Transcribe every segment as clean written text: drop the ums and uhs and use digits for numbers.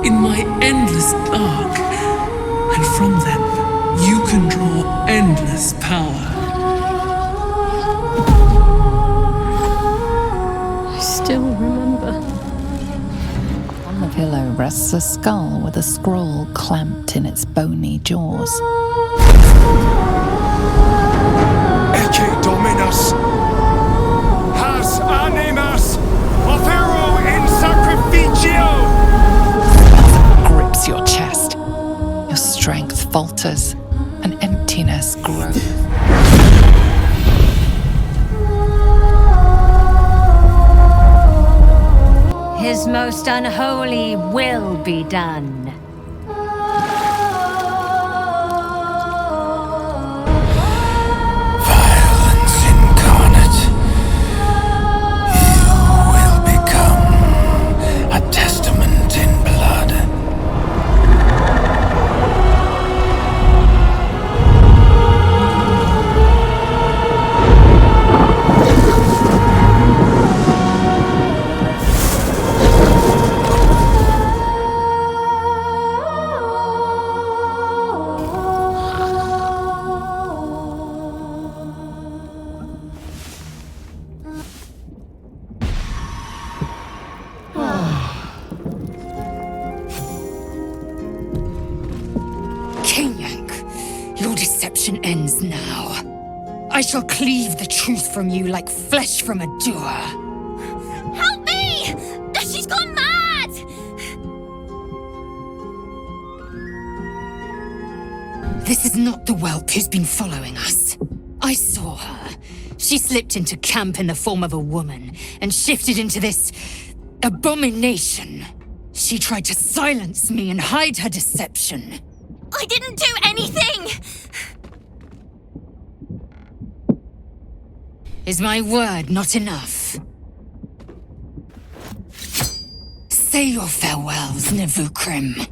in my endless dark, and from them you can draw endless power. I still remember. On the pillow rests a skull with a scroll clamped in its bony jaws. Ecce Dominus! Has animas ofero in sacrificio! Grips your chest. Your strength falters. An emptiness grows. His most unholy will be done. Violence incarnate. You will become a testament in blood. Your deception ends now. I shall cleave the truth from you like flesh from a doer. Help me! She's gone mad! This is not the whelp who's been following us. I saw her. She slipped into camp in the form of a woman and shifted into this abomination. She tried to silence me and hide her deception. I didn't do anything! Is my word not enough? Say your farewells, Nevukrim.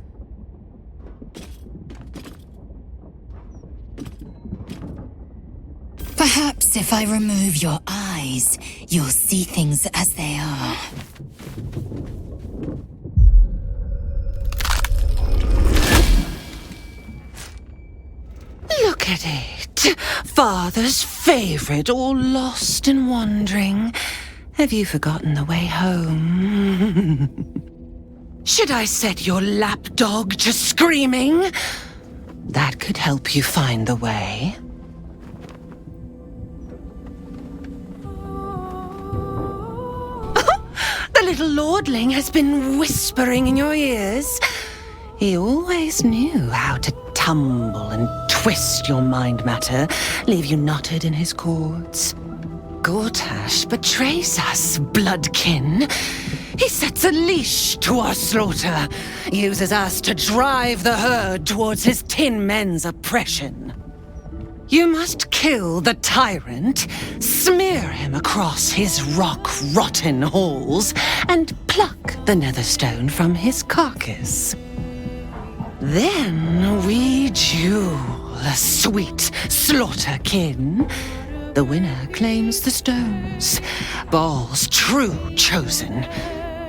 Perhaps if I remove your eyes, you'll see things as they are. Look at it. Father's favorite, all lost and wandering. Have you forgotten the way home? Should I set your lapdog to screaming? That could help you find the way. The little lordling has been whispering in your ears. He always knew how to tumble and twist your mind matter, leave you knotted in his cords. Gortash betrays us, bloodkin. He sets a leash to our slaughter, uses us to drive the herd towards his tin men's oppression. You must kill the tyrant, smear him across his rock-rotten halls, and pluck the netherstone from his carcass. Then we duel, sweet slaughterkin. The winner claims the stones, Bhaal's true chosen.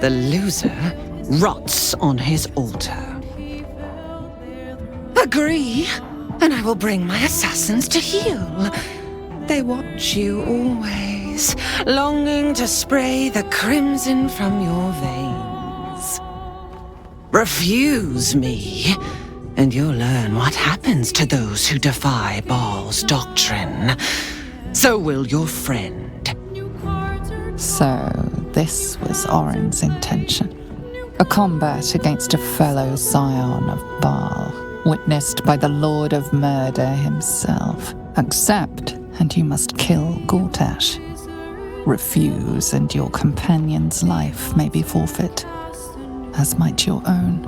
The loser rots on his altar. Agree, and I will bring my assassins to heal. They watch you always, longing to spray the crimson from your veins. Refuse me, and you'll learn what happens to those who defy Bhaal's doctrine. So will your friend. So, this was Orin's intention. A combat against a fellow scion of Bhaal, witnessed by the Lord of Murder himself. Accept, and you must kill Gortash. Refuse, and your companion's life may be forfeit, as might your own.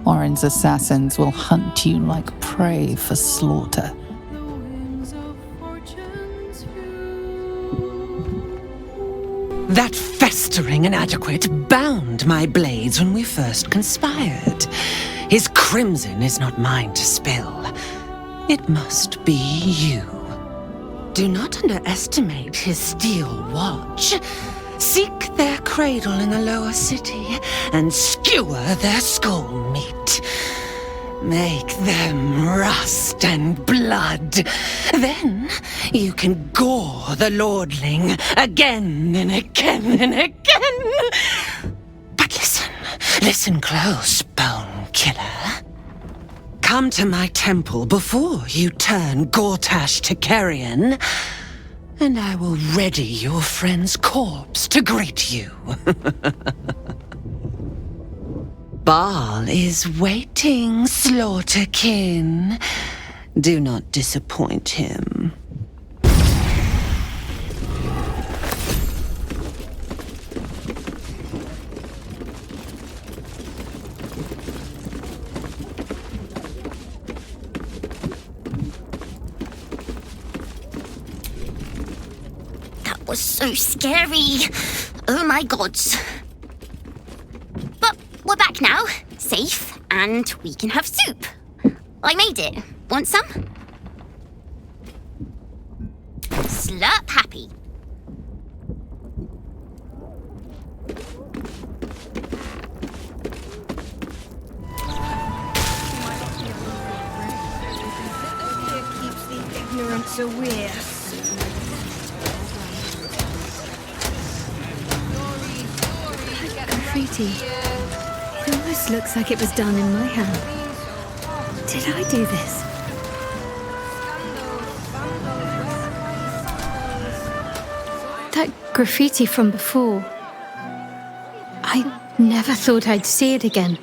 Orin's assassins will hunt you like prey for slaughter. That festering inadequate bound my blades when we first conspired. His crimson is not mine to spill. It must be you. Do not underestimate his steel watch. Seek their cradle in the lower city and skewer their skull meat. Make them rust and blood. Then you can gore the lordling again and again and again. But listen close, Bone Killer. Come to my temple before you turn Gortash to carrion, and I will ready your friend's corpse to greet you. Bhaal is waiting, Slaughterkin. Do not disappoint him. That was so scary. Oh my gods. But we're back now, safe, and we can have soup. I made it. Want some? Slurp happy. Keeps the ignorance aware. Graffiti. It almost looks like it was done in my hand. Did I do this? That graffiti from before. I never thought I'd see it again.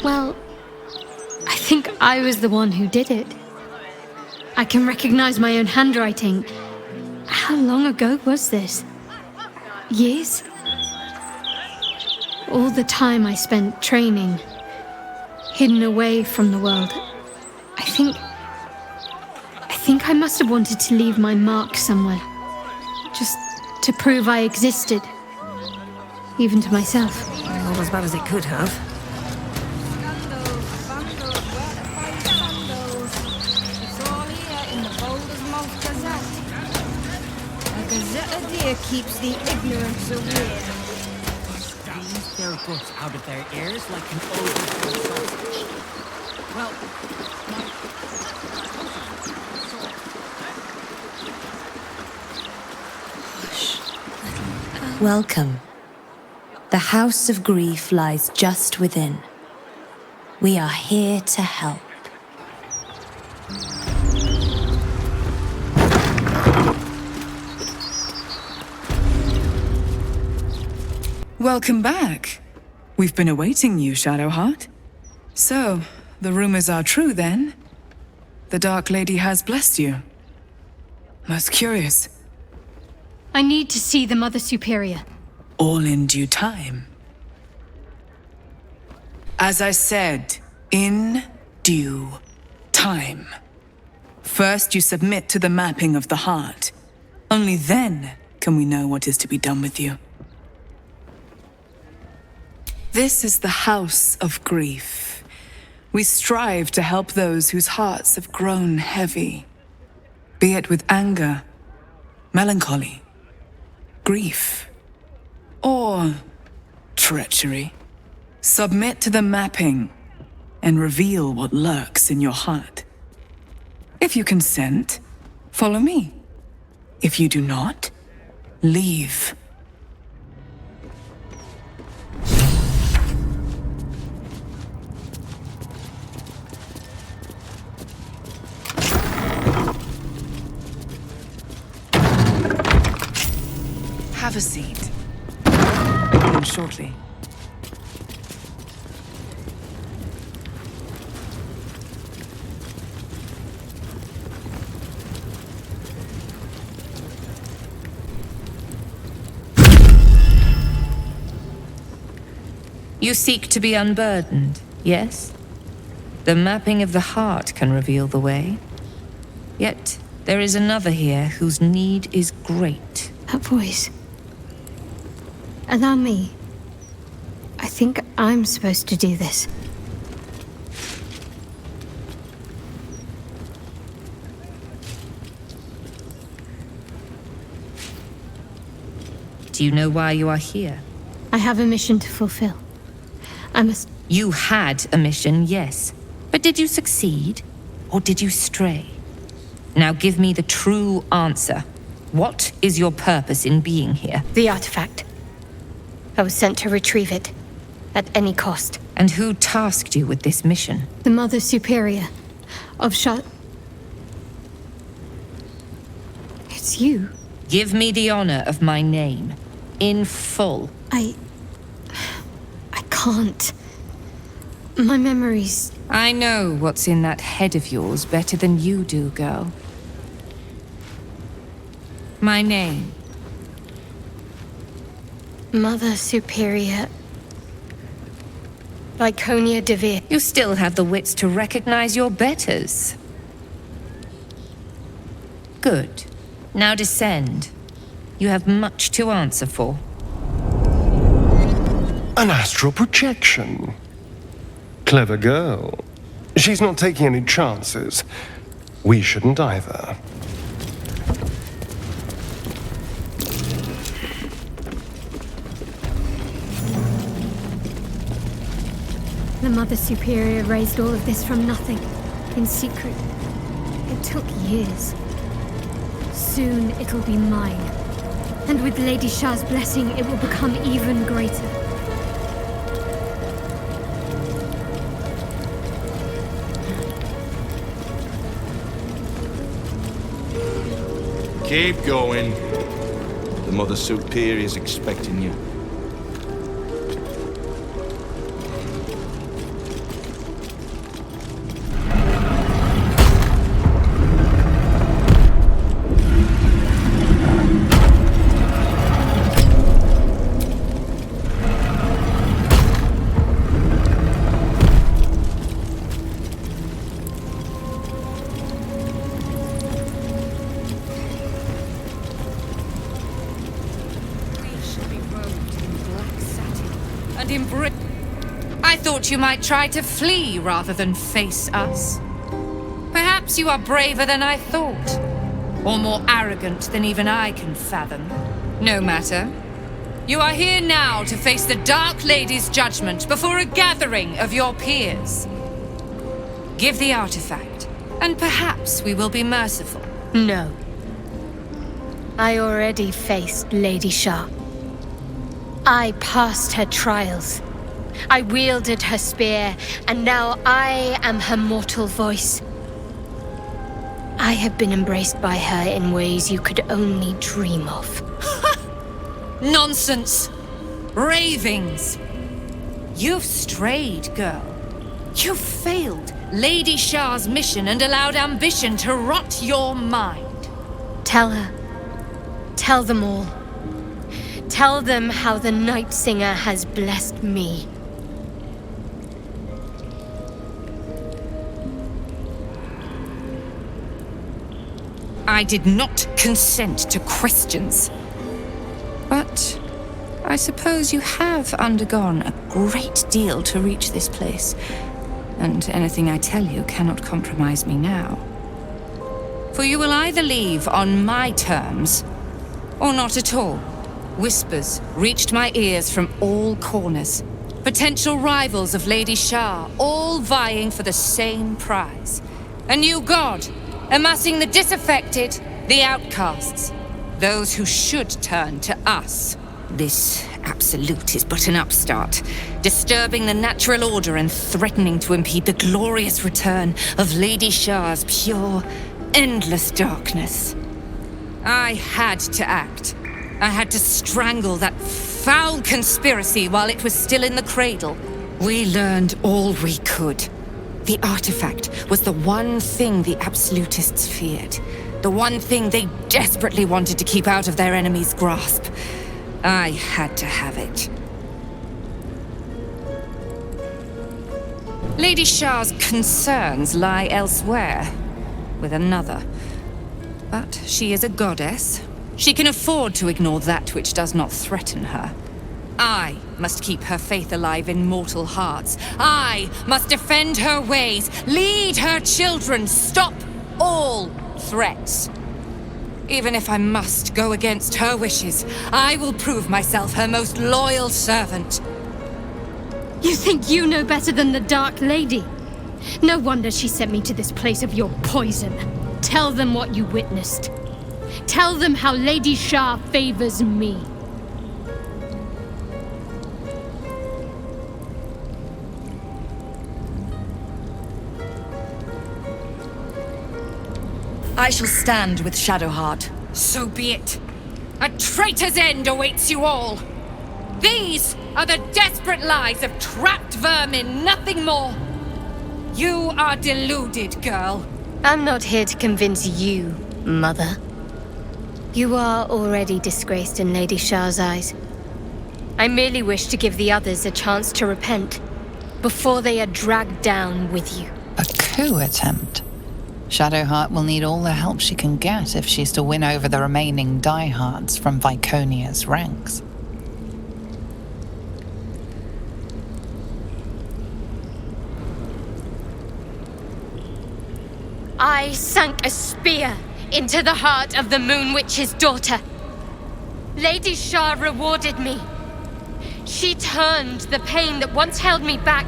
Well, I think I was the one who did it. I can recognize my own handwriting. How long ago was this? Years? All the time I spent training, hidden away from the world. I think I must have wanted to leave my mark somewhere. Just to prove I existed. Even to myself. Not as bad as it could have. A Gazette keeps the ignorance aware. Squeeze their guts out of their ears like an overfilled sausage. Well, Welcome. The House of Grief lies just within. We are here to help. Welcome back. We've been awaiting you, Shadowheart. So, the rumors are true then? The Dark Lady has blessed you. Most curious. I need to see the Mother Superior. All in due time. As I said, in due time. First, you submit to the mapping of the heart. Only then can we know what is to be done with you. This is the House of Grief. We strive to help those whose hearts have grown heavy, be it with anger, melancholy, grief, or treachery. Submit to the mapping and reveal what lurks in your heart. If you consent, follow me. If you do not, leave. Have a seat. And shortly. You seek to be unburdened, yes? The mapping of the heart can reveal the way. Yet, there is another here whose need is great. That voice. Allow me. I think I'm supposed to do this. Do you know why you are here? I have a mission to fulfill. I must... You had a mission, yes. But did you succeed? Or did you stray? Now give me the true answer. What is your purpose in being here? The artifact. I was sent to retrieve it. At any cost. And who tasked you with this mission? The Mother Superior of Shar... It's you. Give me the honor of my name. In full. I can't. My memories... I know what's in that head of yours better than you do, girl. My name. Mother Superior... Lyconia Devere. You still have the wits to recognize your betters. Good. Now descend. You have much to answer for. An astral projection. Clever girl. She's not taking any chances. We shouldn't either. The Mother Superior raised all of this from nothing, in secret. It took years. Soon it'll be mine. And with Lady Shar's blessing, it will become even greater. Keep going. The Mother Superior is expecting you. I thought you might try to flee rather than face us. Perhaps you are braver than I thought, or more arrogant than even I can fathom. No matter. You are here now to face the Dark Lady's judgment before a gathering of your peers. Give the artifact, and perhaps we will be merciful. No. I already faced Lady Shar. I passed her trials. I wielded her spear, and now I am her mortal voice. I have been embraced by her in ways you could only dream of. Nonsense! Ravings! You've strayed, girl. You've failed Lady Shar's mission and allowed ambition to rot your mind. Tell her. Tell them all. Tell them how the Night Singer has blessed me. I did not consent to questions. But I suppose you have undergone a great deal to reach this place. And anything I tell you cannot compromise me now. For you will either leave on my terms, or not at all. Whispers reached my ears from all corners. Potential rivals of Lady Shar, all vying for the same prize. A new god, amassing the disaffected, the outcasts. Those who should turn to us. This absolute is but an upstart, disturbing the natural order and threatening to impede the glorious return of Lady Shar's pure, endless darkness. I had to act. I had to strangle that foul conspiracy while it was still in the cradle. We learned all we could. The artifact was the one thing the absolutists feared. The one thing they desperately wanted to keep out of their enemy's grasp. I had to have it. Lady Shar's concerns lie elsewhere, with another. But she is a goddess. She can afford to ignore that which does not threaten her. I must keep her faith alive in mortal hearts. I must defend her ways, lead her children, stop all threats. Even if I must go against her wishes, I will prove myself her most loyal servant. You think you know better than the Dark Lady? No wonder she sent me to this place of your poison. Tell them what you witnessed. Tell them how Lady Shar favors me. I shall stand with Shadowheart. So be it. A traitor's end awaits you all. These are the desperate lies of trapped vermin, nothing more. You are deluded, girl. I'm not here to convince you, Mother. You are already disgraced in Lady Shar's eyes. I merely wish to give the others a chance to repent before they are dragged down with you. A coup attempt? Shadowheart will need all the help she can get if she's to win over the remaining diehards from Viconia's ranks. I sank a spear into the heart of the Moon Witch's daughter. Lady Shar rewarded me. She turned the pain that once held me back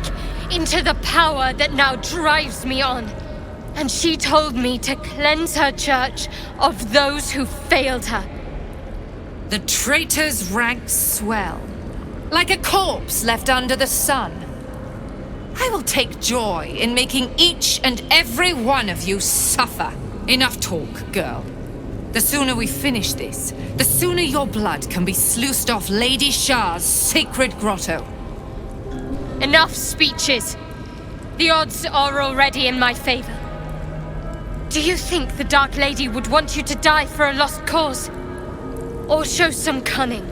into the power that now drives me on. And she told me to cleanse her church of those who failed her. The traitor's ranks swell, like a corpse left under the sun. I will take joy in making each and every one of you suffer. Enough talk, girl. The sooner we finish this, the sooner your blood can be sluiced off Lady Shar's sacred grotto. Enough speeches. The odds are already in my favor. Do you think the Dark Lady would want you to die for a lost cause? Or show some cunning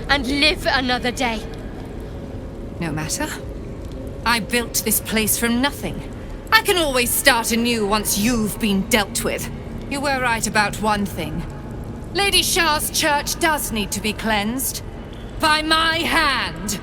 and live another day? No matter. I built this place from nothing. I can always start anew once you've been dealt with. You were right about one thing. Lady Shar's church does need to be cleansed. By my hand.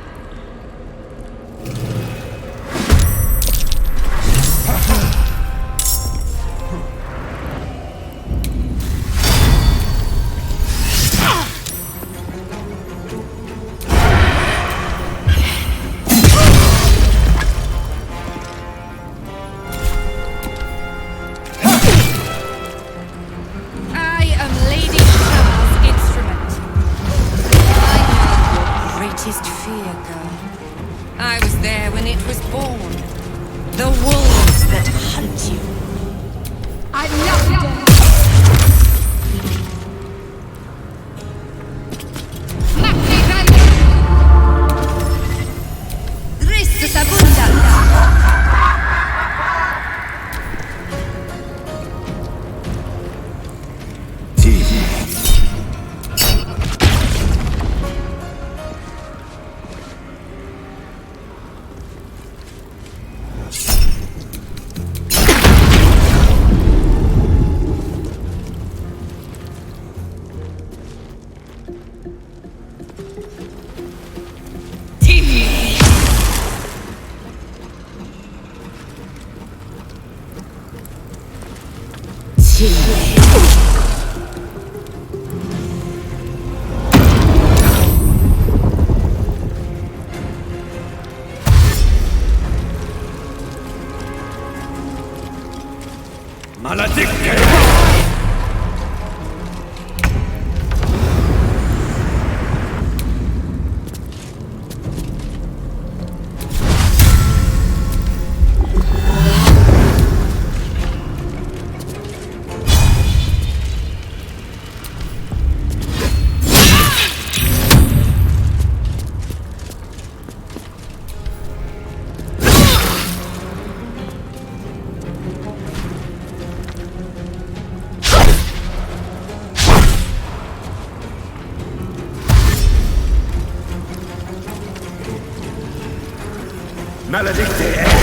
Maledicte!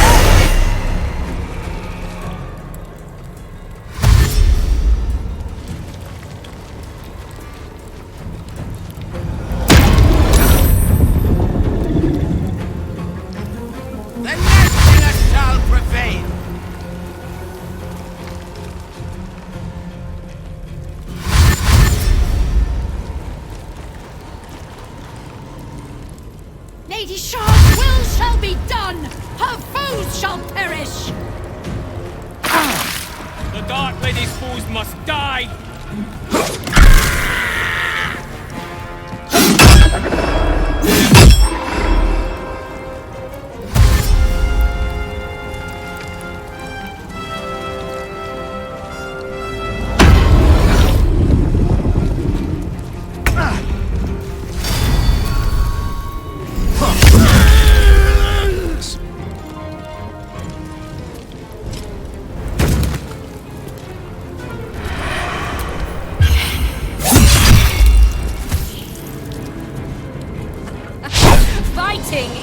Lady Shar's will shall be done! Her foes shall perish! The Dark Lady's foes must die!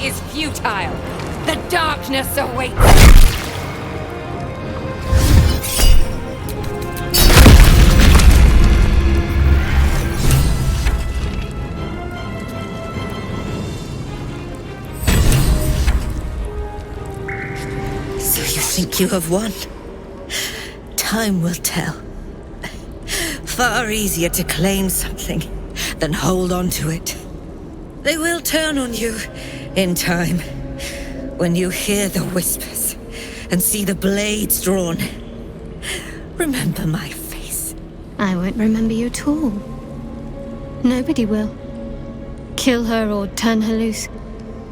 Is futile. The darkness awaits. So you think you have won? Time will tell. Far easier to claim something than hold on to it. They will turn on you in time, when you hear the whispers and see the blades drawn. Remember my face. I won't remember you at all. Nobody will. Kill her or turn her loose.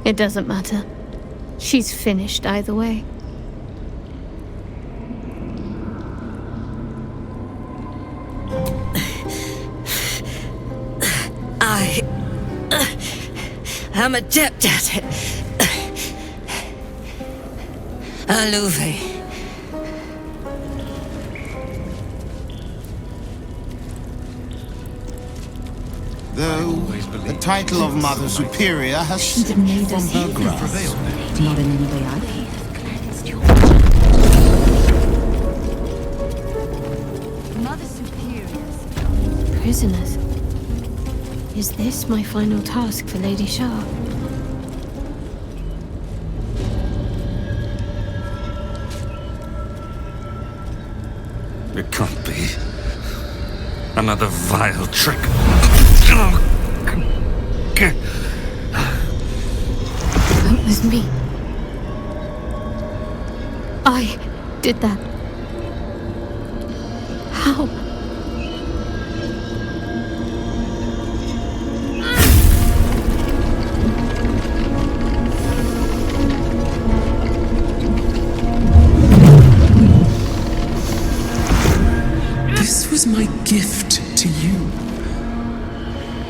It doesn't matter. She's finished either way. I'm adept at it. Alluve. Though the title of Mother Superior has slipped from her grasp. Not in any way I Mother Superiors. Prisoners. Is this my final task for Lady Shar? It can't be. Another vile trick. That was me. I did that. How? This was my gift to you.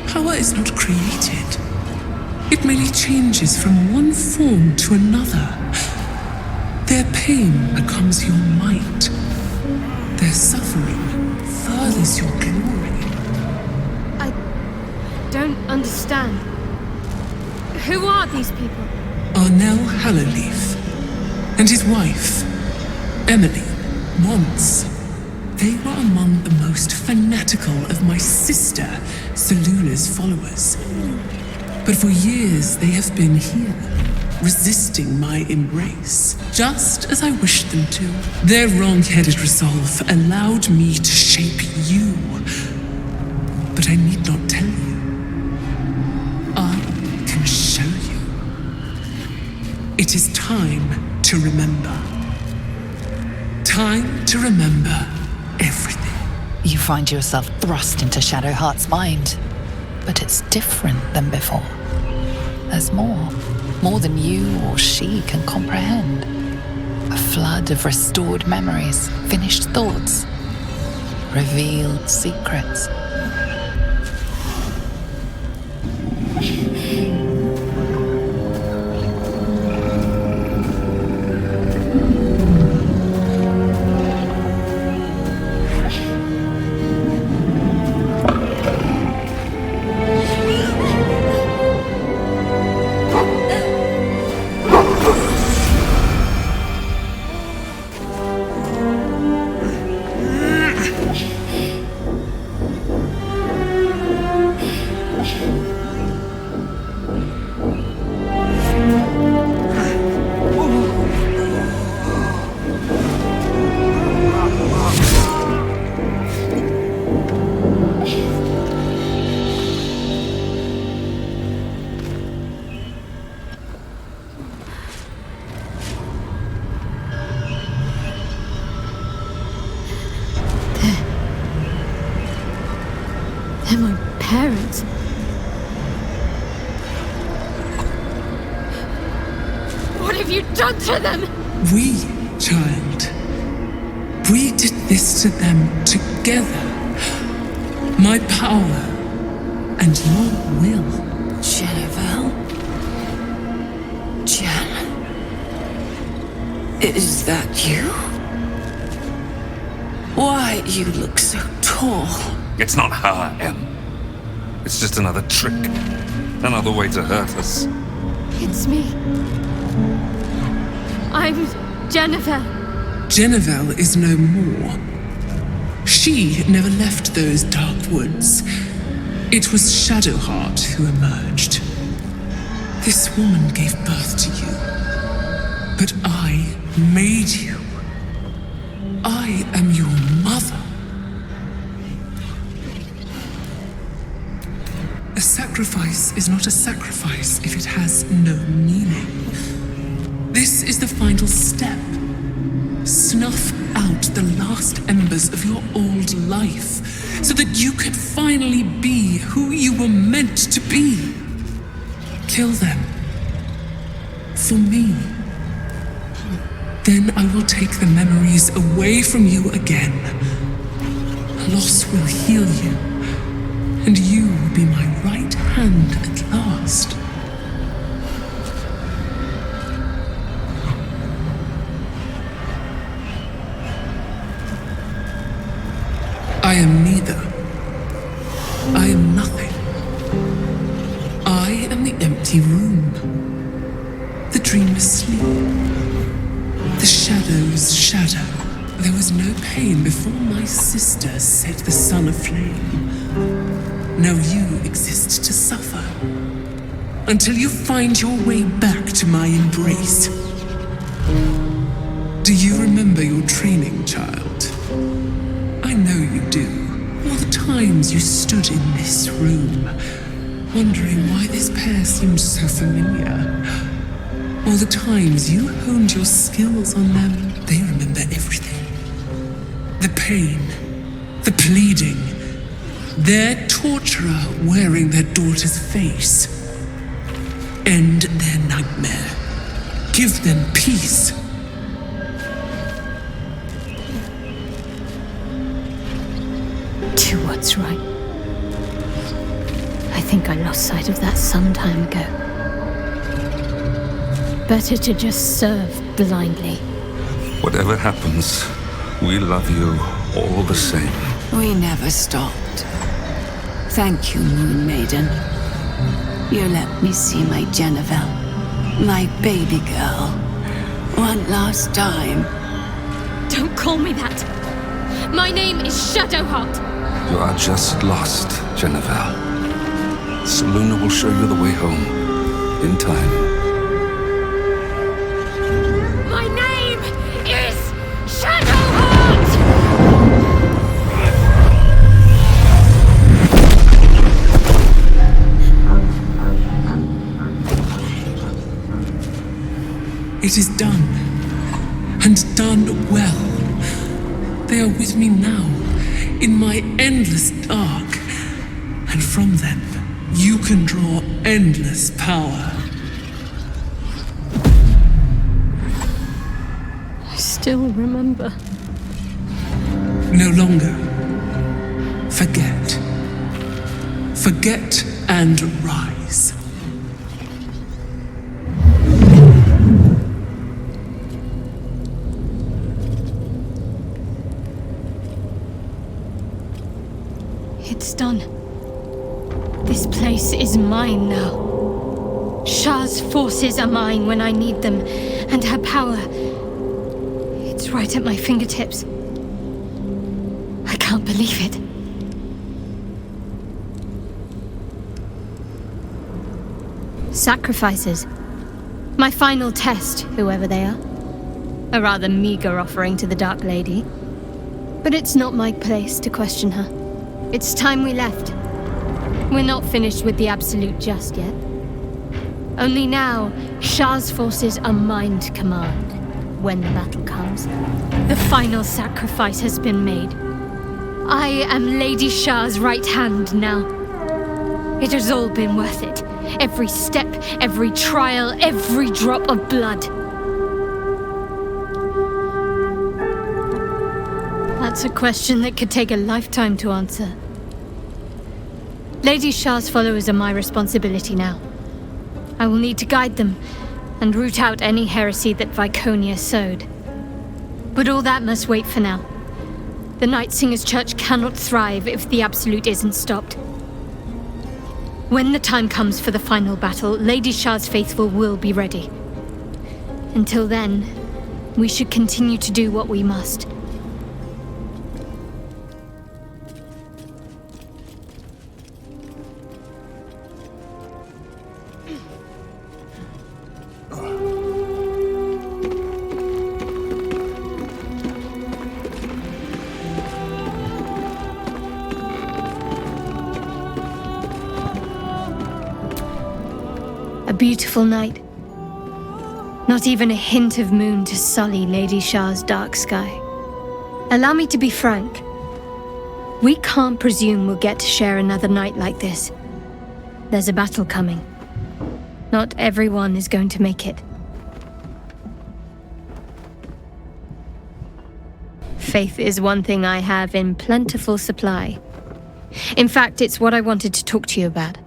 Power is not created. It merely changes from one form to another. Their pain becomes your might. Their suffering furthers your glory. I don't understand. Who are these people? Arnell Hallowleaf and his wife, Emily, once. They were among the most fanatical of my sister, Selula's followers. But for years they have been here, resisting my embrace, just as I wished them to. Their wrong-headed resolve allowed me to shape you. But I need not tell you. I can show you. It is time to remember. Time to remember everything. You find yourself thrust into Shadowheart's mind, but it's different than before. There's more than you or she can comprehend. A flood of restored memories, finished thoughts, revealed secrets. have you done to them? We, child. We did this to them together. My power and your will. Jennifer? Jen? Is that you? Why you look so tall? It's not her, Em. It's just another trick. Another way to hurt us. It's me. I'm Jennifer. Jennifer is no more. She never left those dark woods. It was Shadowheart who emerged. This woman gave birth to you. But I made you. I am your mother. A sacrifice is not a sacrifice if it has no meaning. This is the final step. Snuff out the last embers of your old life so that you can finally be who you were meant to be. Kill them. For me. Then I will take the memories away from you again. Loss will heal you, and you will be my right hand at last. I am neither. I am nothing. I am the empty room. The dreamless sleep. The shadow's shadow. There was no pain before my sister set the sun aflame. Now you exist to suffer. Until you find your way back to my embrace. Do you remember your training, child? I know you do. All the times you stood in this room, wondering why this pair seemed so familiar. All the times you honed your skills on them, they remember everything. The pain, the pleading, their torturer wearing their daughter's face. End their nightmare. Give them peace. Do what's right. I think I lost sight of that some time ago. Better to just serve blindly. Whatever happens, we love you all the same. We never stopped. Thank you, Moon Maiden. You let me see my Jennifer, my baby girl, one last time. Don't call me that. My name is Shadowheart. You are just lost, Jennifer. Seluna will show you the way home, in time. My name is Shadowheart! It is done. And done well. They are with me now, in my endless dark. And from them, you can draw endless power. I still remember. No longer. Forget. Forget and rise. It's done. This place is mine now. Shar's forces are mine when I need them, and her power, it's right at my fingertips. I can't believe it. Sacrifices. My final test, whoever they are. A rather meager offering to the Dark Lady. But it's not my place to question her. It's time we left. We're not finished with the Absolute just yet. Only now, Shar's forces are mine to command when the battle comes. The final sacrifice has been made. I am Lady Shar's right hand now. It has all been worth it. Every step, every trial, every drop of blood. That's a question that could take a lifetime to answer. Lady Shar's followers are my responsibility now. I will need to guide them and root out any heresy that Viconia sowed. But all that must wait for now. The Night Singer's Church cannot thrive if the Absolute isn't stopped. When the time comes for the final battle, Lady Shar's faithful will be ready. Until then, we should continue to do what we must. A beautiful night. Not even a hint of moon to sully Lady Shar's dark sky. Allow me to be frank. We can't presume we'll get to share another night like this. There's a battle coming. Not everyone is going to make it. Faith is one thing I have in plentiful supply. In fact, it's what I wanted to talk to you about.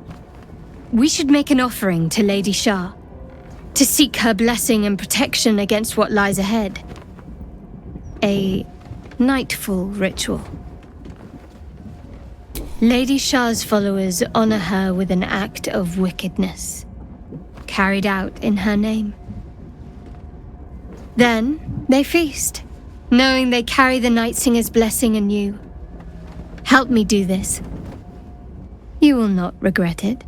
We should make an offering to Lady Shar, to seek her blessing and protection against what lies ahead. A nightfall ritual. Lady Shar's followers honor her with an act of wickedness, carried out in her name. Then they feast, knowing they carry the Night Singer's blessing anew. Help me do this. You will not regret it.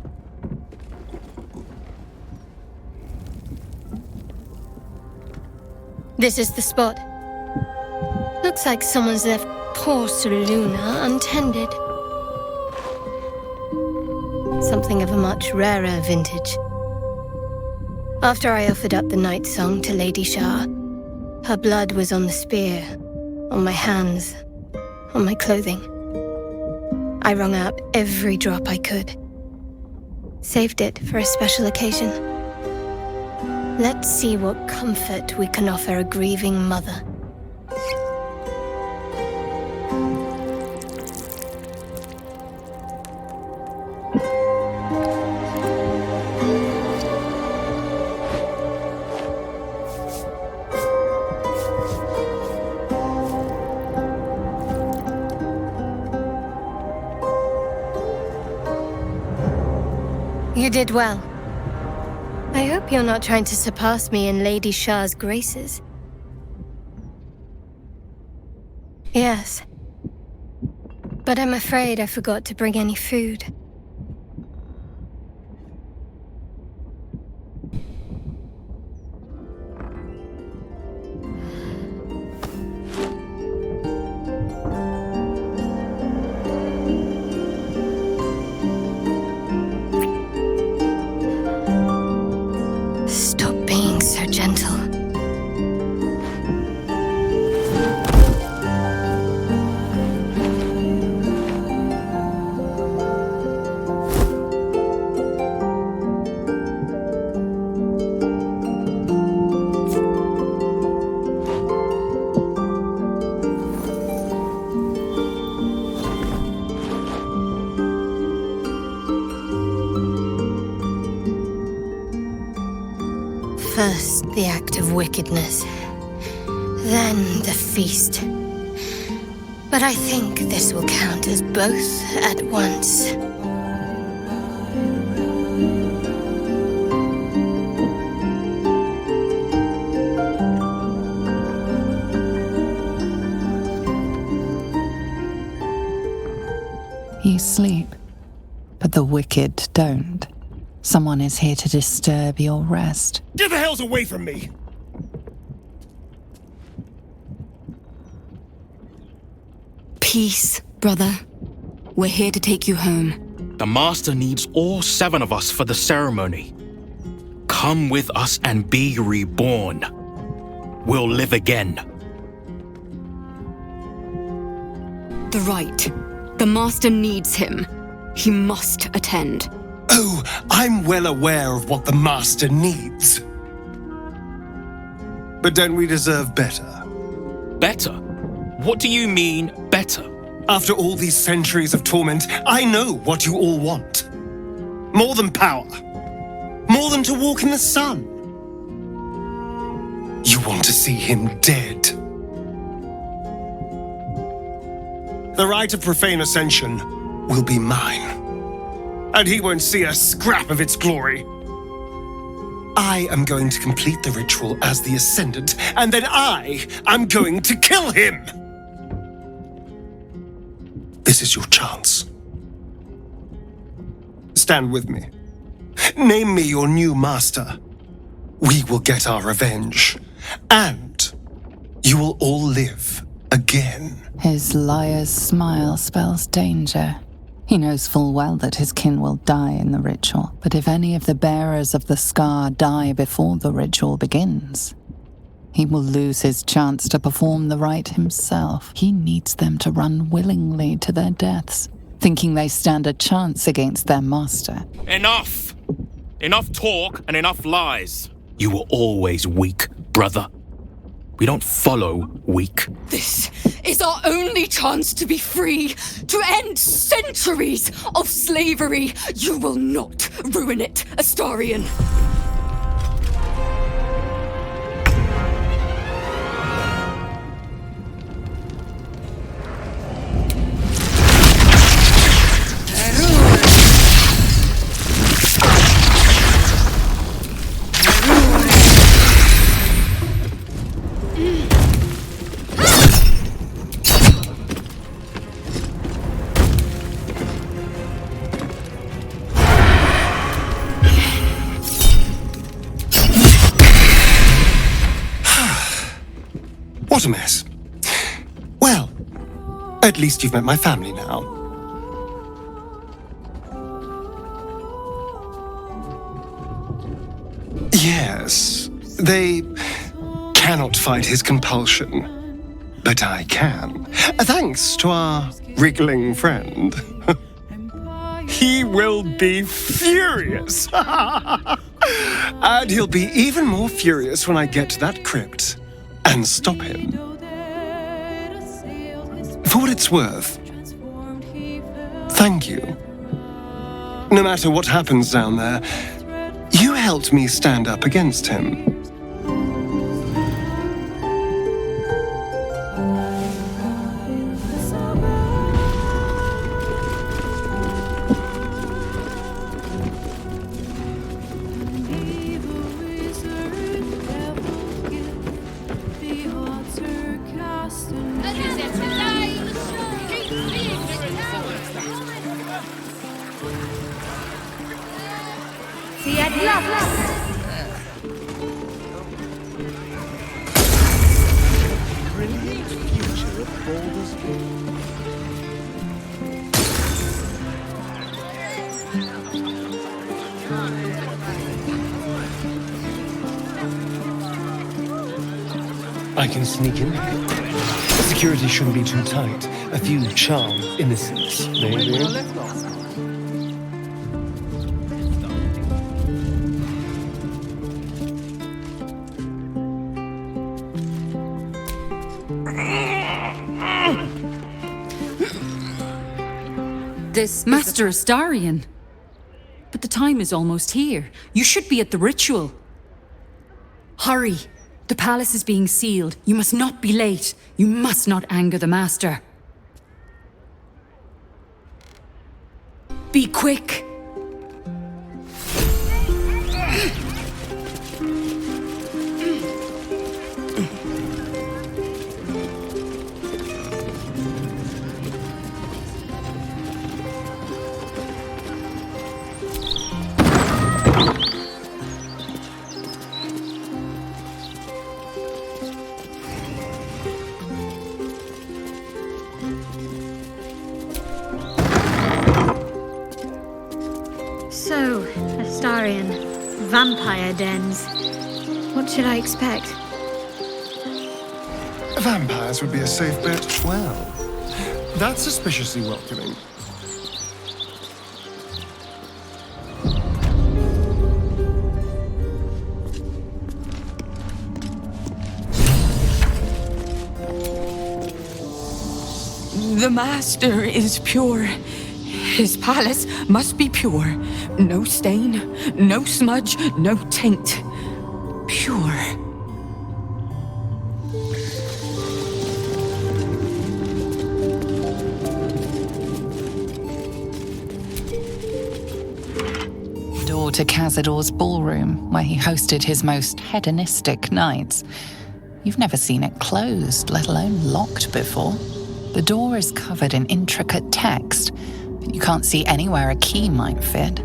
This is the spot. Looks like someone's left poor Soluna untended. Something of a much rarer vintage. After I offered up the night song to Lady Shar, her blood was on the spear, on my hands, on my clothing. I wrung out every drop I could. Saved it for a special occasion. Let's see what comfort we can offer a grieving mother. You did well. I hope you're not trying to surpass me in Lady Shar's graces. Yes. But I'm afraid I forgot to bring any food. First, the act of wickedness, then the feast. But I think this will count as both at once. You sleep, but the wicked don't. Someone is here to disturb your rest. Get the hells away from me! Peace, brother. We're here to take you home. The Master needs all 7 of us for the ceremony. Come with us and be reborn. We'll live again. The rite. The Master needs him. He must attend. Oh, I'm well aware of what the Master needs. But don't we deserve better? Better? What do you mean, better? After all these centuries of torment, I know what you all want. More than power. More than to walk in the sun. You want to see him dead. The right of profane ascension will be mine. And he won't see a scrap of its glory. I am going to complete the ritual as the Ascendant, and then I am going to kill him! This is your chance. Stand with me. Name me your new master. We will get our revenge. And you will all live again. His liar's smile spells danger. He knows full well that his kin will die in the ritual, but if any of the bearers of the scar die before the ritual begins, he will lose his chance to perform the rite himself. He needs them to run willingly to their deaths, thinking they stand a chance against their master. Enough! Enough talk and enough lies. You were always weak, brother. We don't follow weak. This is our only chance to be free, to end centuries of slavery. You will not ruin it, Astarion. What a mess. Well, at least you've met my family now. Yes, they cannot fight his compulsion, but I can, thanks to our wriggling friend. He will be furious. And he'll be even more furious when I get to that crypt and stop him. For what it's worth, thank you. No matter what happens down there, you helped me stand up against him. I can sneak in. Security shouldn't be too tight. A few charmed innocents, maybe. This Master Astarion. But the time is almost here. You should be at the ritual. Hurry. The palace is being sealed. You must not be late. You must not anger the Master. Be quick. So, Astarion, vampire dens. What should I expect? Vampires would be a safe bet. Well, that's suspiciously welcoming. The Master is pure. His palace must be pure. No stain, no smudge, no taint. Pure. Door to Cazador's ballroom, where he hosted his most hedonistic nights. You've never seen it closed, let alone locked before. The door is covered in intricate text. You can't see anywhere a key might fit.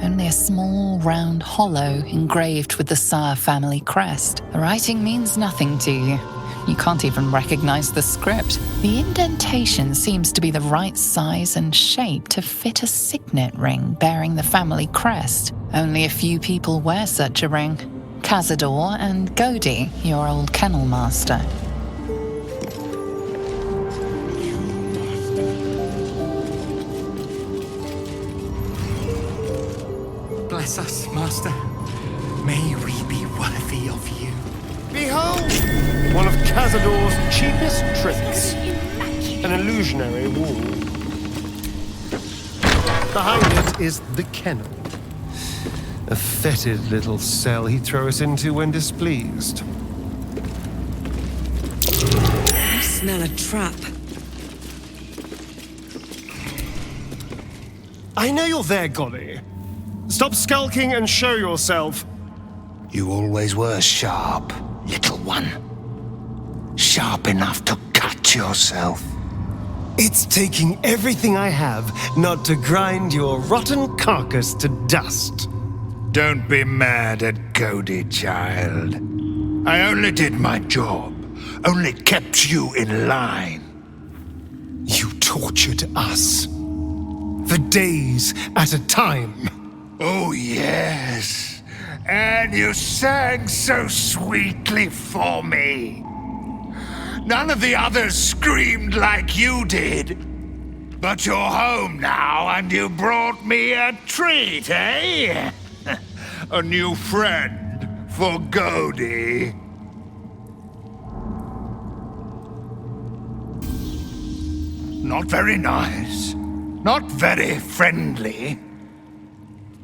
Only a small, round hollow engraved with the Saar family crest. The writing means nothing to you. You can't even recognize the script. The indentation seems to be the right size and shape to fit a signet ring bearing the family crest. Only a few people wear such a ring. Cazador and Godi, your old kennel master. Bless us, Master. May we be worthy of you. Behold! One of Cazador's cheapest tricks. An illusionary wall. Behind it is the kennel. A fetid little cell he'd throw us into when displeased. I smell a trap. I know you're there, Golly. Stop skulking and show yourself. You always were sharp, little one. Sharp enough to cut yourself. It's taking everything I have not to grind your rotten carcass to dust. Don't be mad at Godi, child. I only did my job. Only kept you in line. You tortured us. For days at a time. Oh, yes. And you sang so sweetly for me. None of the others screamed like you did. But you're home now, and you brought me a treat, eh? A new friend for Godi. Not very nice. Not very friendly.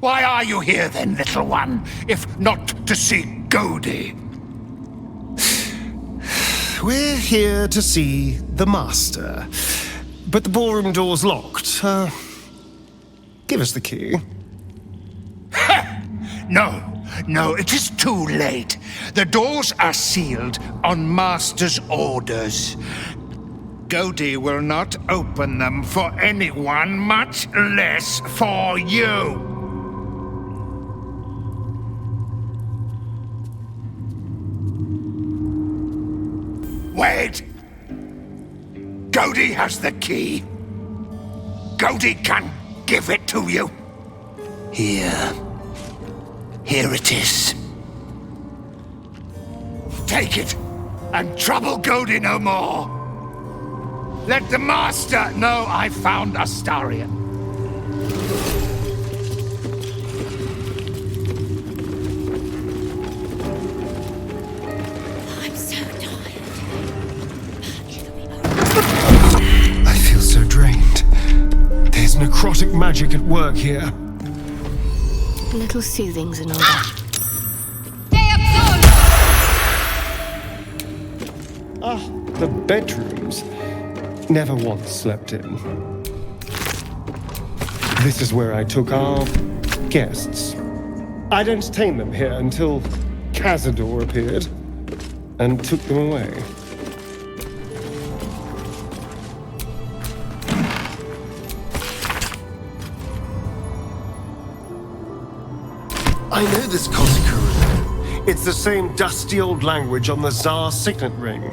Why are you here then, little one, if not to see Godi? We're here to see the Master. But the ballroom door's locked. Give us the key. No, it is too late. The doors are sealed on Master's orders. Godi will not open them for anyone, much less for you. Wait! Godi has the key. Godi can give it to you. Here it is. Take it, and trouble Godi no more. Let the Master know I found Astarion. I'm so tired. I feel so drained. There's necrotic magic at work here. A little soothing's in order. The bedrooms. Never once slept in. This is where I took our guests. I'd entertained them here until Cazador appeared and took them away. I know this Kosikuru. It's the same dusty old language on the Tsar signet ring.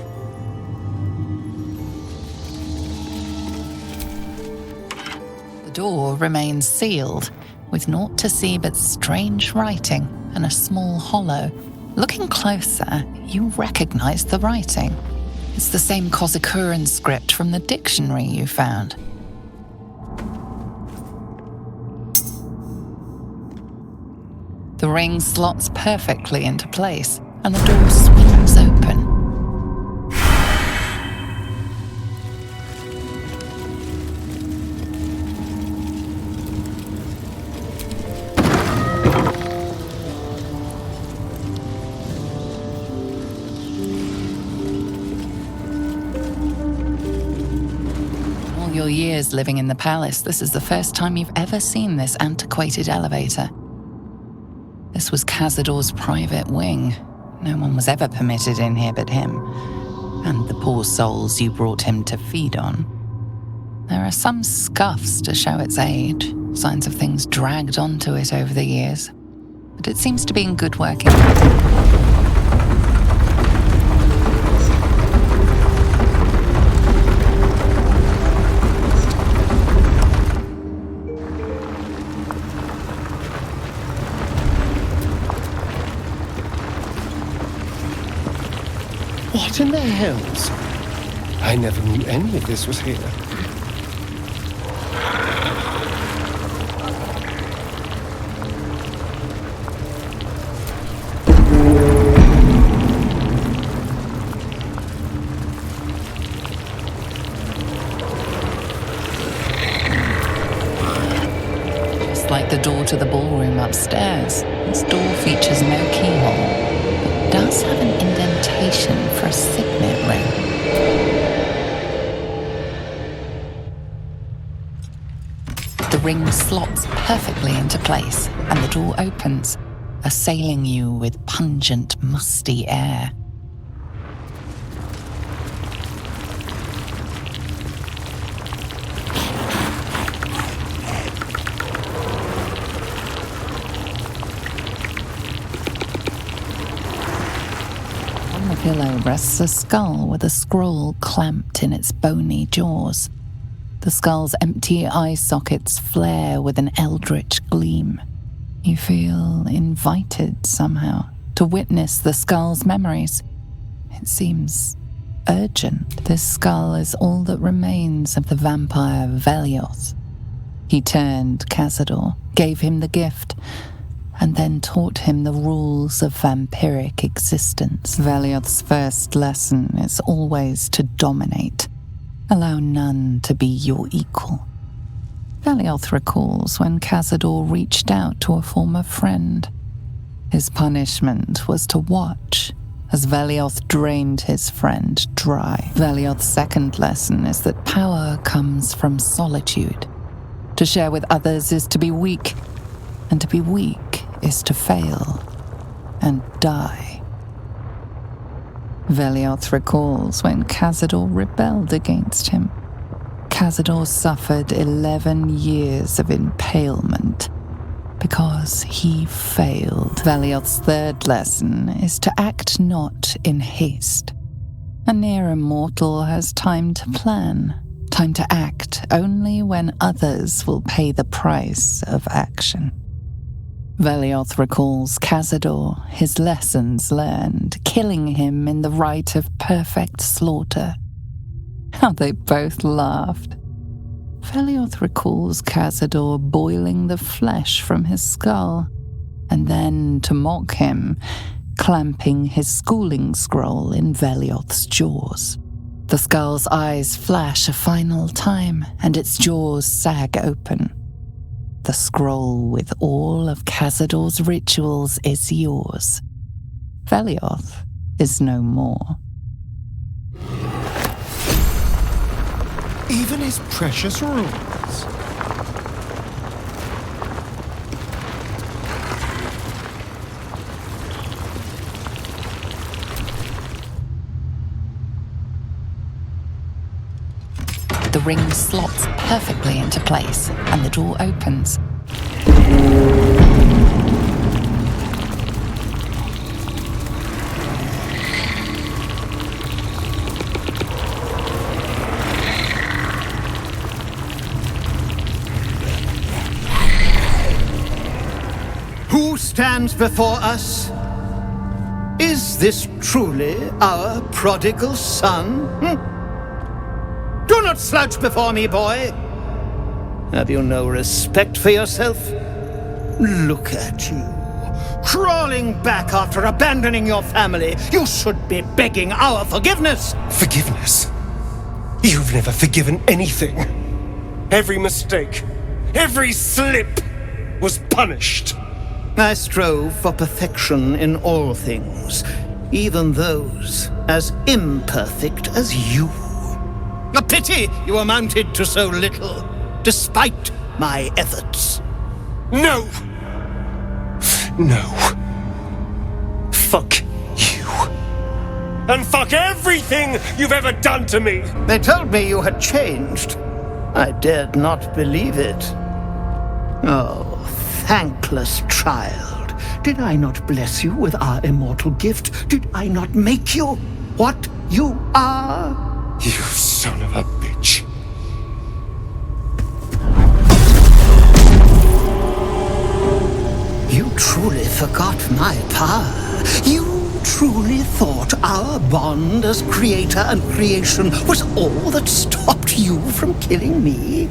The door remains sealed, with naught to see but strange writing and a small hollow. Looking closer, you recognize the writing. It's the same Kosikuran script from the dictionary you found. The ring slots perfectly into place, and the door swings open. your years living in the palace, this is the first time you've ever seen this antiquated elevator. This was Cazador's private wing. No one was ever permitted in here but him, and the poor souls you brought him to feed on. There are some scuffs to show its age, signs of things dragged onto it over the years, but it seems to be in good working order. What in the hells? I never knew any of this was here. Just like the door to the ballroom upstairs, this door features no keyhole, but does have an indentation for a signet ring. The ring slots perfectly into place, and the door opens, assailing you with pungent, musty air. On the pillow rests a skull with a scroll clamped in its bony jaws. The skull's empty eye sockets flare with an eldritch gleam. You feel invited somehow to witness the skull's memories. It seems urgent. This skull is all that remains of the vampire Velioth. He turned Cazador, gave him the gift, and then taught him the rules of vampiric existence. Velioth's first lesson is always to dominate. Allow none to be your equal. Velioth recalls when Cazador reached out to a former friend. His punishment was to watch as Velioth drained his friend dry. Velioth's second lesson is that power comes from solitude. To share with others is to be weak, and to be weak is to fail and die. Velioth recalls when Cazador rebelled against him. Cazador suffered 11 years of impalement because he failed. Velioth's third lesson is to act not in haste. A near immortal has time to plan, time to act only when others will pay the price of action. Velioth recalls Cazador, his lessons learned, killing him in the rite of perfect slaughter. How they both laughed. Velioth recalls Cazador boiling the flesh from his skull, and then, to mock him, clamping his schooling scroll in Velioth's jaws. The skull's eyes flash a final time, and its jaws sag open. The scroll with all of Cazador's rituals is yours. Velioth is no more. Even his precious rules. The ring slots perfectly into place, and the door opens. Who stands before us? Is this truly our prodigal son? Do not slouch before me, boy. Have you no respect for yourself? Look at you, crawling back after abandoning your family. You should be begging our forgiveness. Forgiveness? You've never forgiven anything. Every mistake, every slip was punished. I strove for perfection in all things, even those as imperfect as you. A pity you amounted to so little, despite my efforts. No! No. Fuck you. And fuck everything you've ever done to me! They told me you had changed. I dared not believe it. Oh, thankless child. Did I not bless you with our immortal gift? Did I not make you what you are? You son of a bitch. You truly forgot my power. You truly thought our bond as creator and creation was all that stopped you from killing me?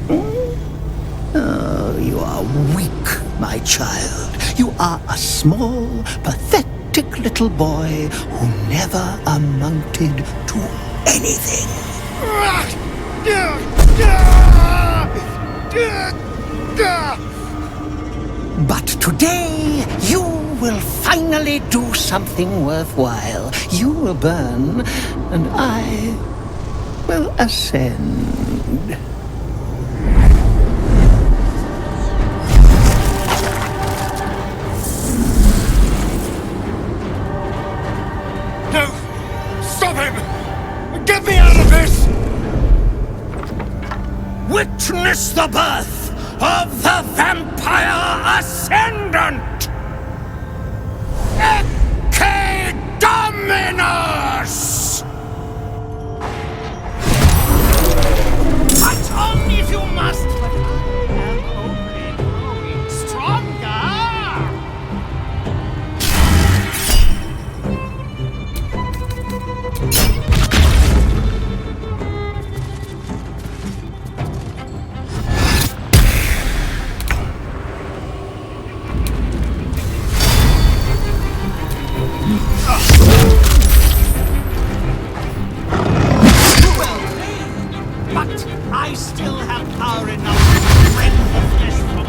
Oh, you are weak, my child. You are a small, pathetic little boy who never amounted to anything. But today, you will finally do something worthwhile. You will burn, and I will ascend. No! Stop him! Get me out of this! Witness the birth of the Vampire Ascendant! Ecce Dominus! Fight on if you must, but I am only growing stronger! But I still have power enough to rend the flesh from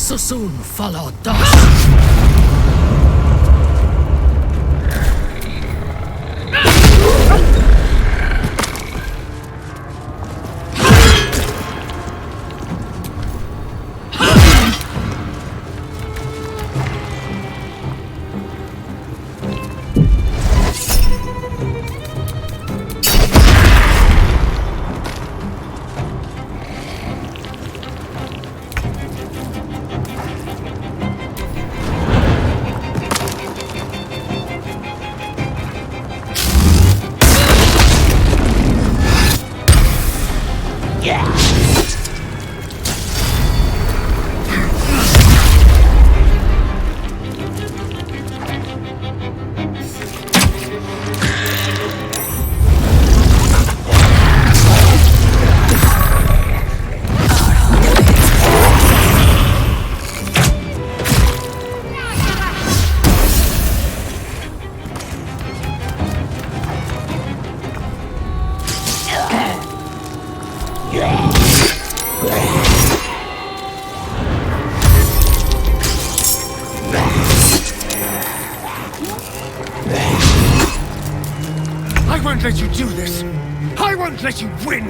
So soon follow dust. do this! I won't let you win!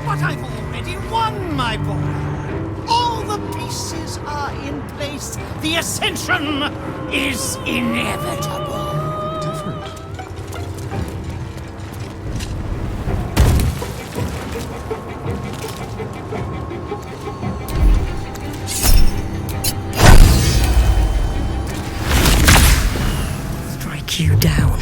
But I've already won, my boy. All the pieces are in place. The ascension is inevitable. Strike you down.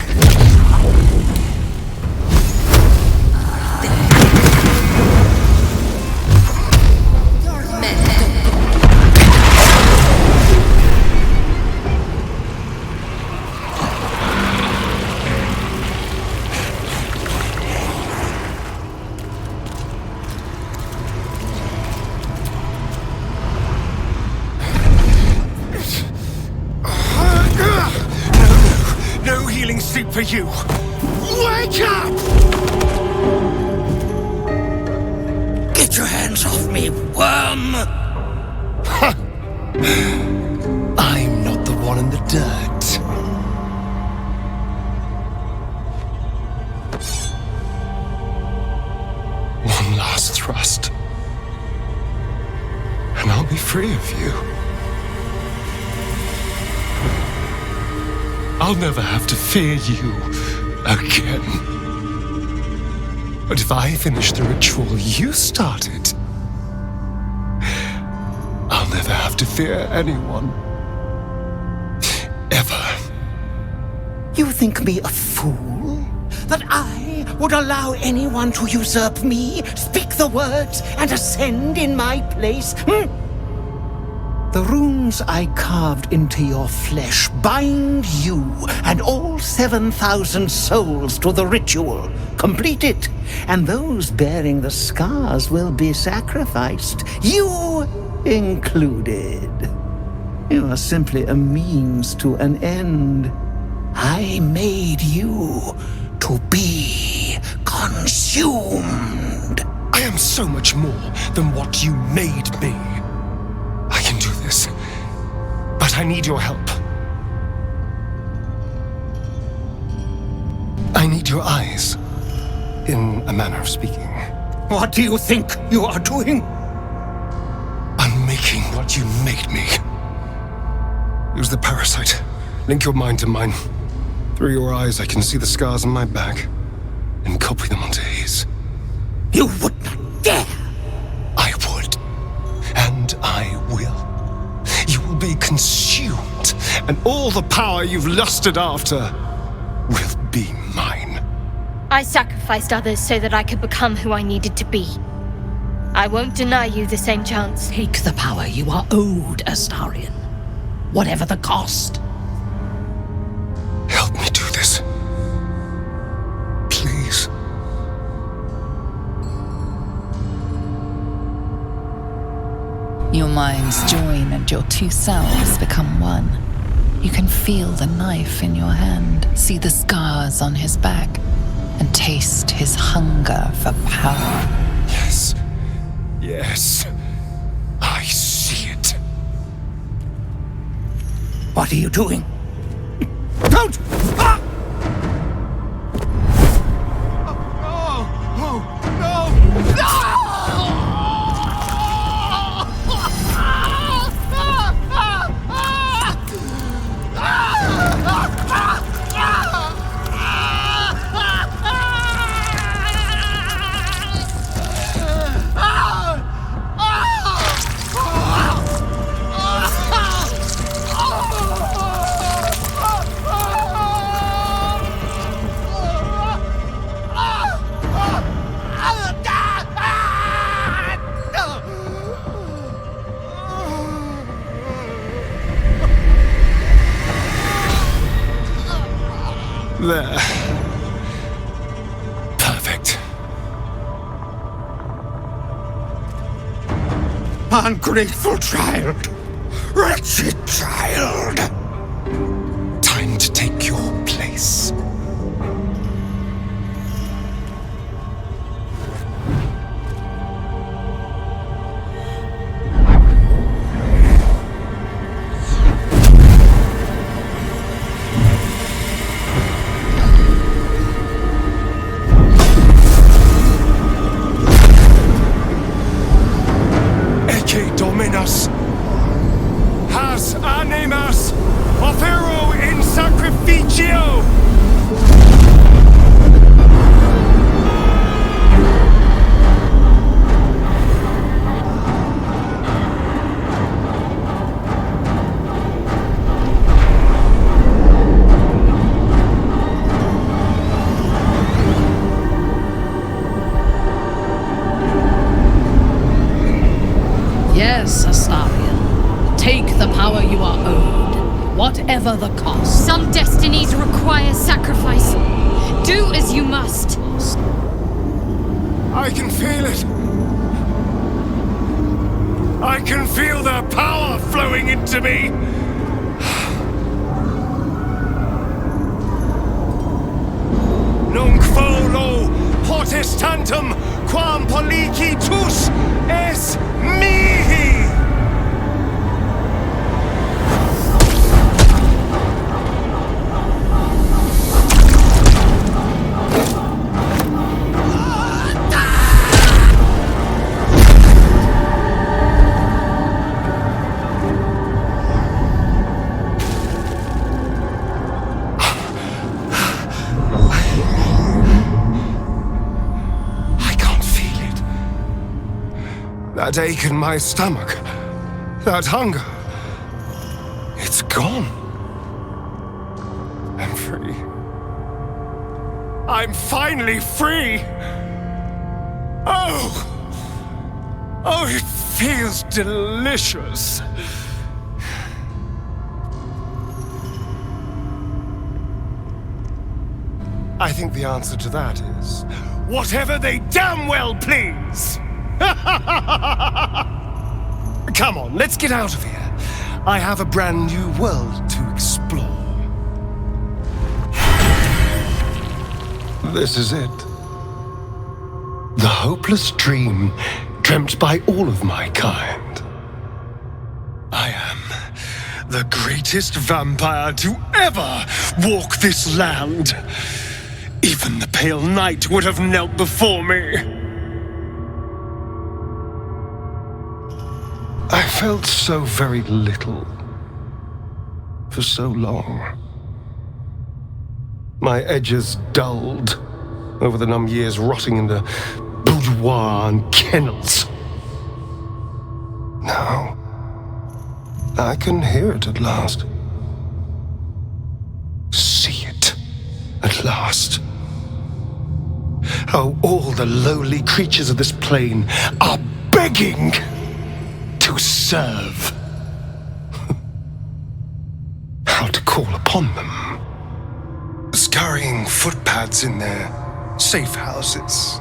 For you! Wake up! Get your hands off me, worm! I'm not the one in the dirt. One last thrust, and I'll be free of you. I'll never have to fear you again. But if I finish the ritual you started, I'll never have to fear anyone. Ever. You think me a fool? That I would allow anyone to usurp me, speak the words, and ascend in my place? The runes I carved into your flesh bind you and all 7,000 souls to the ritual. Complete it, and those bearing the scars will be sacrificed, you included. You are simply a means to an end. I made you to be consumed. I am so much more than what you made me. I can do this, but I need your help. I need your eyes, in a manner of speaking. What do you think you are doing? I'm making what you made me. Use the parasite. Link your mind to mine. Through your eyes, I can see the scars on my back, and copy them onto his. You would not dare! I would. And I will. You will be consumed, and all the power you've lusted after will be mine. I sacrificed others so that I could become who I needed to be. I won't deny you the same chance. Take the power you are owed, Astarion. Whatever the cost. Help me do this. Please. Your minds join and your two selves become one. You can feel the knife in your hand, see the scars on his back, and taste his hunger for power. Yes. Yes. I see it. What are you doing? Don't! Ah! There. Perfect. Ungrateful child! Wretched child! Time to take your place. Dulce Dominus. Has animas offero in sacrificio. Yes, Astarion. Take the power you are owed, whatever the cost. Some destinies require sacrifice. Do as you must. I can feel it. I can feel the power flowing into me. Nunc volo potestantem quam policitus es mihi. That ache in my stomach, that hunger, it's gone. I'm free. I'm finally free! Oh! Oh, it feels delicious. I think the answer to that is, whatever they damn well please! Come on, let's get out of here. I have a brand new world to explore. This is it. The hopeless dream dreamt by all of my kind. I am the greatest vampire to ever walk this land. Even the pale knight would have knelt before me. I felt so very little for so long. My edges dulled over the numb years rotting in the boudoir and kennels. Now, I can hear it at last. See it at last. How all the lowly creatures of this plane are begging to serve. How to call upon them. Scurrying footpads in their safe houses.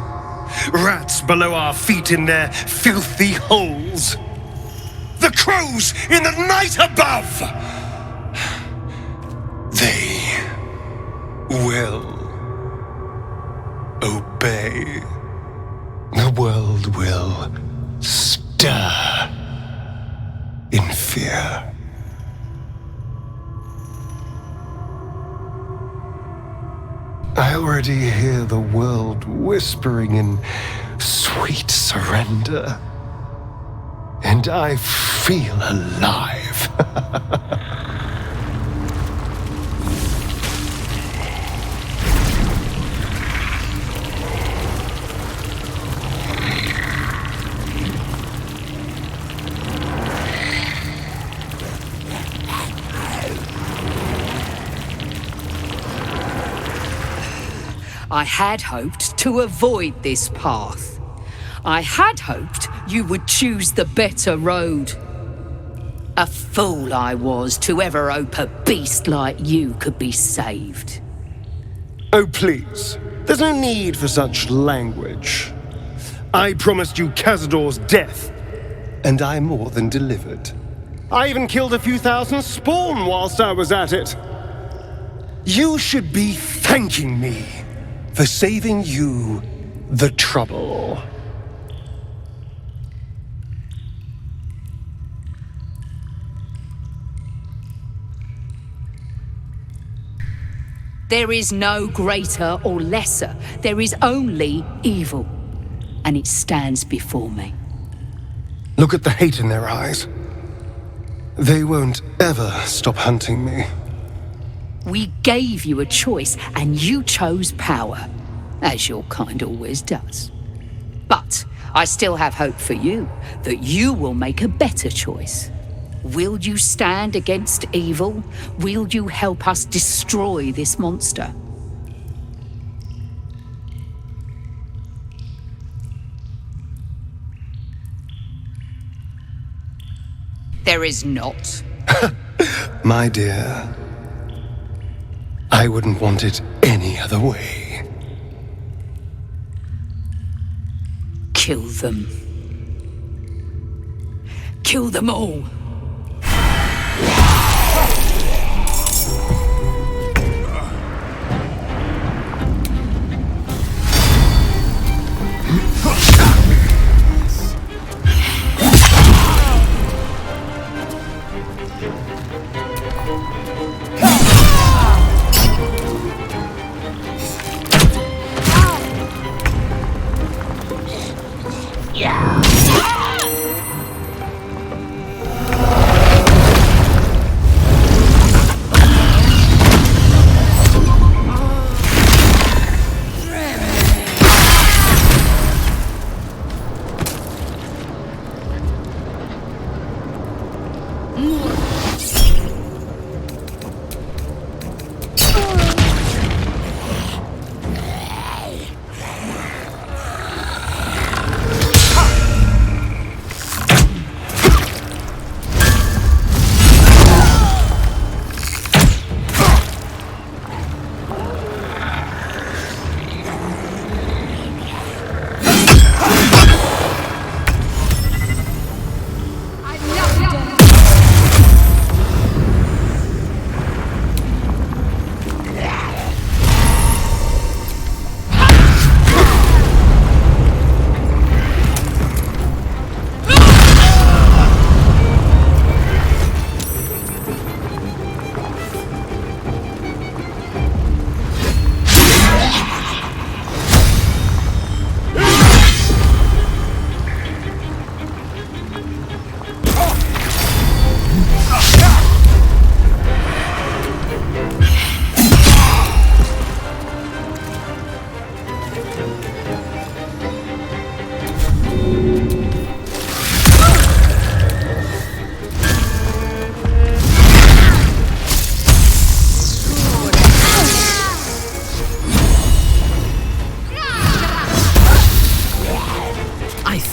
Rats below our feet in their filthy holes. The crows in the night above. They will obey. The world will stir in fear. I already hear the world whispering in sweet surrender, and I feel alive. I had hoped to avoid this path. I had hoped you would choose the better road. A fool I was to ever hope a beast like you could be saved. Oh, please. There's no need for such language. I promised you Cazador's death, and I more than delivered. I even killed a few thousand spawn whilst I was at it. You should be thanking me for saving you the trouble. There is no greater or lesser. There is only evil, and it stands before me. Look at the hate in their eyes. They won't ever stop hunting me. We gave you a choice, and you chose power, as your kind always does. But I still have hope for you, that you will make a better choice. Will you stand against evil? Will you help us destroy this monster? There is not. My dear, I wouldn't want it any other way. Kill them. Kill them all.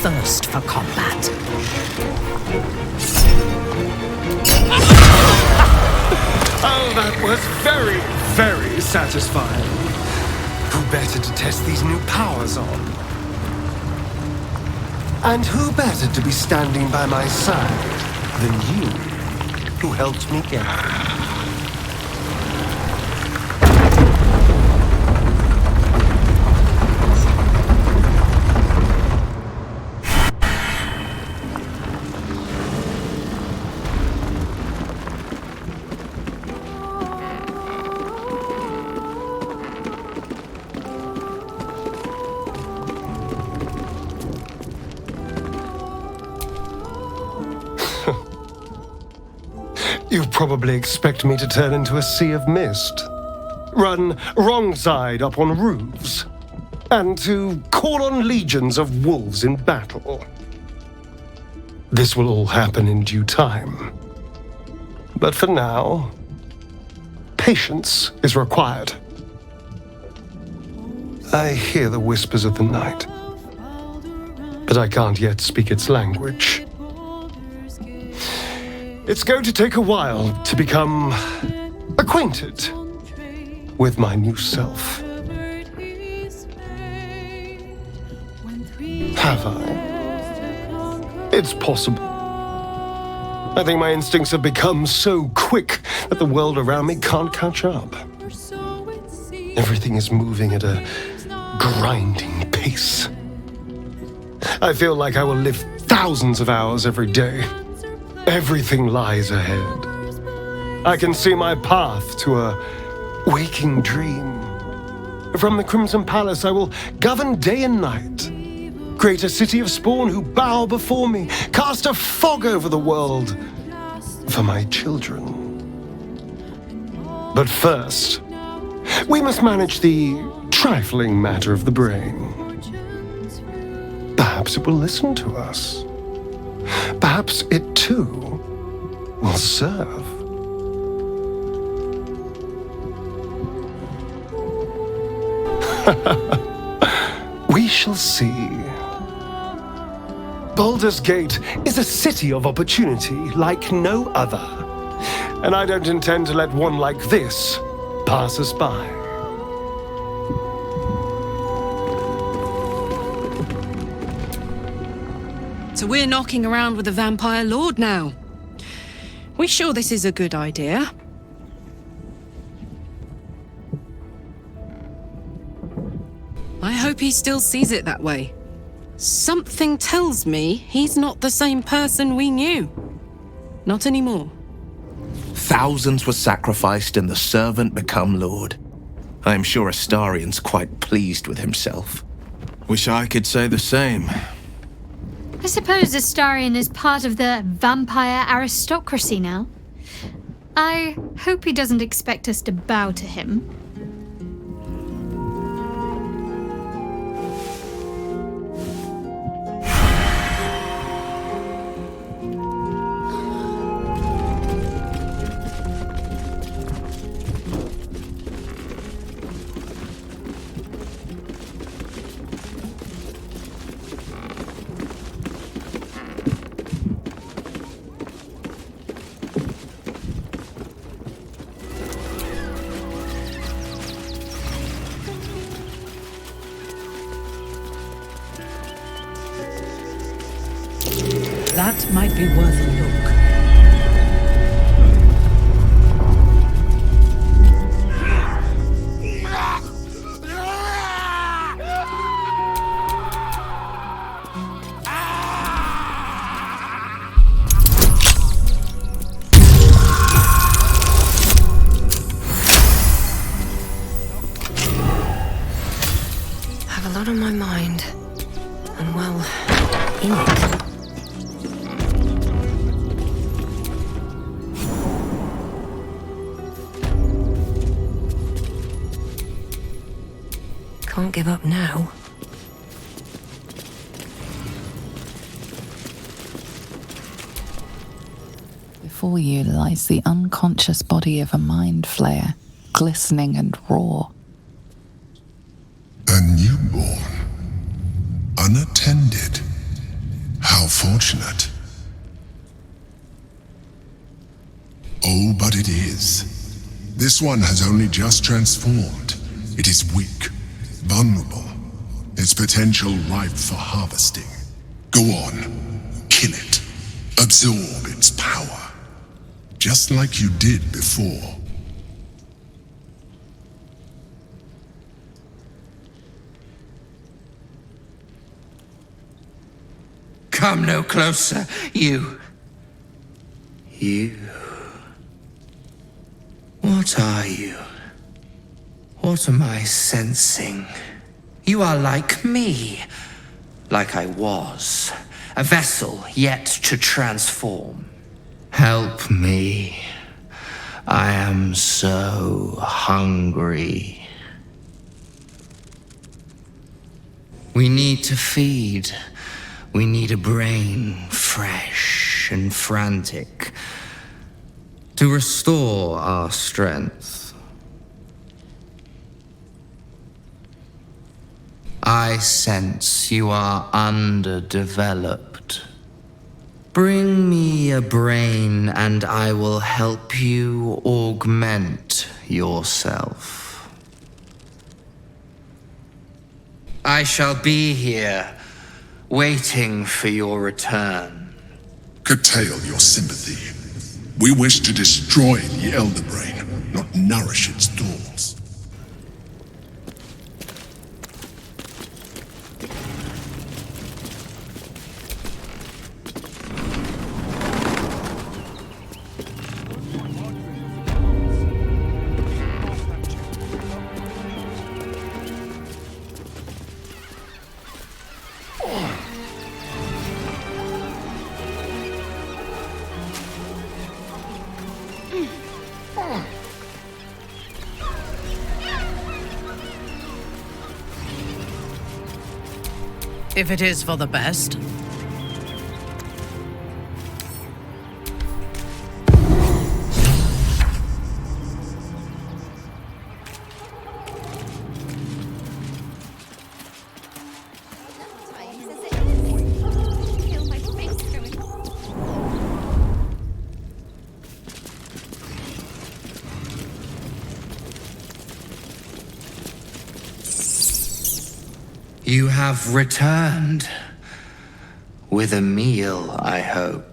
thirst for combat. Oh, that was very, very satisfying. Who better to test these new powers on? And who better to be standing by my side than you, who helped me get here? You probably expect me to turn into a sea of mist, run wrong side up on roofs, and to call on legions of wolves in battle. This will all happen in due time. But for now, patience is required. I hear the whispers of the night, but I can't yet speak its language. It's going to take a while to become acquainted with my new self. Have I? It's possible. I think my instincts have become so quick that the world around me can't catch up. Everything is moving at a grinding pace. I feel like I will live thousands of hours every day. Everything lies ahead. I can see my path to a waking dream. From the Crimson Palace, I will govern day and night, Create a city of spawn who bow before me. Cast a fog over the world for my children. But first, we must manage the trifling matter of the brain. Perhaps it will listen to us. Perhaps it too will serve. We shall see. Baldur's Gate is a city of opportunity like no other. And I don't intend to let one like this pass us by. So we're knocking around with the Vampire Lord now. We sure this is a good idea? I hope he still sees it that way. Something tells me he's not the same person we knew. Not anymore. Thousands were sacrificed and the servant become lord. I am sure Astarion's quite pleased with himself. Wish I could say the same. I suppose Astarion is part of the vampire aristocracy now. I hope he doesn't expect us to bow to him. That might be worth a look. I have a lot on my mind. And well, in it. Can't give up now. Before you lies the unconscious body of a mind flayer, glistening and raw. A newborn, unattended. How fortunate. Oh, but it is. This one has only just transformed. It is weak, vulnerable, its potential ripe for harvesting. Go on, kill it, absorb its power, just like you did before. Come no closer, you. You. What are you? What am I sensing? You are like me. Like I was. A vessel yet to transform. Help me. I am so hungry. We need to feed. We need a brain fresh and frantic to restore our strength. I sense you are underdeveloped. Bring me a brain and I will help you augment yourself. I shall be here, waiting for your return. Curtail your sympathy. We wish to destroy the Elder Brain, not nourish its thoughts. If it is for the best. You have returned. With a meal, I hope.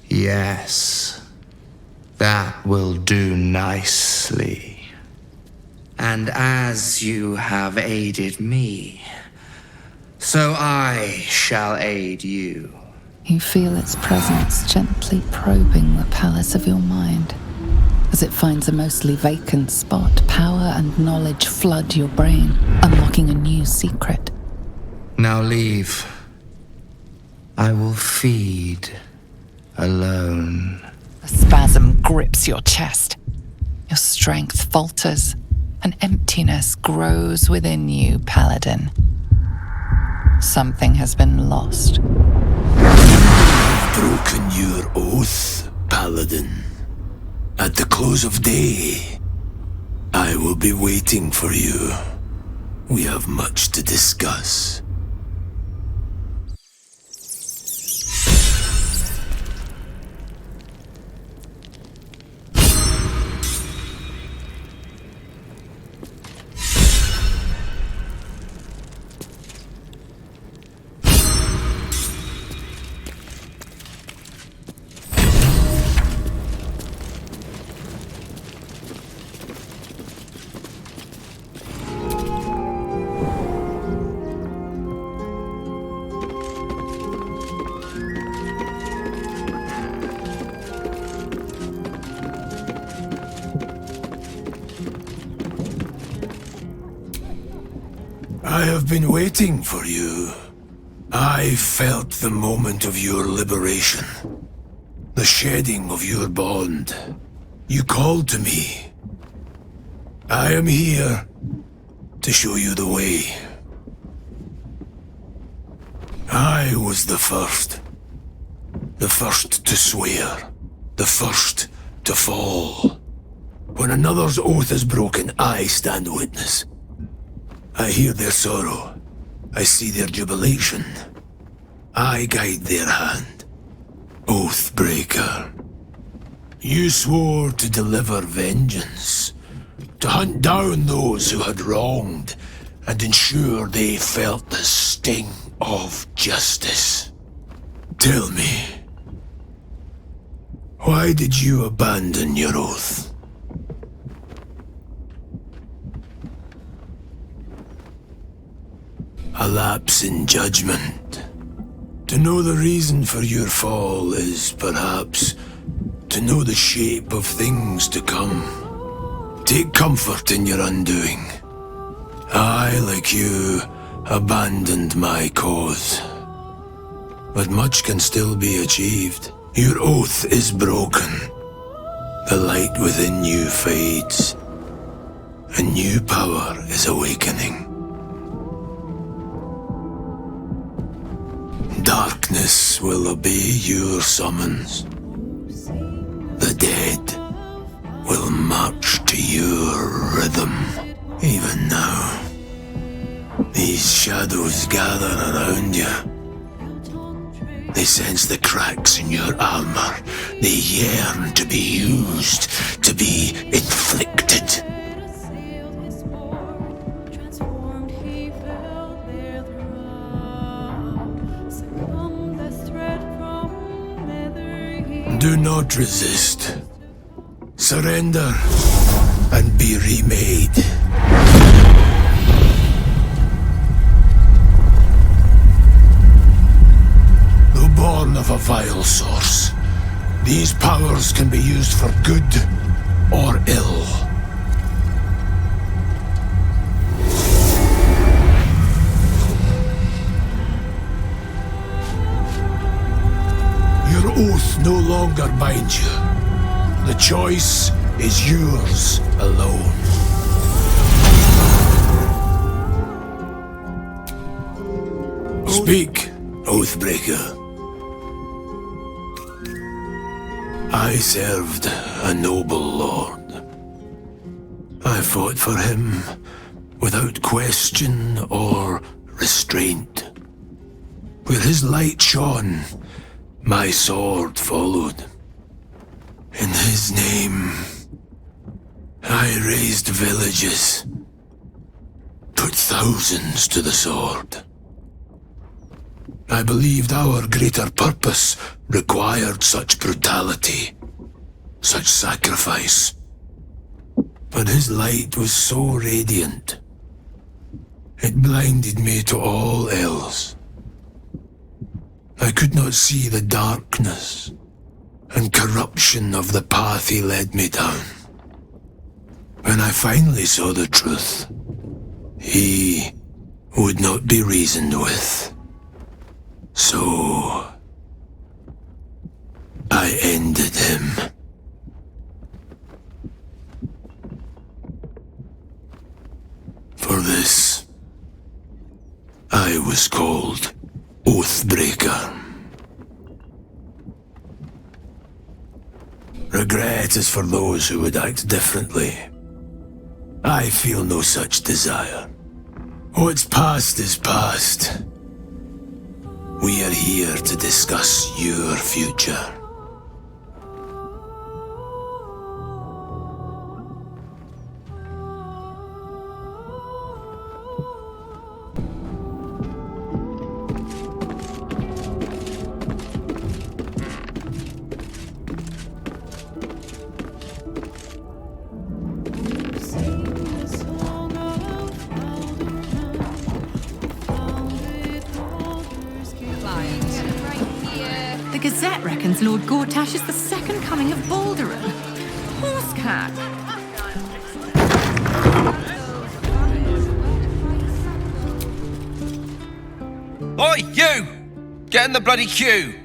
Yes. That will do nicely. And as you have aided me, so I shall aid you. You feel its presence gently probing the palace of your mind. As it finds a mostly vacant spot, power and knowledge flood your brain, unlocking a new secret. Now leave. I will feed alone. A spasm grips your chest. Your strength falters. An emptiness grows within you, paladin. Something has been lost. Broken your oath, paladin. At the close of day, I will be waiting for you. We have much to discuss. I have been waiting for you. I felt the moment of your liberation. The shedding of your bond. You called to me. I am here to show you the way. I was the first. The first to swear. The first to fall. When another's oath is broken, I stand witness. I hear their sorrow. I see their jubilation. I guide their hand. Oathbreaker. You swore to deliver vengeance. To hunt down those who had wronged and ensure they felt the sting of justice. Tell me, why did you abandon your oath? A lapse in judgment. To know the reason for your fall is perhaps to know the shape of things to come. Take comfort in your undoing. I, like you, abandoned my cause. But much can still be achieved. Your oath is broken. The light within you fades. A new power is awakening. Darkness will obey your summons. The dead will march to your rhythm. Even now, these shadows gather around you. They sense the cracks in your armor. They yearn to be used, to be inflicted. Do not resist. Surrender and be remade. Though born of a vile source, these powers can be used for good or ill. Your oath no longer binds you. The choice is yours alone. Speak, Oathbreaker. I served a noble lord. I fought for him without question or restraint. Where his light shone, my sword followed. In his name, I raised villages, put thousands to the sword. I believed our greater purpose required such brutality, such sacrifice. But his light was so radiant, it blinded me to all else. I could not see the darkness and corruption of the path he led me down. When I finally saw the truth, he would not be reasoned with. So I ended him. For this, I was called Oathbreaker. Regret is for those who would act differently. I feel no such desire. What's past is past. We are here to discuss your future. The Gazette reckons Lord Gortash is the second coming of Baldur. Horsecat. Oi, you! Get in the bloody queue!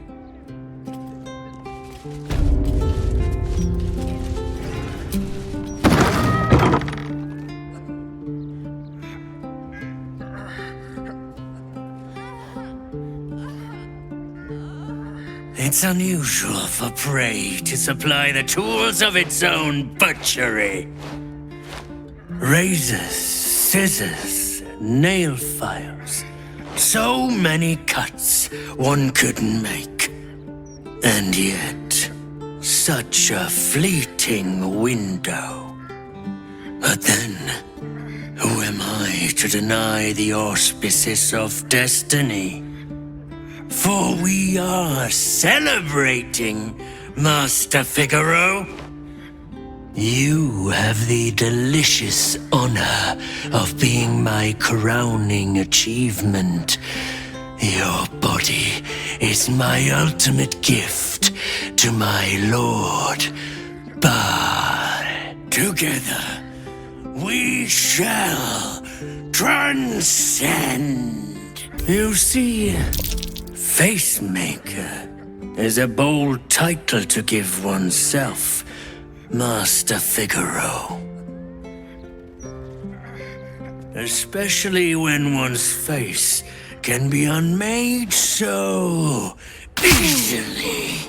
It's unusual for prey to supply the tools of its own butchery. Razors, scissors, nail files. So many cuts one couldn't make. And yet, such a fleeting window. But then, who am I to deny the auspices of destiny? For we are celebrating, Master Figaro. You have the delicious honor of being my crowning achievement. Your body is my ultimate gift to my lord, Bhaal. Together, we shall transcend. You see, Facemaker is a bold title to give oneself, Master Figaro. Especially when one's face can be unmade so easily.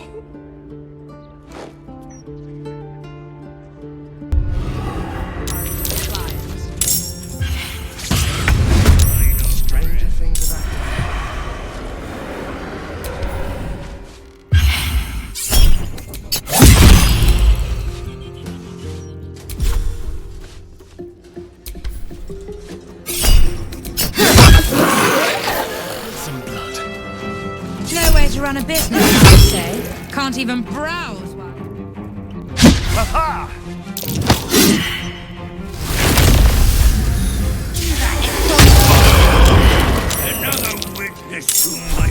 Run a business, I say. Can't even browse one. Ha-ha! Another witness to my...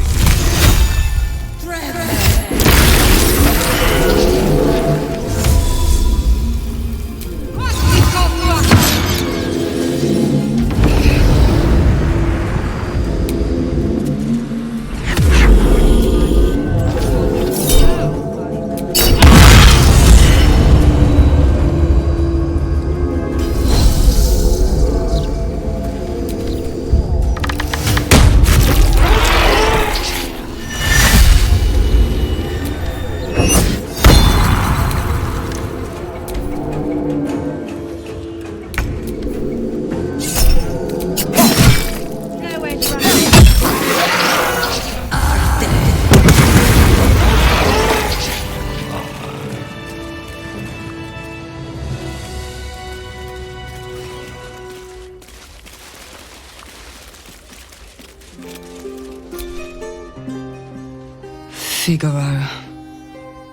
Figaro.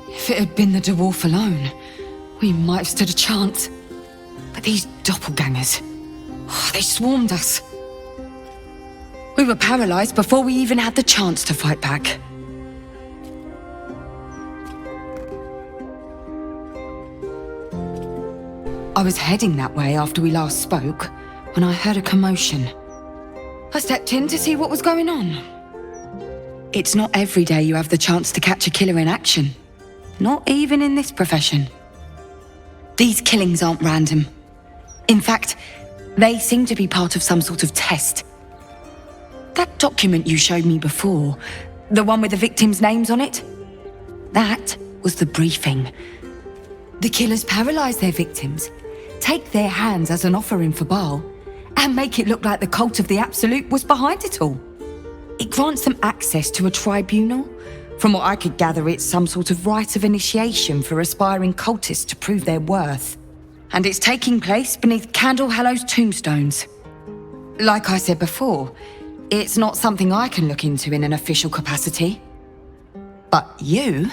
If it had been the dwarf alone, we might have stood a chance. But these doppelgangers, they swarmed us. We were paralyzed before we even had the chance to fight back. I was heading that way after we last spoke, when I heard a commotion. I stepped in to see what was going on. It's not every day you have the chance to catch a killer in action. Not even in this profession. These killings aren't random. In fact, they seem to be part of some sort of test. That document you showed me before, the one with the victims' names on it, that was the briefing. The killers paralyze their victims, take their hands as an offering for Bhaal, and make it look like the cult of the Absolute was behind it all. It grants them access to a tribunal. From what I could gather, it's some sort of rite of initiation for aspiring cultists to prove their worth. And it's taking place beneath Candlehallow's tombstones. Like I said before, it's not something I can look into in an official capacity. But you...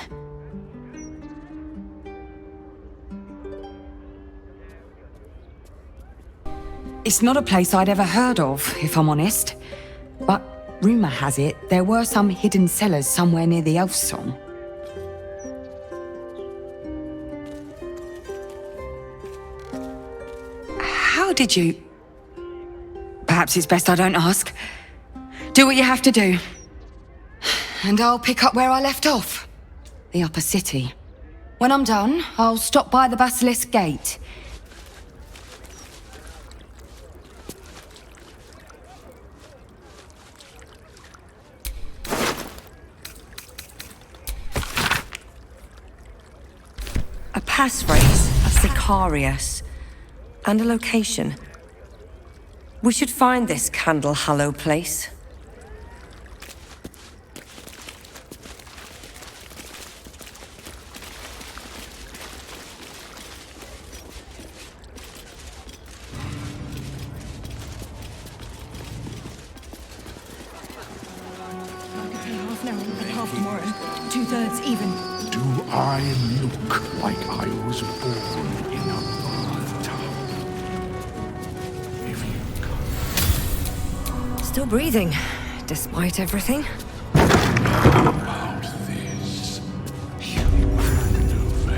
It's not a place I'd ever heard of, if I'm honest. But rumor has it there were some hidden cellars somewhere near the Elf Song. How did you... Perhaps it's best I don't ask. Do what you have to do. And I'll pick up where I left off. The upper city. When I'm done, I'll stop by the Basilisk Gate. A passphrase, a Sicarius, and a location. We should find this Candlehallow place. Half now and half tomorrow. 2/3 even. Do I look like I was born in a bathtub? Still breathing, despite everything. About this, you hand over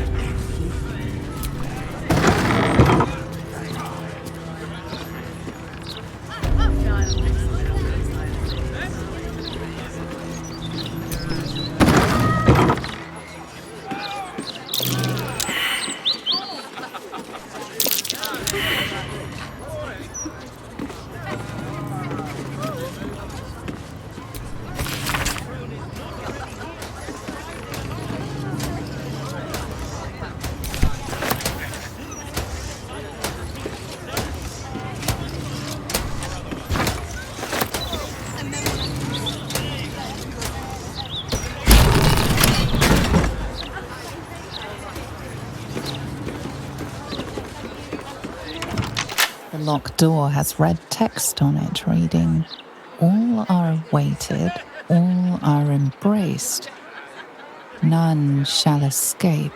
The locked door has red text on it reading, "All are awaited, all are embraced. None shall escape."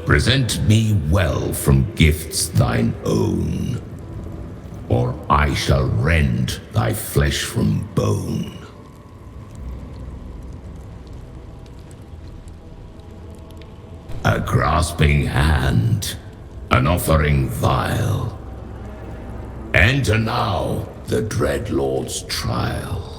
Present me well from gifts thine own, or I shall rend thy flesh from bone. A grasping hand, an offering vile. Enter now the dread Lord's trial.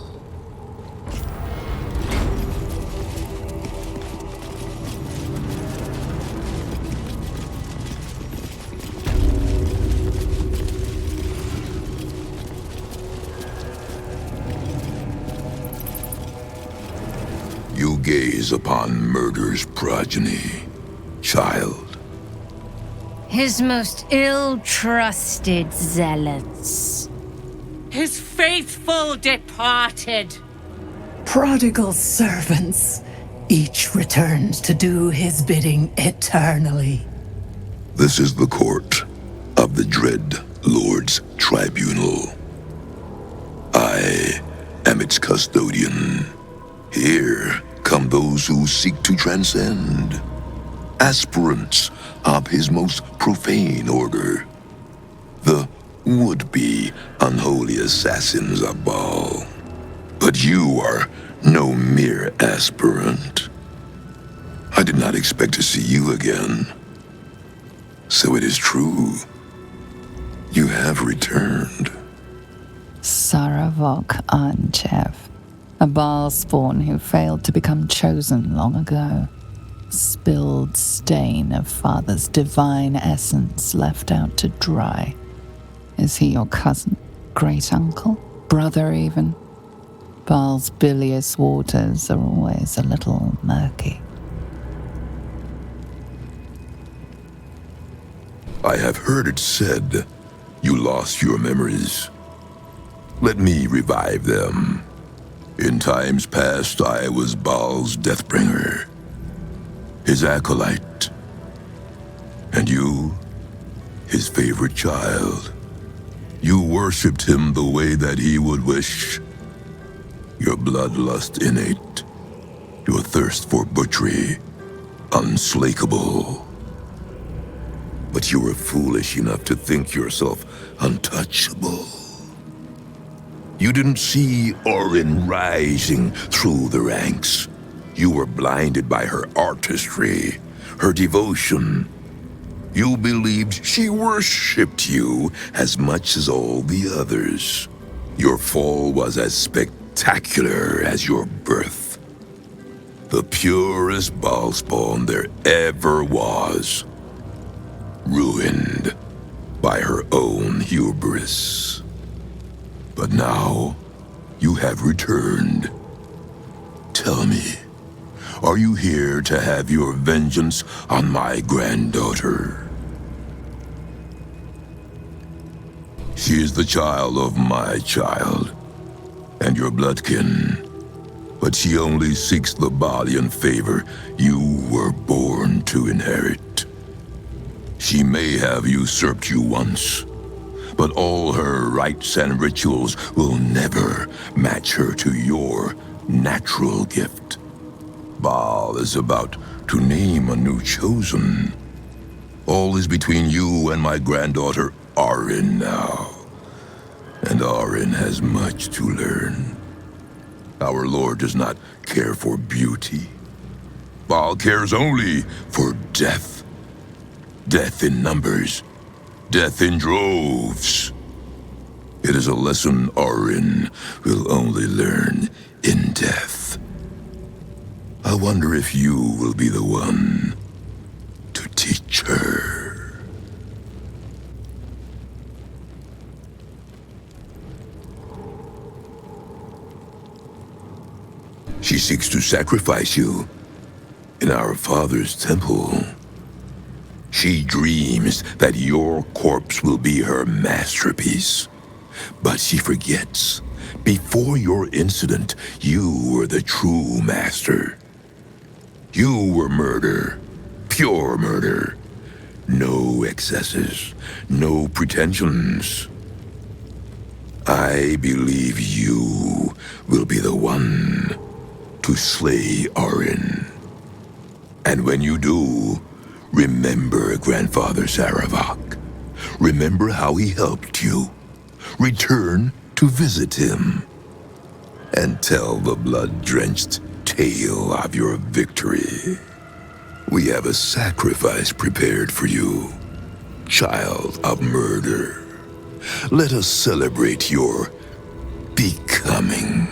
preys upon murder's progeny, child. His most ill-trusted zealots. His faithful departed. Prodigal servants. Each returns to do his bidding eternally. This is the court of the Dread Lord's Tribunal. I am its custodian. Here come those who seek to transcend, aspirants of his most profane order, the would-be unholy assassins of Bhaal. But you are no mere aspirant. I did not expect to see you again. So it is true. You have returned. Saravok Anchev, a Bhaal spawn who failed to become chosen long ago. Spilled stain of father's divine essence left out to dry. Is he your cousin? Great uncle? Brother even? Bhaal's bilious waters are always a little murky. I have heard it said you lost your memories. Let me revive them. In times past, I was Bhaal's Deathbringer, his acolyte, and you, his favorite child. You worshipped him the way that he would wish. Your bloodlust innate, your thirst for butchery unslakable. But you were foolish enough to think yourself untouchable. You didn't see Orin rising through the ranks. You were blinded by her artistry, her devotion. You believed she worshipped you as much as all the others. Your fall was as spectacular as your birth. The purest Bhaal spawn there ever was. Ruined by her own hubris. But now, you have returned. Tell me, are you here to have your vengeance on my granddaughter? She is the child of my child, and your bloodkin. But she only seeks the Baalian favor you were born to inherit. She may have usurped you once, but all her rites and rituals will never match her to your natural gift. Bhaal is about to name a new chosen. All is between you and my granddaughter Orin now. And Orin has much to learn. Our Lord does not care for beauty. Bhaal cares only for death. Death in numbers. Death in droves. It is a lesson Orin will only learn in death. I wonder if you will be the one to teach her. She seeks to sacrifice you in our father's temple. She dreams that your corpse will be her masterpiece. But she forgets, before your incident, you were the true master. You were murder, pure murder. No excesses, no pretensions. I believe you will be the one to slay Orin. And when you do, remember Grandfather Saravok. Remember how he helped you. Return to visit him. And tell the blood-drenched tale of your victory. We have a sacrifice prepared for you, child of murder. Let us celebrate your becoming.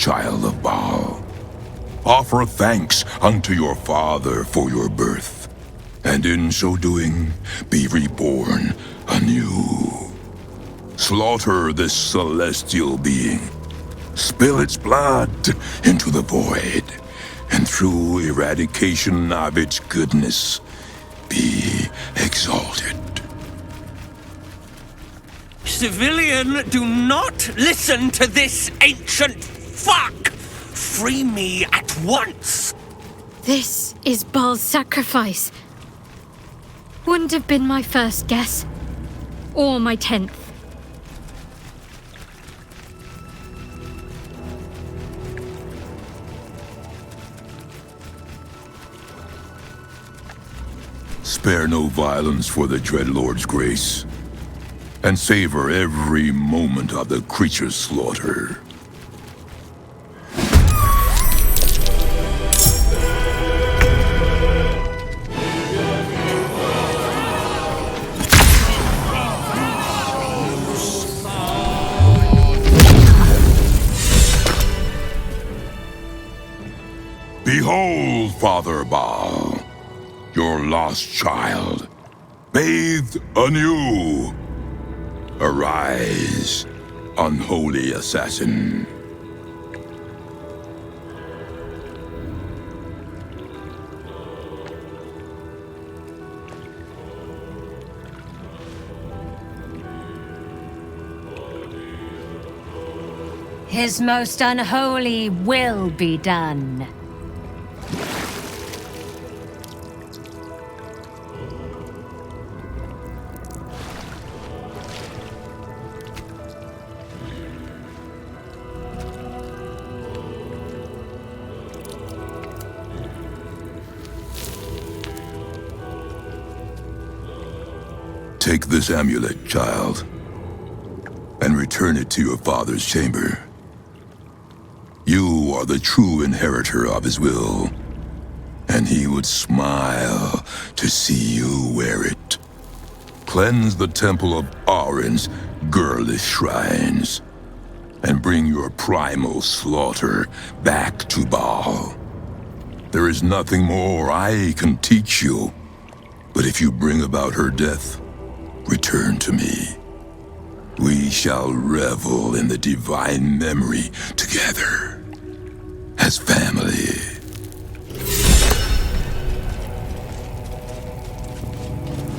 child of Bhaal. Offer thanks unto your father for your birth, and in so doing, be reborn anew. Slaughter this celestial being, spill its blood into the void, and through eradication of its goodness, be exalted. Civilian, do not listen to this ancient fuck! Free me at once! This is Baal's sacrifice. Wouldn't have been my first guess. Or my 10th. Spare no violence for the Dreadlord's grace, and savor every moment of the creature's slaughter. Behold, Father Bhaal, your lost child, bathed anew. Arise, unholy assassin. His most unholy will be done. Take this amulet, child, and return it to your father's chamber. You are the true inheritor of his will, and he would smile to see you wear it. Cleanse the temple of Arin's girlish shrines, and bring your primal slaughter back to Bhaal. There is nothing more I can teach you, but if you bring about her death, return to me. We shall revel in the divine memory together, as family.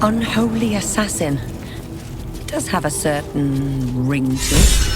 Unholy assassin. Does have a certain ring to it.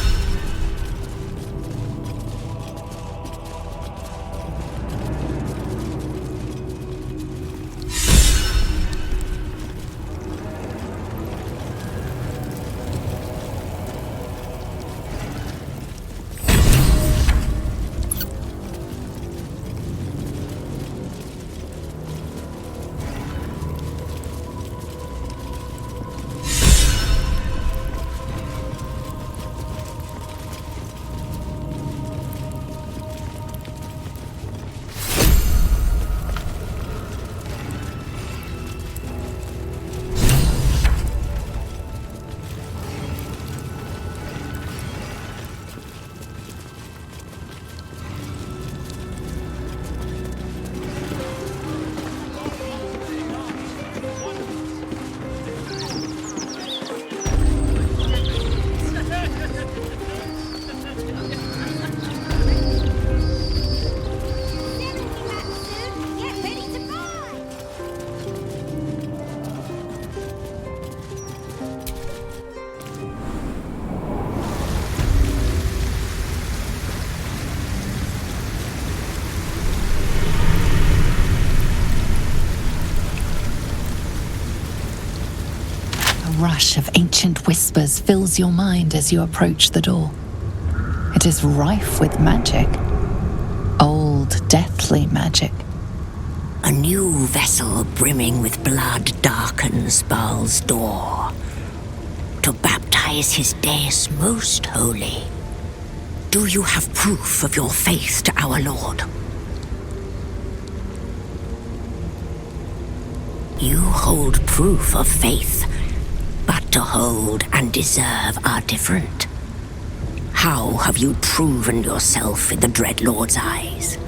A rush of ancient whispers fills your mind as you approach the door. It is rife with magic. Old, deathly magic. A new vessel brimming with blood darkens Bhaal's door to baptize his deus most holy. Do you have proof of your faith to our Lord? You hold proof of faith, but to hold and deserve are different. How have you proven yourself in the Dreadlord's eyes?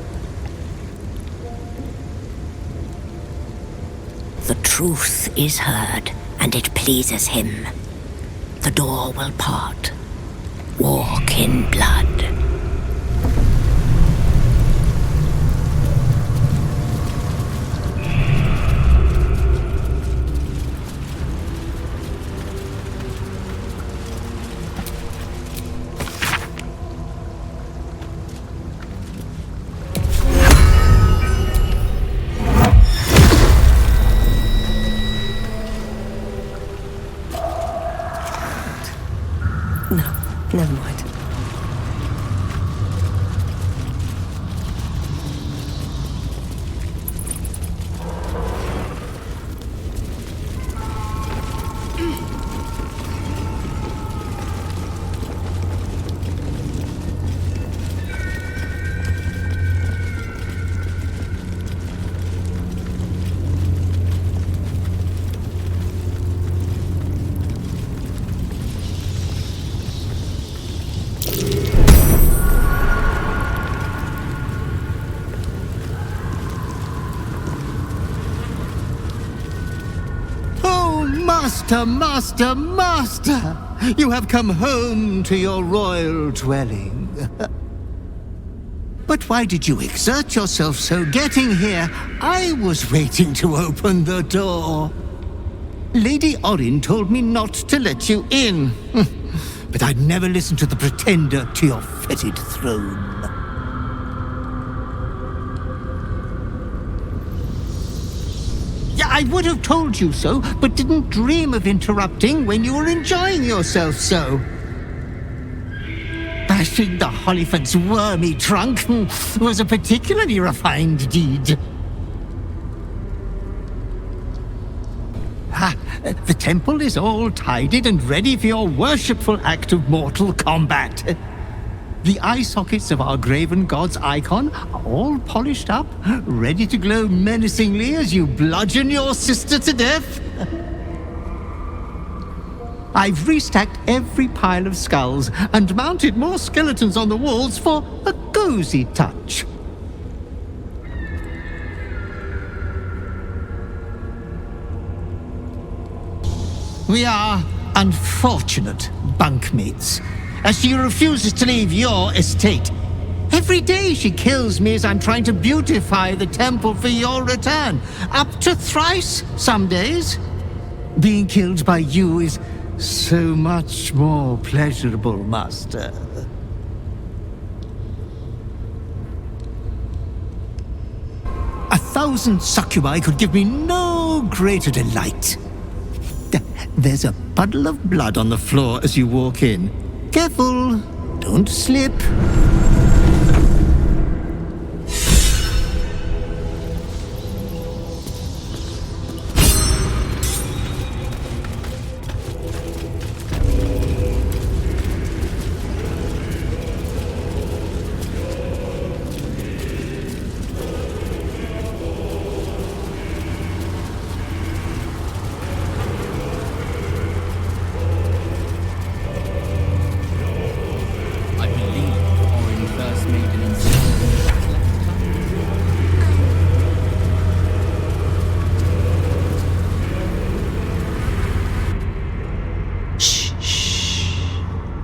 The truth is heard, and it pleases him. The door will part. Walk in blood. Never mind. Master! You have come home to your royal dwelling. But why did you exert yourself so getting here? I was waiting to open the door. Lady Orin told me not to let you in. But I'd never listen to the pretender to your fetid throne. I would have told you so, but didn't dream of interrupting when you were enjoying yourself so. Bashing the Hollyphant's wormy trunk was a particularly refined deed. The temple is all tidied and ready for your worshipful act of mortal combat. The eye sockets of our graven god's icon are all polished up, ready to glow menacingly as you bludgeon your sister to death. I've restacked every pile of skulls and mounted more skeletons on the walls for a cozy touch. We are unfortunate bunkmates, as she refuses to leave your estate. Every day she kills me as I'm trying to beautify the temple for your return. Up to thrice some days. Being killed by you is so much more pleasurable, Master. A 1,000 succubi could give me no greater delight. There's a puddle of blood on the floor as you walk in. Careful, don't slip.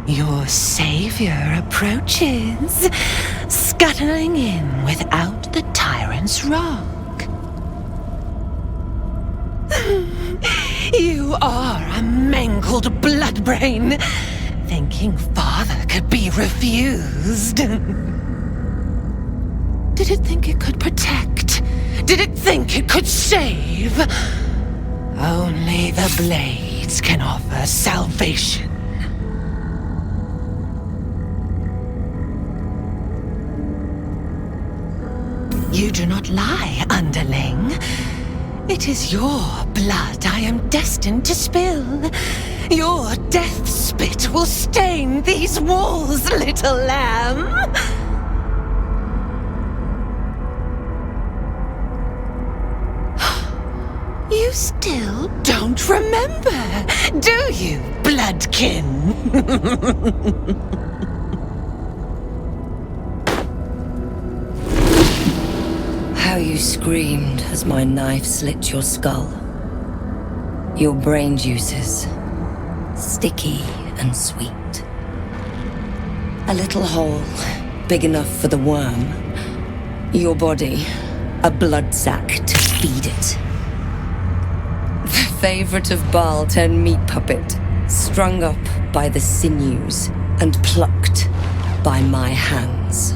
Your savior approaches, scuttling in without the tyrant's rock. You are a mangled bloodbrain, thinking father could be refused. Did it think it could protect? Did it think it could save? Only the blades can offer salvation. You do not lie, underling. It is your blood I am destined to spill. Your death spit will stain these walls, little lamb. You still don't remember, do you, bloodkin? How you screamed as my knife slit your skull. Your brain juices, sticky and sweet. A little hole, big enough for the worm. Your body, a blood sack to feed it. The favorite of Bhaal, turned meat puppet, strung up by the sinews and plucked by my hands.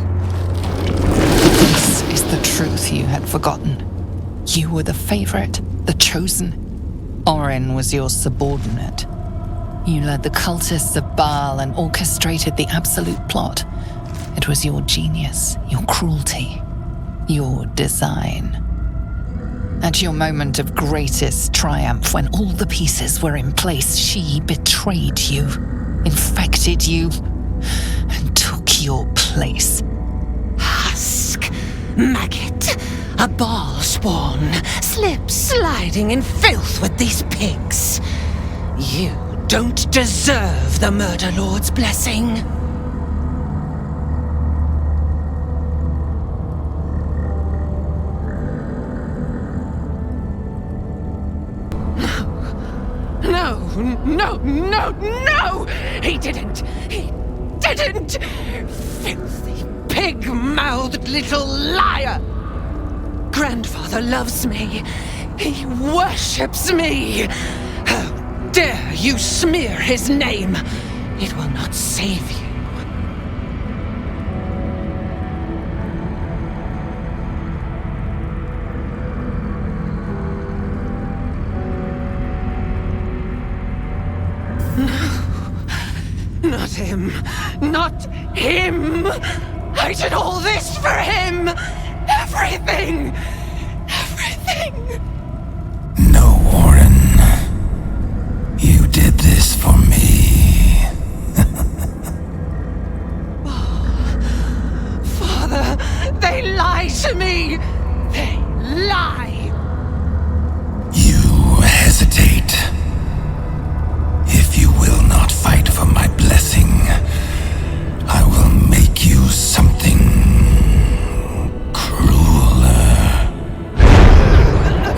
This is the truth you had forgotten. You were the favorite, the chosen. Orin was your subordinate. You led the cultists of Bhaal and orchestrated the absolute plot. It was your genius, your cruelty, your design. At your moment of greatest triumph, when all the pieces were in place, she betrayed you, infected you, and took your place. Husk, maggot, a Bhaal spawn, slip sliding in filth with these pigs. You don't deserve the Murder Lord's blessing. No! He didn't! Filthy, pig-mouthed little liar! Grandfather loves me. He worships me. How dare you smear his name? It will not save you. Not him! Not him! I did all this for him! Everything! No, Orin. You did this for me. Father, they lie to me! They lie! You hesitate. If you will not fight for my blessing, I will make you something crueler.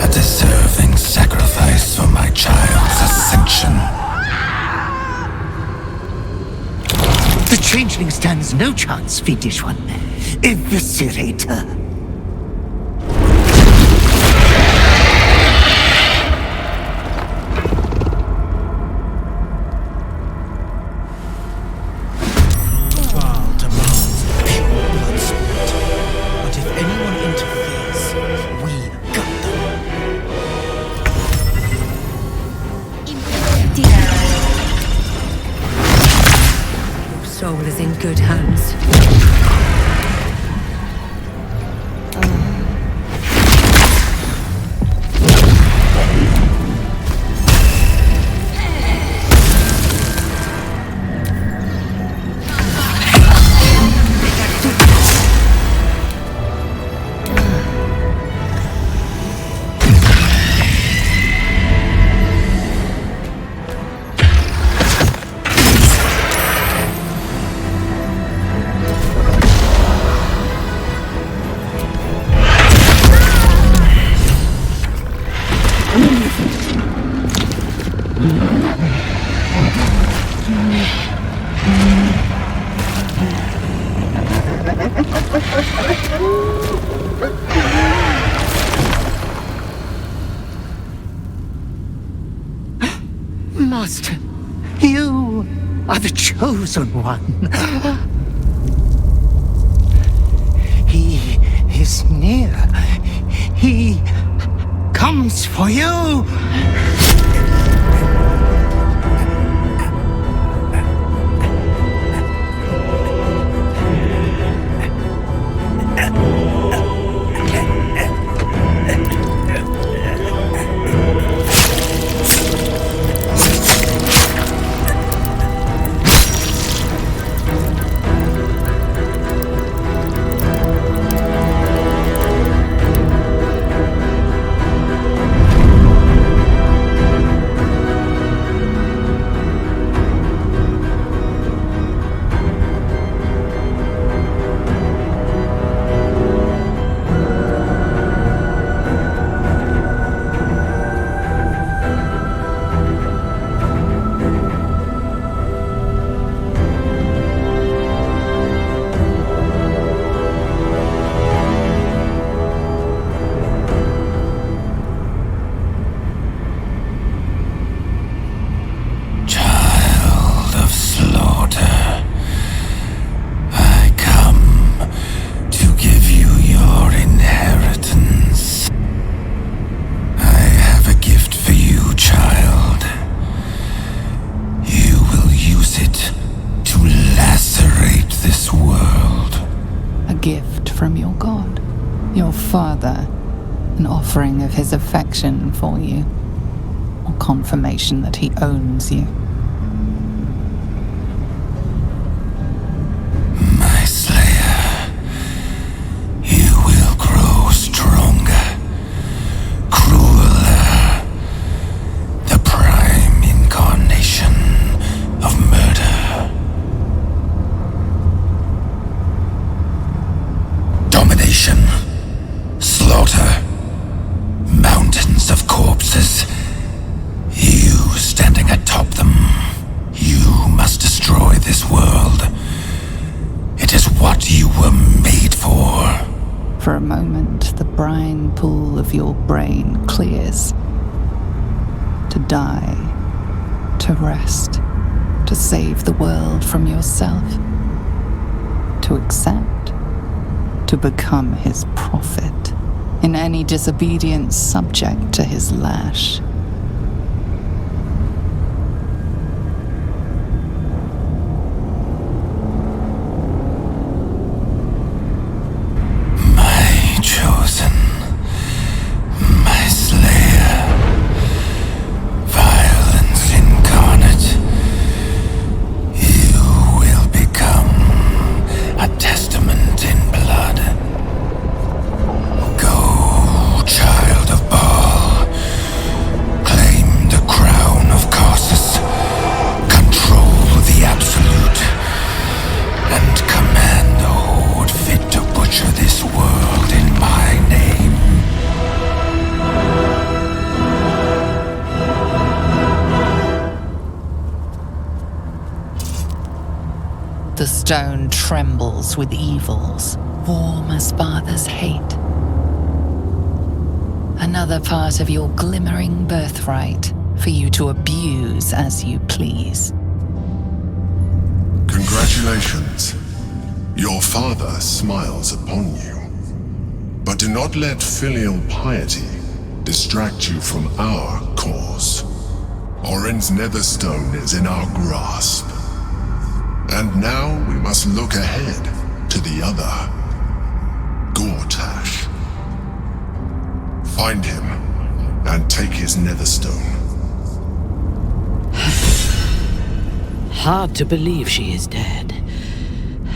A deserving sacrifice for my child's ascension. The changeling stands no chance, fiendish one. Eviscerate her. Soul is in good hands. Master, you are the chosen one. He is near. He comes for you. father, an offering of his affection for you, or confirmation that he owns you. My Slayer, you will grow stronger, crueler, the prime incarnation of murder. Domination, slaughter, mountains of corpses. You standing atop them. You must destroy this world. It is what you were made for. For a moment, the brine pool of your brain clears. To die, to rest, to save the world from yourself, to accept, to become his prophet, in any disobedience subject to his lash. My chosen, my Slayer, violence incarnate, you will become a testament in blood. Go, child of Bhaal, claim the crown of Karsus, control the Absolute, and command the Horde fit to butcher this world in my name. The stone trembles with evils, warm as father's hate. Another part of your glimmering birthright for you to abuse as you please. Congratulations. Your father smiles upon you. But do not let filial piety distract you from our cause. Orin's Netherstone is in our grasp. And now we must look ahead to the other, Gortash. Find him and take his Netherstone. Hard to believe she is dead,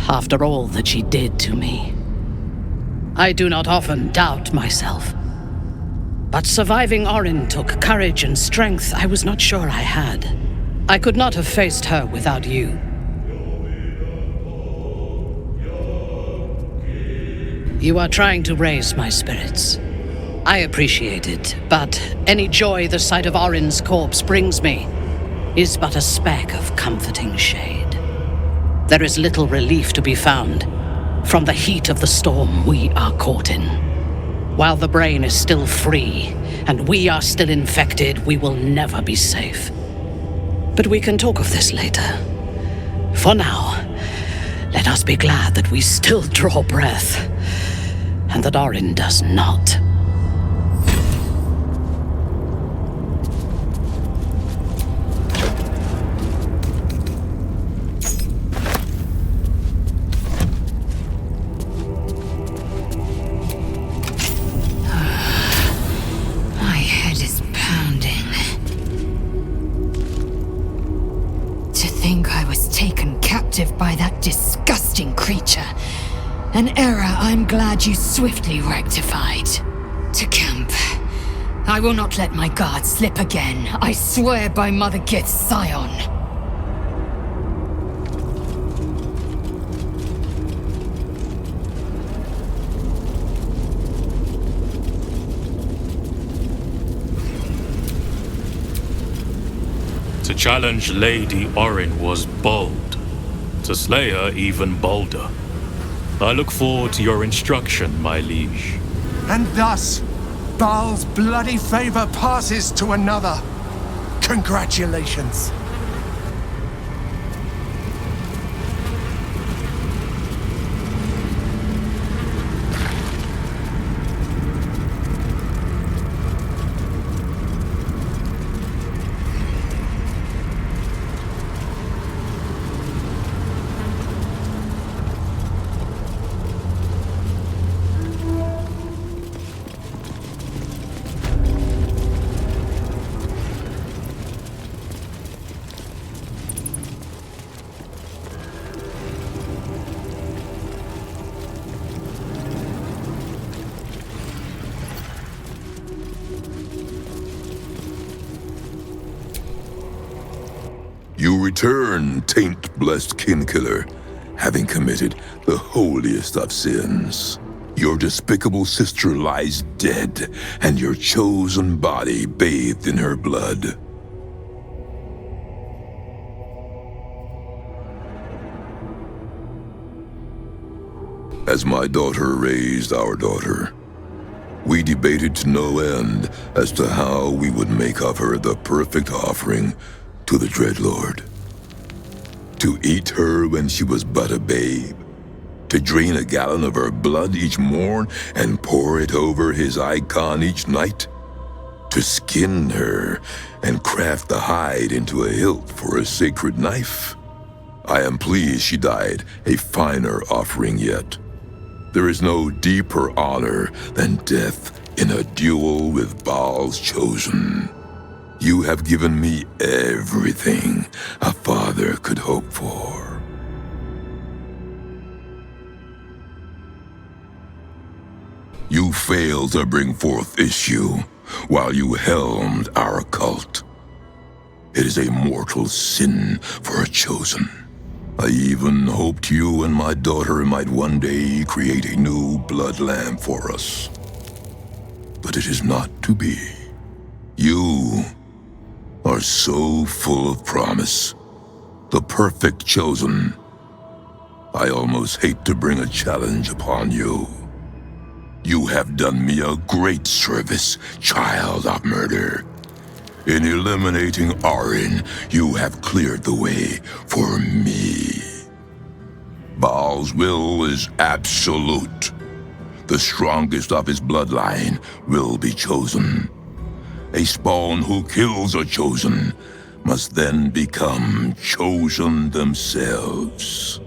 after all that she did to me. I do not often doubt myself. But surviving Orin took courage and strength I was not sure I had. I could not have faced her without you. You are trying to raise my spirits. I appreciate it, but any joy the sight of Orin's corpse brings me is but a speck of comforting shade. There is little relief to be found from the heat of the storm we are caught in. While the brain is still free and we are still infected, we will never be safe. But we can talk of this later. For now, let us be glad that we still draw breath, and that Orin does not. My head is pounding. To think I was taken captive by that disgusting creature. An error I'm glad you swiftly rectified. To camp. I will not let my guard slip again. I swear by Mother Gith's scion. To challenge Lady Orin was bold. To slay her even bolder. I look forward to your instruction, my liege. And thus, Bhaal's bloody favor passes to another. Congratulations. You return, taint-blessed kinkiller, having committed the holiest of sins. Your despicable sister lies dead, and your chosen body bathed in her blood. As my daughter raised our daughter, we debated to no end as to how we would make of her the perfect offering to the Dreadlord. To eat her when she was but a babe, to drain a gallon of her blood each morn and pour it over his icon each night, to skin her and craft the hide into a hilt for a sacred knife. I am pleased she died a finer offering yet. There is no deeper honor than death in a duel with Bhaal's chosen. You have given me everything a father could hope for. You failed to bring forth issue while you helmed our cult. It is a mortal sin for a chosen. I even hoped you and my daughter might one day create a new blood lamb for us. But it is not to be. You are so full of promise, the perfect chosen. I almost hate to bring a challenge upon you. You have done me a great service, child of murder. In eliminating Orin, you have cleared the way for me. Bhaal's will is absolute. The strongest of his bloodline will be chosen. A spawn who kills a chosen must then become chosen themselves.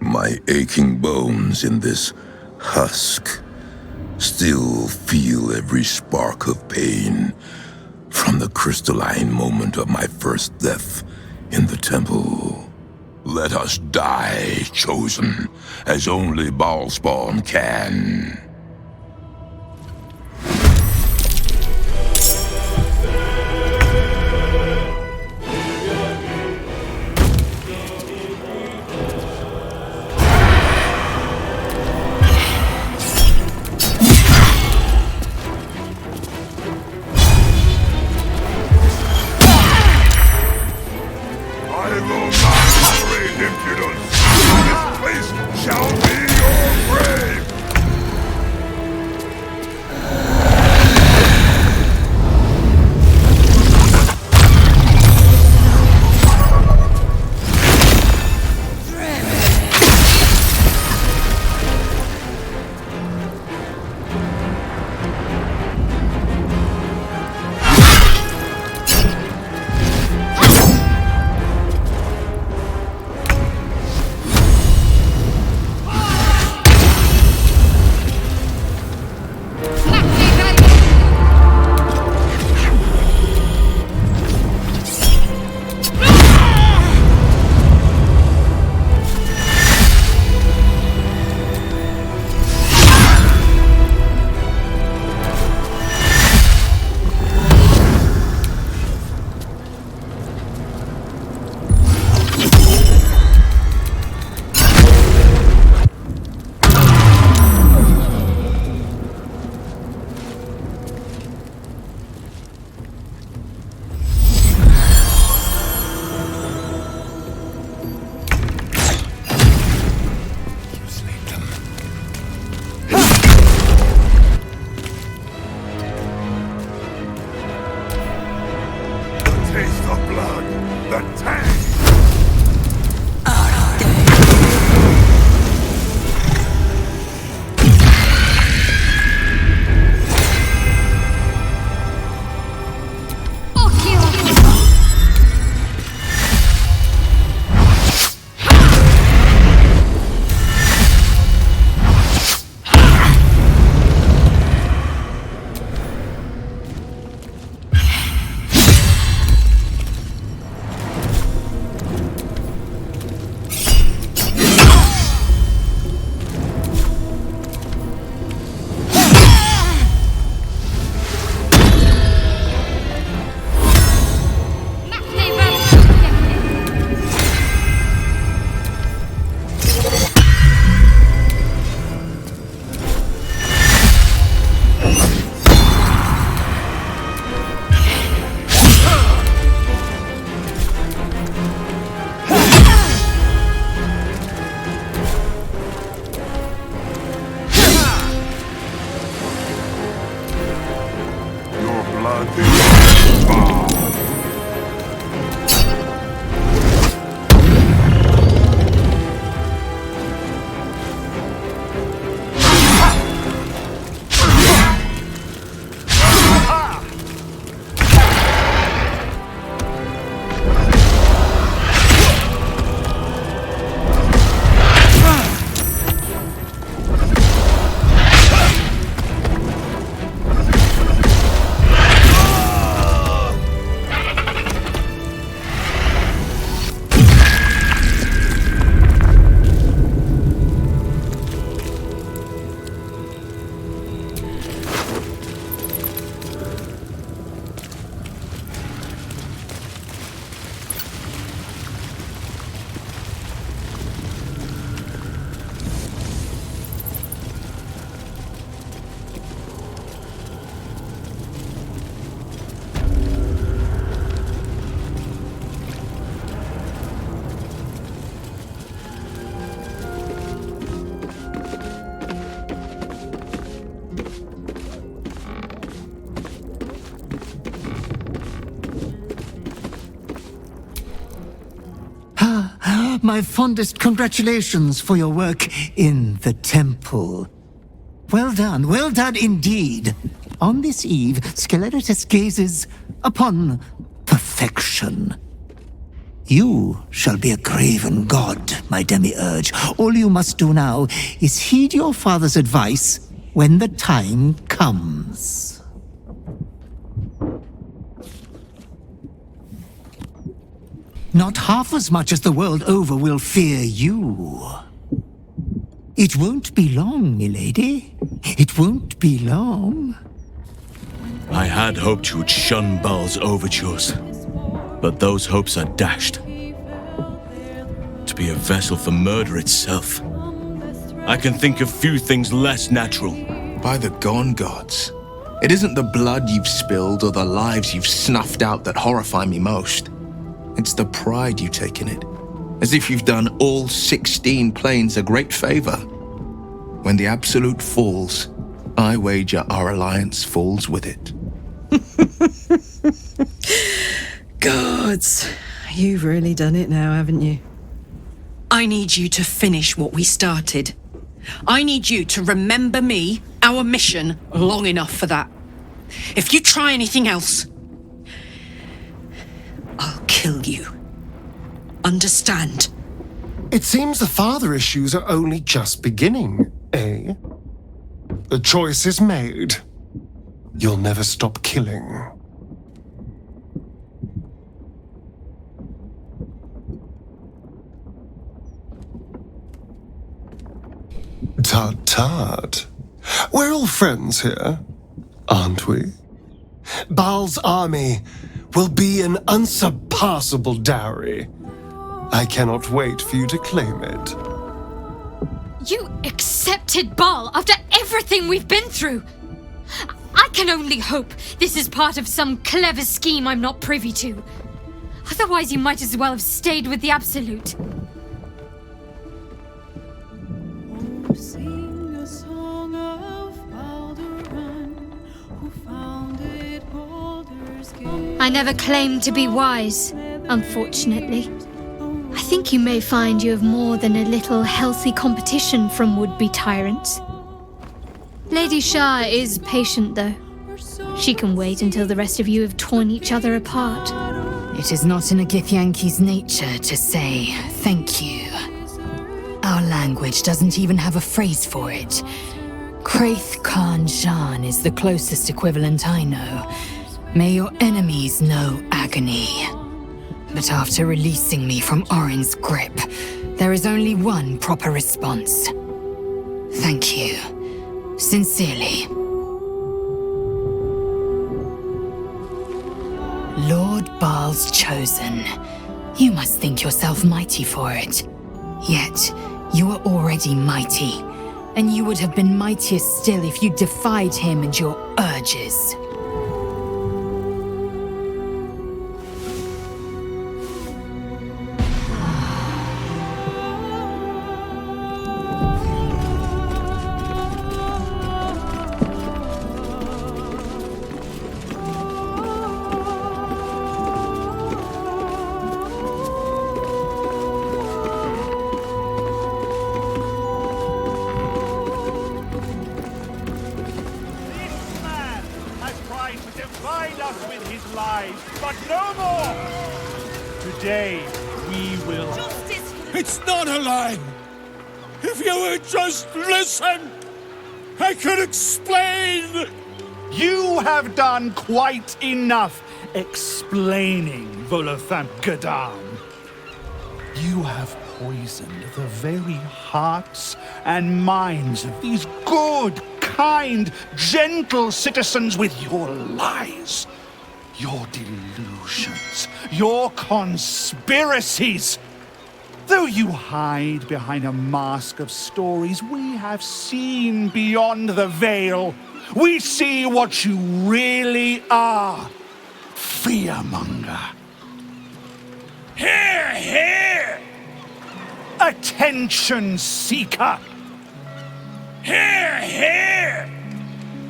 My aching bones in this husk still feel every spark of pain from the crystalline moment of my first death in the temple. Let us die, chosen, as only Bhaalspawn can. My fondest congratulations for your work in the temple. Well done indeed. On this eve, Skeleritus gazes upon perfection. You shall be a graven god, my demiurge. All you must do now is heed your father's advice when the time comes. Not half as much as the world over will fear you. It won't be long, milady. It won't be long. I had hoped you would shun Bhaal's overtures, but those hopes are dashed. To be a vessel for murder itself, I can think of few things less natural. By the gone gods, it isn't the blood you've spilled or the lives you've snuffed out that horrify me most. It's the pride you take in it, as if you've done all 16 planes a great favor. When the Absolute falls, I wager our alliance falls with it. Gods, you've really done it now, haven't you? I need you to finish what we started. I need you to remember me, our mission, long enough for that. If you try anything else, I'll kill you. Understand? It seems the father issues are only just beginning, eh? The choice is made. You'll never stop killing. Tut-tut. We're all friends here, aren't we? Bhaal's army will be an unsurpassable dowry. I cannot wait for you to claim it. You accepted Bhaal after everything we've been through! I can only hope this is part of some clever scheme I'm not privy to. Otherwise, you might as well have stayed with the Absolute. Sing a song of Baldur, who founded Baldur's Gate. I never claimed to be wise, unfortunately. I think you may find you have more than a little healthy competition from would-be tyrants. Lady Shar is patient, though. She can wait until the rest of you have torn each other apart. It is not in a Githyanki's nature to say thank you. Our language doesn't even have a phrase for it. Kraith Khan Jan is the closest equivalent I know. May your enemies know agony. But after releasing me from Orin's grip, there is only one proper response. Thank you. Sincerely. Lord Bhaal's chosen. You must think yourself mighty for it. Yet, you are already mighty, and you would have been mightier still if you defied him and your urges. lives, but no more! Today, we will... It's not a lie! If you would just listen, I could explain! You have done quite enough explaining, Volothamp Gadam. You have poisoned the very hearts and minds of these good, kind, gentle citizens with your lies, your delusions, your conspiracies. Though you hide behind a mask of stories, we have seen beyond the veil. We see what you really are. Fearmonger. Hear, hear! Attention seeker. Hear, hear!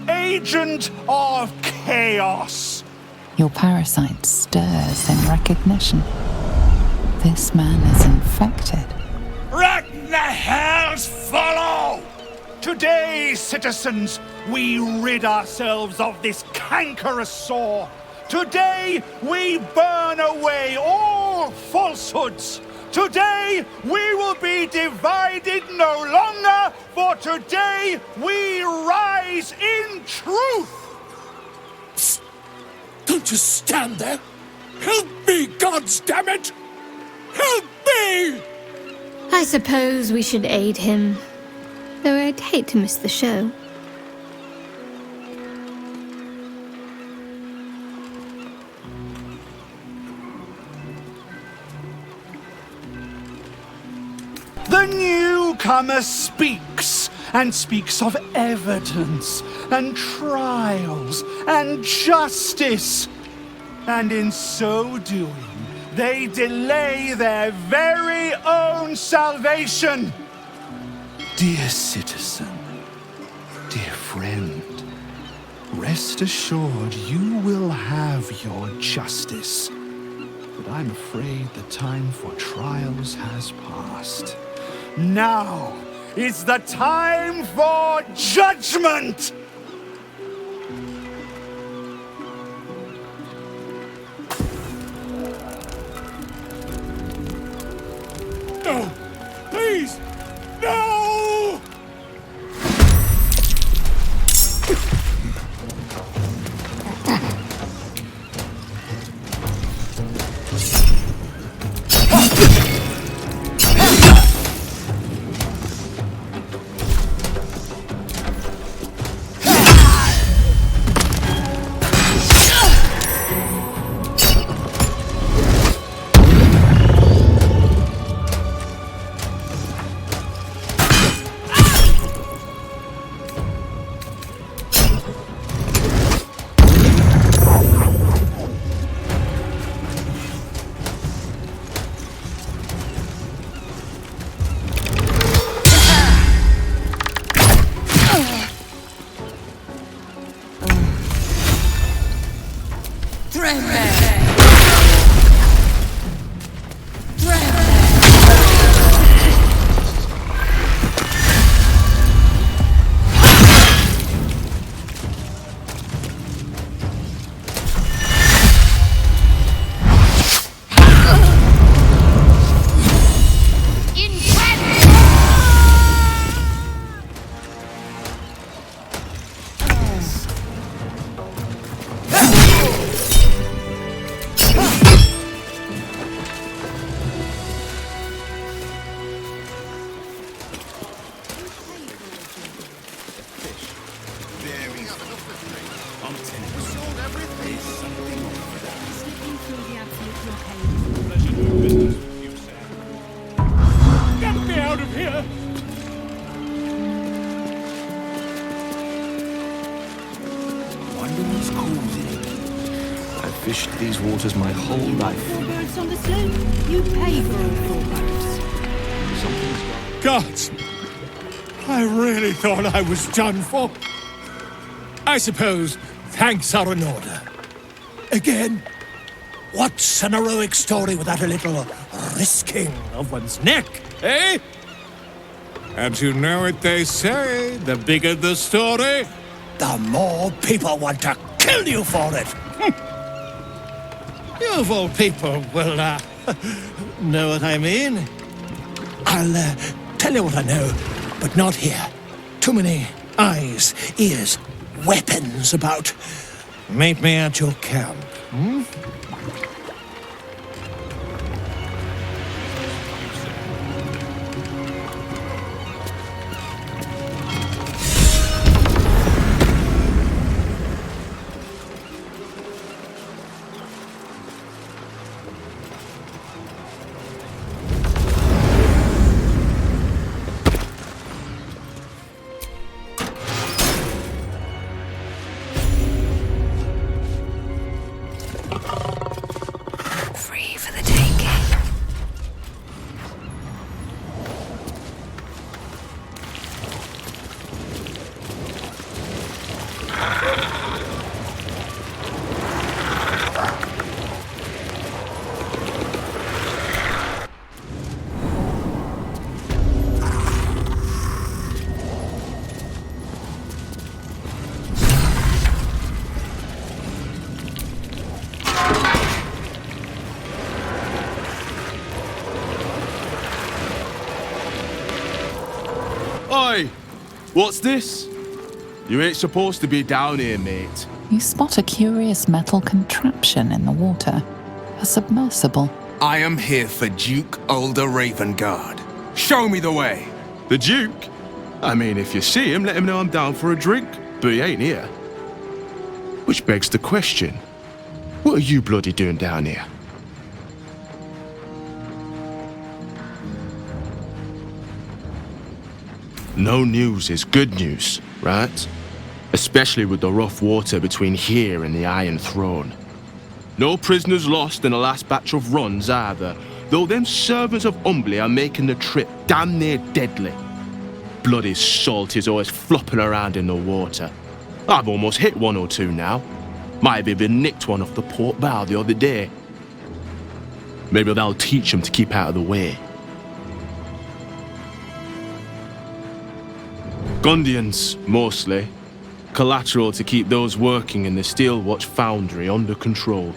Agent of chaos. Your parasite stirs in recognition. This man is infected. Let the hells follow! Today, citizens, we rid ourselves of this cankerous sore. Today, we burn away all falsehoods. Today, we will be divided no longer, for today, we rise in truth. Psst. Don't just stand there. Help me, goddammit! Help me! I suppose we should aid him, though I'd hate to miss the show. The newcomer speaks, and speaks of evidence, and trials, and justice. And in so doing, they delay their very own salvation. Dear citizen, dear friend, rest assured you will have your justice. But I'm afraid the time for trials has passed. Now is the time for judgment! No! Please! No! Get me out of here! Wonder what's causing it. I've fished these waters my whole life. Boats on the slope. You pay for all boats. Gods! I really thought I was done for. I suppose thanks are in order. Again, what's an heroic story without a little risking of one's neck, eh? And you know what they say, the bigger the story, the more people want to kill you for it. You of all people will, know what I mean. I'll, tell you what I know, but not here. Too many eyes, ears, weapons about. Meet me at your camp, hmm? Free for the taking. Oi! What's this? You ain't supposed to be down here, mate. You spot a curious metal contraption in the water. A submersible. I am here for Duke Ulder Ravengard. Show me the way. The Duke? I mean, if you see him, let him know I'm down for a drink. But he ain't here. Which begs the question, what are you bloody doing down here? No news is good news, right? Especially with the rough water between here and the Iron Throne. No prisoners lost in the last batch of runs either, though them servants of Umbly are making the trip damn near deadly. Bloody salt is always flopping around in the water. I've almost hit one or two now. Might have even nicked one off the port bow the other day. Maybe that'll teach them to keep out of the way. Gundians, mostly. Collateral to keep those working in the Steelwatch foundry under control.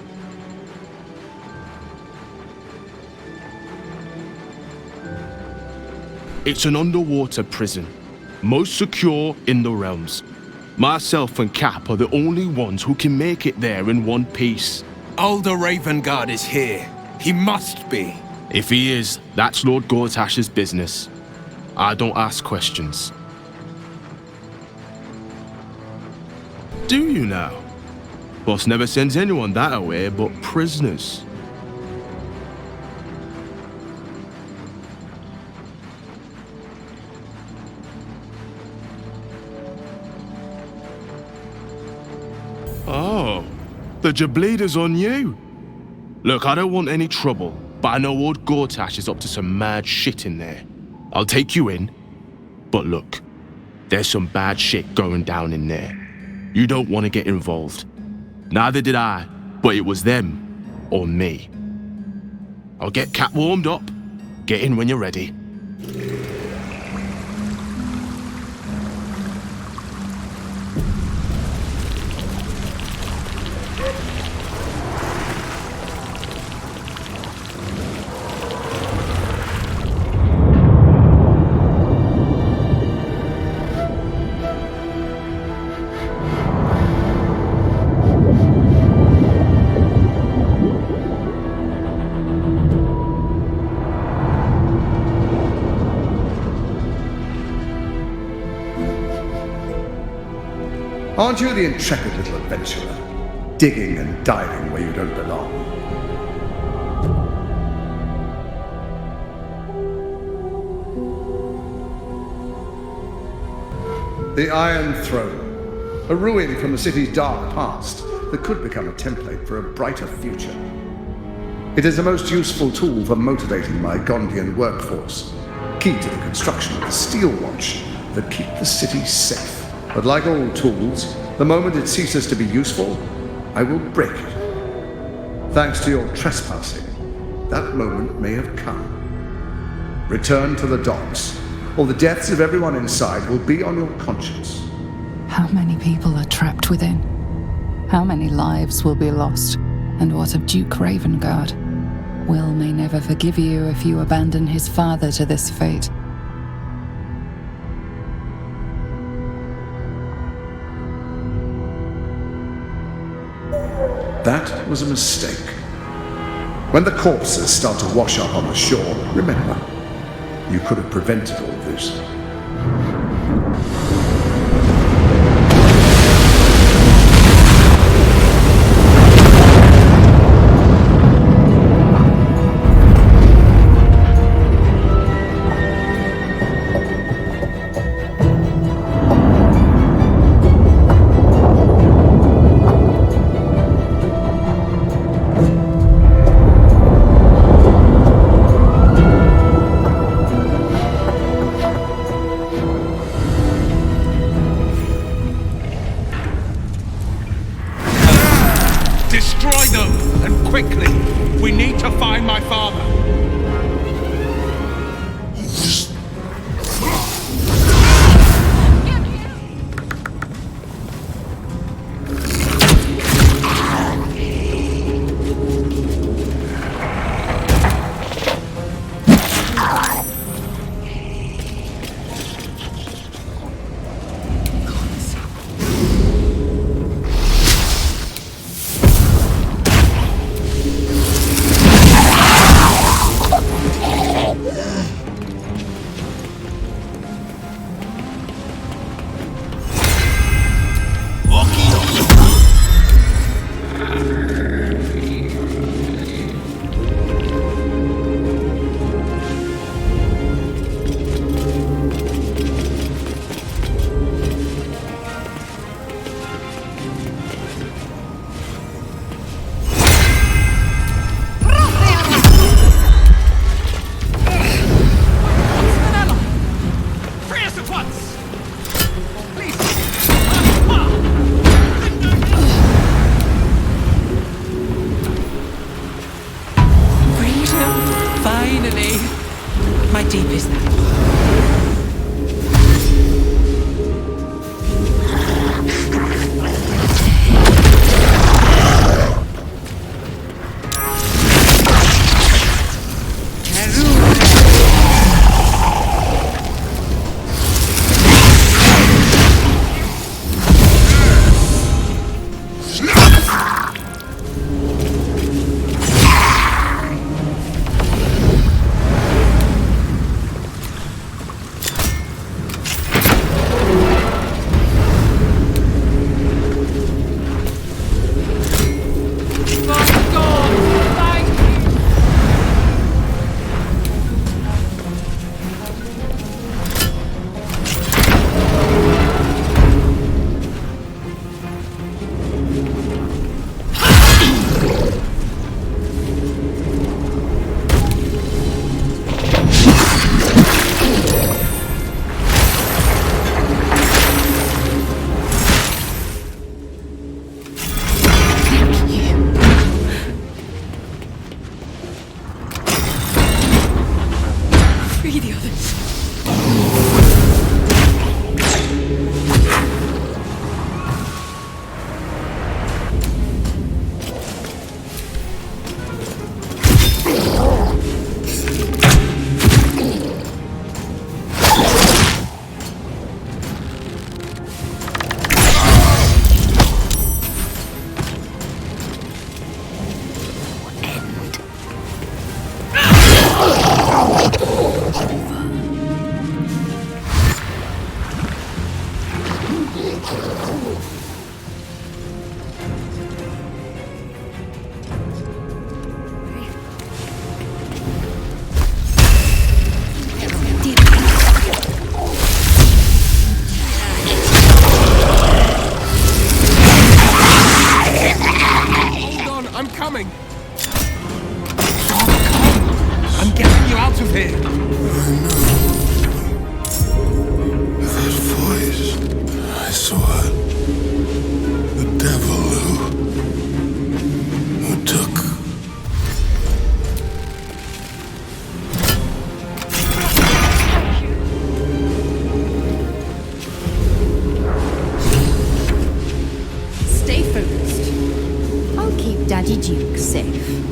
It's an underwater prison, most secure in the realms. Myself and Cap are the only ones who can make it there in one piece. Ulder Ravengard is here. He must be. If he is, that's Lord Gortash's business. I don't ask questions. Do you now? Boss never sends anyone that away but prisoners. Oh, the Jableeder's on you. Look, I don't want any trouble, but I know Lord Gortash is up to some mad shit in there. I'll take you in, but look, there's some bad shit going down in there. You don't want to get involved. Neither did I, but it was them or me. I'll get Cap warmed up. Get in when you're ready. Aren't you the intrepid little adventurer, digging and diving where you don't belong? The Iron Throne, a ruin from the city's dark past that could become a template for a brighter future. It is a most useful tool for motivating my Gondian workforce, key to the construction of the Steelwatch that keep the city safe. But like all tools, the moment it ceases to be useful, I will break it. Thanks to your trespassing, that moment may have come. Return to the docks, or the deaths of everyone inside will be on your conscience. How many people are trapped within? How many lives will be lost? And what of Duke Ravengard? Will may never forgive you if you abandon his father to this fate. That was a mistake. When the corpses start to wash up on the shore, remember, you could have prevented all this. I saw it. bloody Duke safe.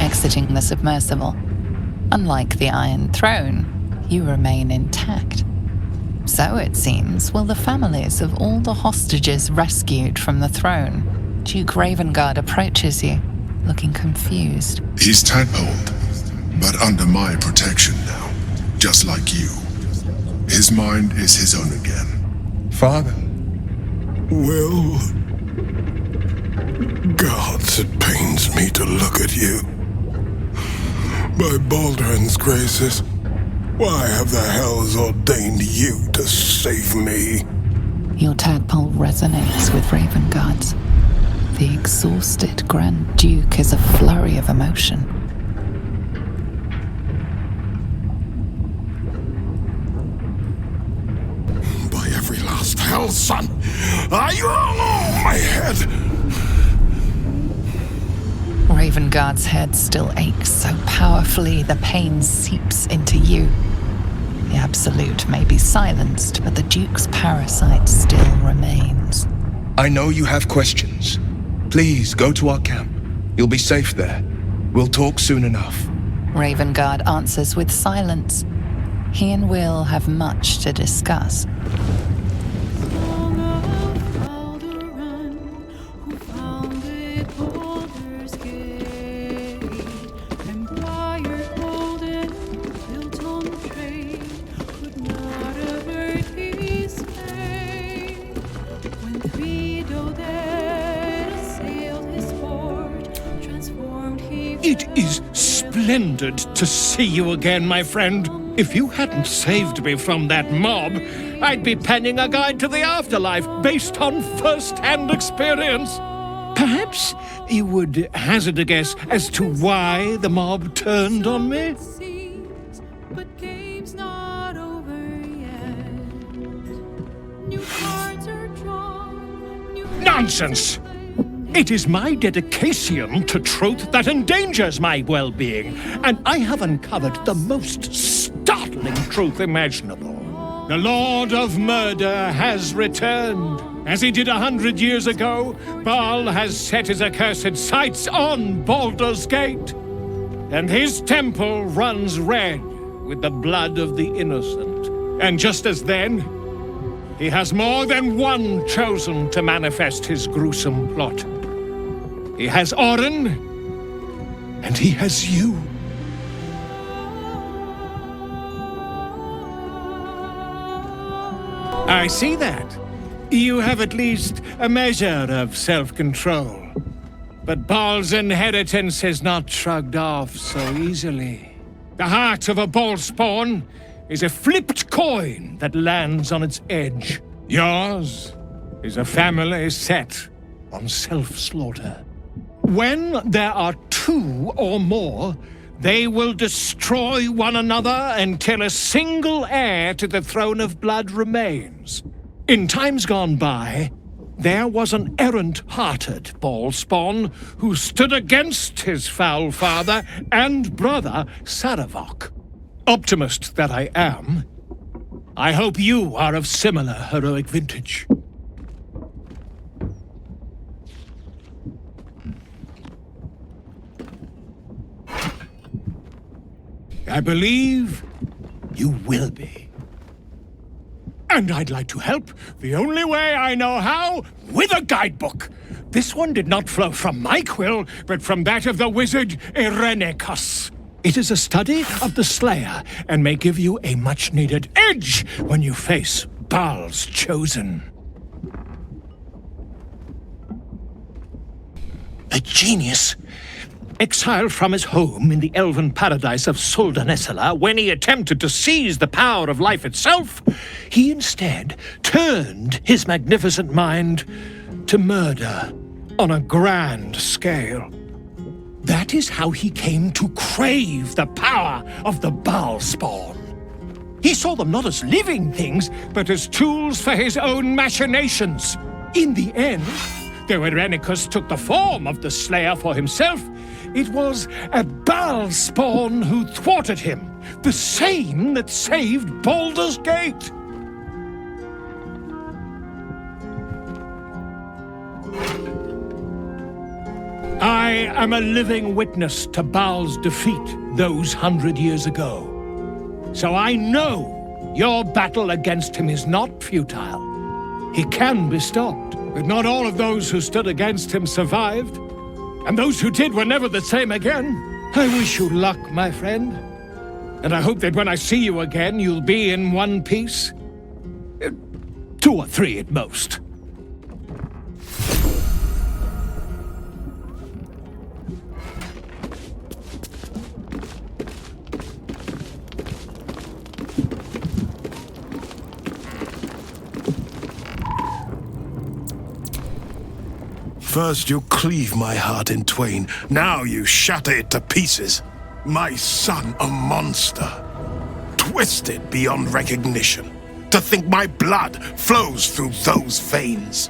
Exiting the submersible. Unlike the Iron Throne, you remain intact. So it seems will the families of all the hostages rescued from the throne. Duke Ravengard approaches you, looking confused. He's tadpoled, but under my protection now, just like you. His mind is his own again. Father? Will? Gods, it pains me to look at you. By Baldur's graces, why have the hells ordained you to save me? Your tadpole resonates with Ravengard's. The exhausted Grand Duke is a flurry of emotion. By every last hell, son, are you all on my head? Ravengard's head still aches so powerfully the pain seeps into you. The Absolute may be silenced, but the Duke's parasite still remains. I know you have questions. Please, go to our camp. You'll be safe there. We'll talk soon enough. Ravengard answers with silence. He and Will have much to discuss. It is splendid to see you again, my friend. If you hadn't saved me from that mob, I'd be penning a guide to the afterlife based on first-hand experience. Perhaps you would hazard a guess as to why the mob turned on me? Nonsense! It is my dedication to truth that endangers my well-being, and I have uncovered the most startling truth imaginable. The Lord of Murder has returned. As he did 100 years ago, Bhaal has set his accursed sights on Baldur's Gate, and his temple runs red with the blood of the innocent. And just as then, he has more than one chosen to manifest his gruesome plot. He has Orin, and he has you. I see that. You have at least a measure of self-control. But Bhaal's inheritance is not shrugged off so easily. The heart of a Bhaalspawn is a flipped coin that lands on its edge. Yours is a family set on self-slaughter. When there are two or more, they will destroy one another until a single heir to the throne of blood remains. In times gone by, there was an errant-hearted Bhaalspawn who stood against his foul father and brother, Saravok. Optimist that I am, I hope you are of similar heroic vintage. I believe you will be. And I'd like to help the only way I know how, with a guidebook. This one did not flow from my quill, but from that of the wizard Irenicus. It is a study of the Slayer and may give you a much-needed edge when you face Bhaal's chosen. A genius, exiled from his home in the elven paradise of Soldanessala when he attempted to seize the power of life itself, he instead turned his magnificent mind to murder on a grand scale. That is how he came to crave the power of the Bhaal spawn. He saw them not as living things, but as tools for his own machinations. In the end, though Irenicus took the form of the Slayer for himself, it was a Bhaal spawn who thwarted him, the same that saved Baldur's Gate. I am a living witness to Bhaal's defeat those 100 years ago. So I know your battle against him is not futile. He can be stopped, but not all of those who stood against him survived. And those who did were never the same again. I wish you luck, my friend. And I hope that when I see you again, you'll be in one piece. 2 or 3 at most. First you cleave my heart in twain, now you shatter it to pieces. My son, a monster. Twisted beyond recognition. To think my blood flows through those veins.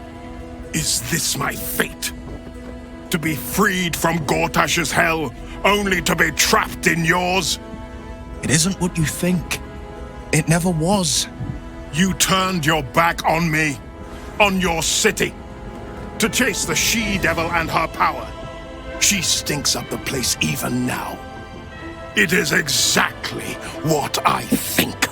Is this my fate? To be freed from Gortash's hell, only to be trapped in yours? It isn't what you think. It never was. You turned your back on me, on your city, to chase the she-devil and her power. She stinks up the place even now. It is exactly what I think.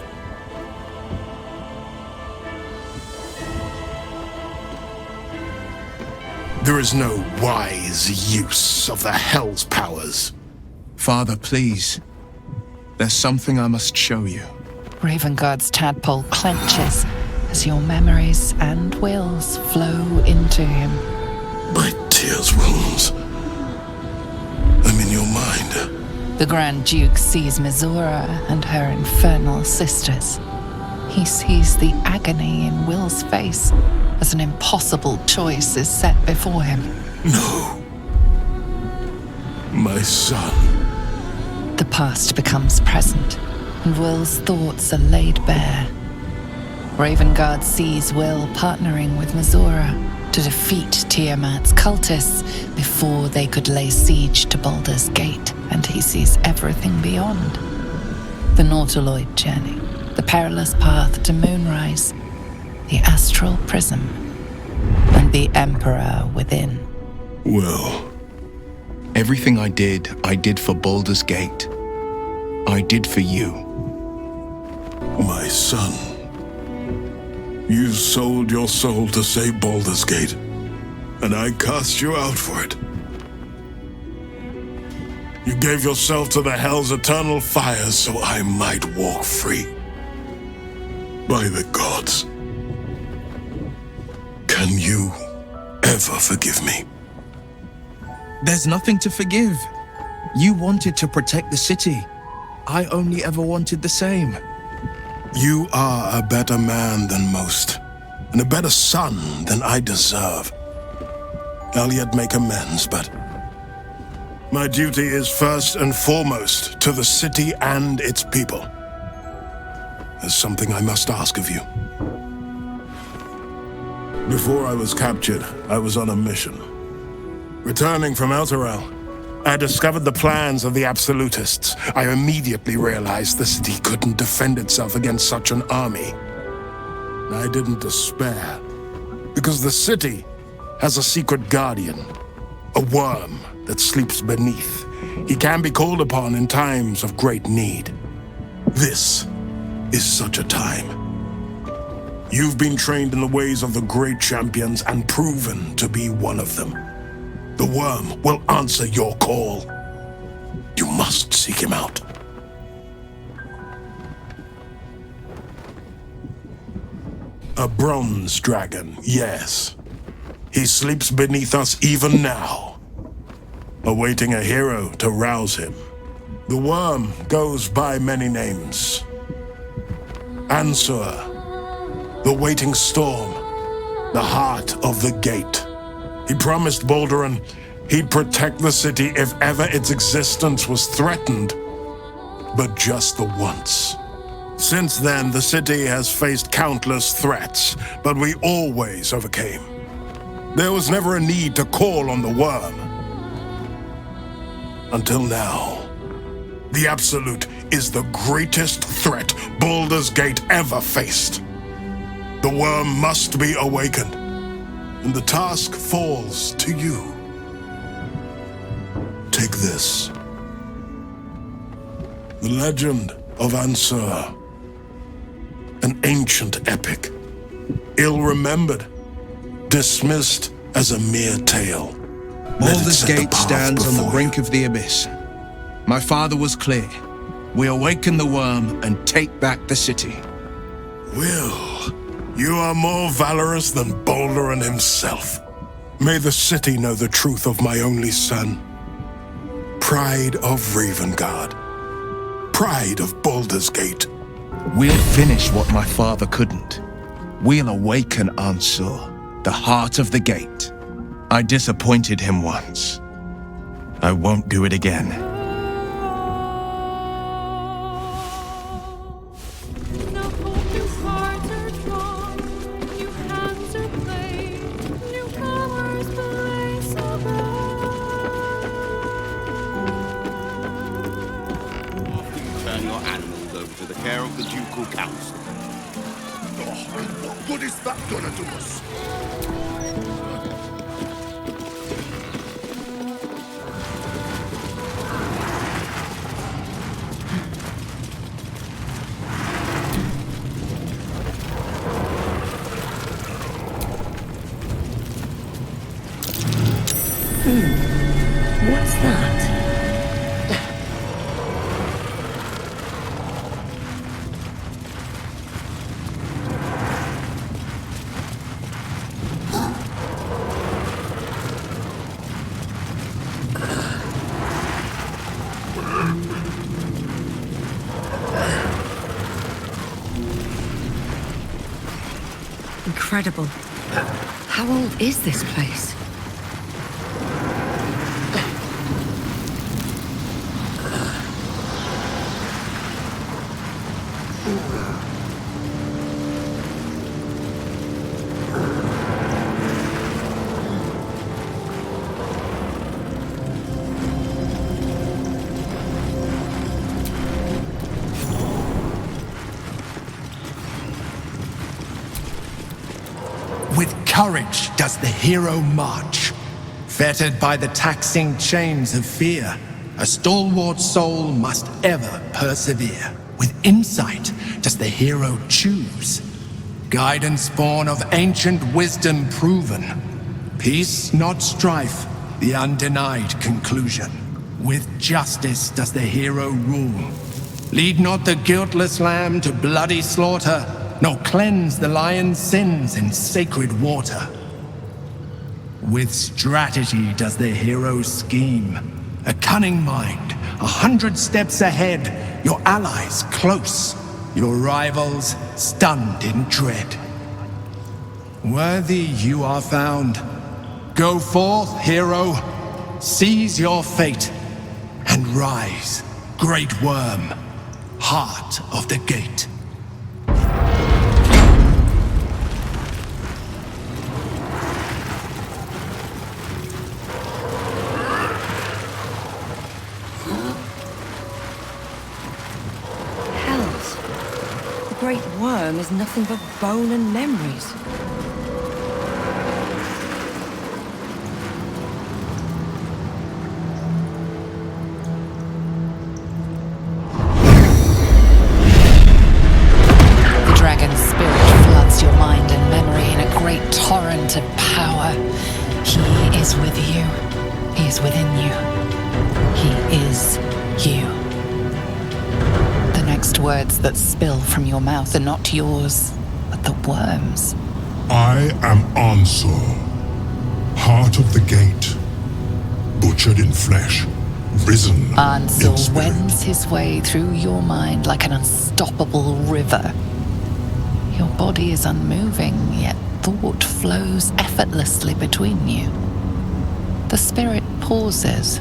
There is no wise use of the Hell's powers. Father, please. There's something I must show you. Ravenguard's tadpole clenches as your memories and wills flow into him. My tears rose. I'm in your mind. The Grand Duke sees Mizora and her infernal sisters. He sees the agony in Will's face as an impossible choice is set before him. No. My son. The past becomes present, and Will's thoughts are laid bare. Ravenguard sees Will partnering with Mizora to defeat Tiamat's cultists before they could lay siege to Baldur's Gate, and he sees everything beyond. The Nautiloid journey, the perilous path to Moonrise, the astral prism, and the Emperor within. Will. Everything I did for Baldur's Gate. I did for you. My son. You sold your soul to save Baldur's Gate, and I cast you out for it. You gave yourself to the Hell's eternal fires so I might walk free. By the gods. Can you ever forgive me? There's nothing to forgive. You wanted to protect the city. I only ever wanted the same. You are a better man than most, and a better son than I deserve. I'll yet make amends, but my duty is first and foremost to the city and its people. There's something I must ask of you. Before I was captured, I was on a mission. Returning from Elturel, I discovered the plans of the Absolutists. I immediately realized the city couldn't defend itself against such an army. I didn't despair, because the city has a secret guardian, a worm that sleeps beneath. He can be called upon in times of great need. This is such a time. You've been trained in the ways of the great champions and proven to be one of them. The worm will answer your call. You must see seek him out. A bronze dragon, yes. He sleeps beneath us even now, awaiting a hero to rouse him. The worm goes by many names. Ansur, the waiting storm, the heart of the gate. He promised Baldur he'd protect the city if ever its existence was threatened, but just the once. Since then, the city has faced countless threats, but we always overcame. There was never a need to call on the worm. Until now. The Absolute is the greatest threat Baldur's Gate ever faced. The worm must be awakened, and the task falls to you. Take this. The legend of Ansur. An ancient epic, ill-remembered, dismissed as a mere tale. Baldur's Gate stands on the brink of the abyss. My father was clear. We awaken the worm and take back the city. Will, you are more valorous than Baldur himself. May the city know the truth of my only son. Pride of Ravengard. Pride of Baldur's Gate. We'll finish what my father couldn't. We'll awaken Ansur, the heart of the gate. I disappointed him once. I won't do it again. Turn your animals over to the care of the Ducal Council. What good is that gonna do us? What's that? Incredible. How old is this place? With courage does the hero march. Fettered by the taxing chains of fear, a stalwart soul must ever persevere. With insight does the hero choose. Guidance born of ancient wisdom proven. Peace, not strife, the undenied conclusion. With justice does the hero rule. Lead not the guiltless lamb to bloody slaughter, nor cleanse the lion's sins in sacred water. With strategy does the hero scheme. A cunning mind, 100 steps ahead, your allies close, your rivals stunned in dread. Worthy you are found. Go forth, hero, seize your fate, and rise, great worm, heart of the gate. The great worm is nothing but bone and memories. The dragon's spirit floods your mind and memory in a great torrent of power. He is with you. He is within you. He is you. next words that spill from your mouth are not yours, but the worm's. I am Ansur, heart of the gate, butchered in flesh, risen Ansur in spirit. wends his way through your mind like an unstoppable river. Your body is unmoving, yet thought flows effortlessly between you. The spirit pauses,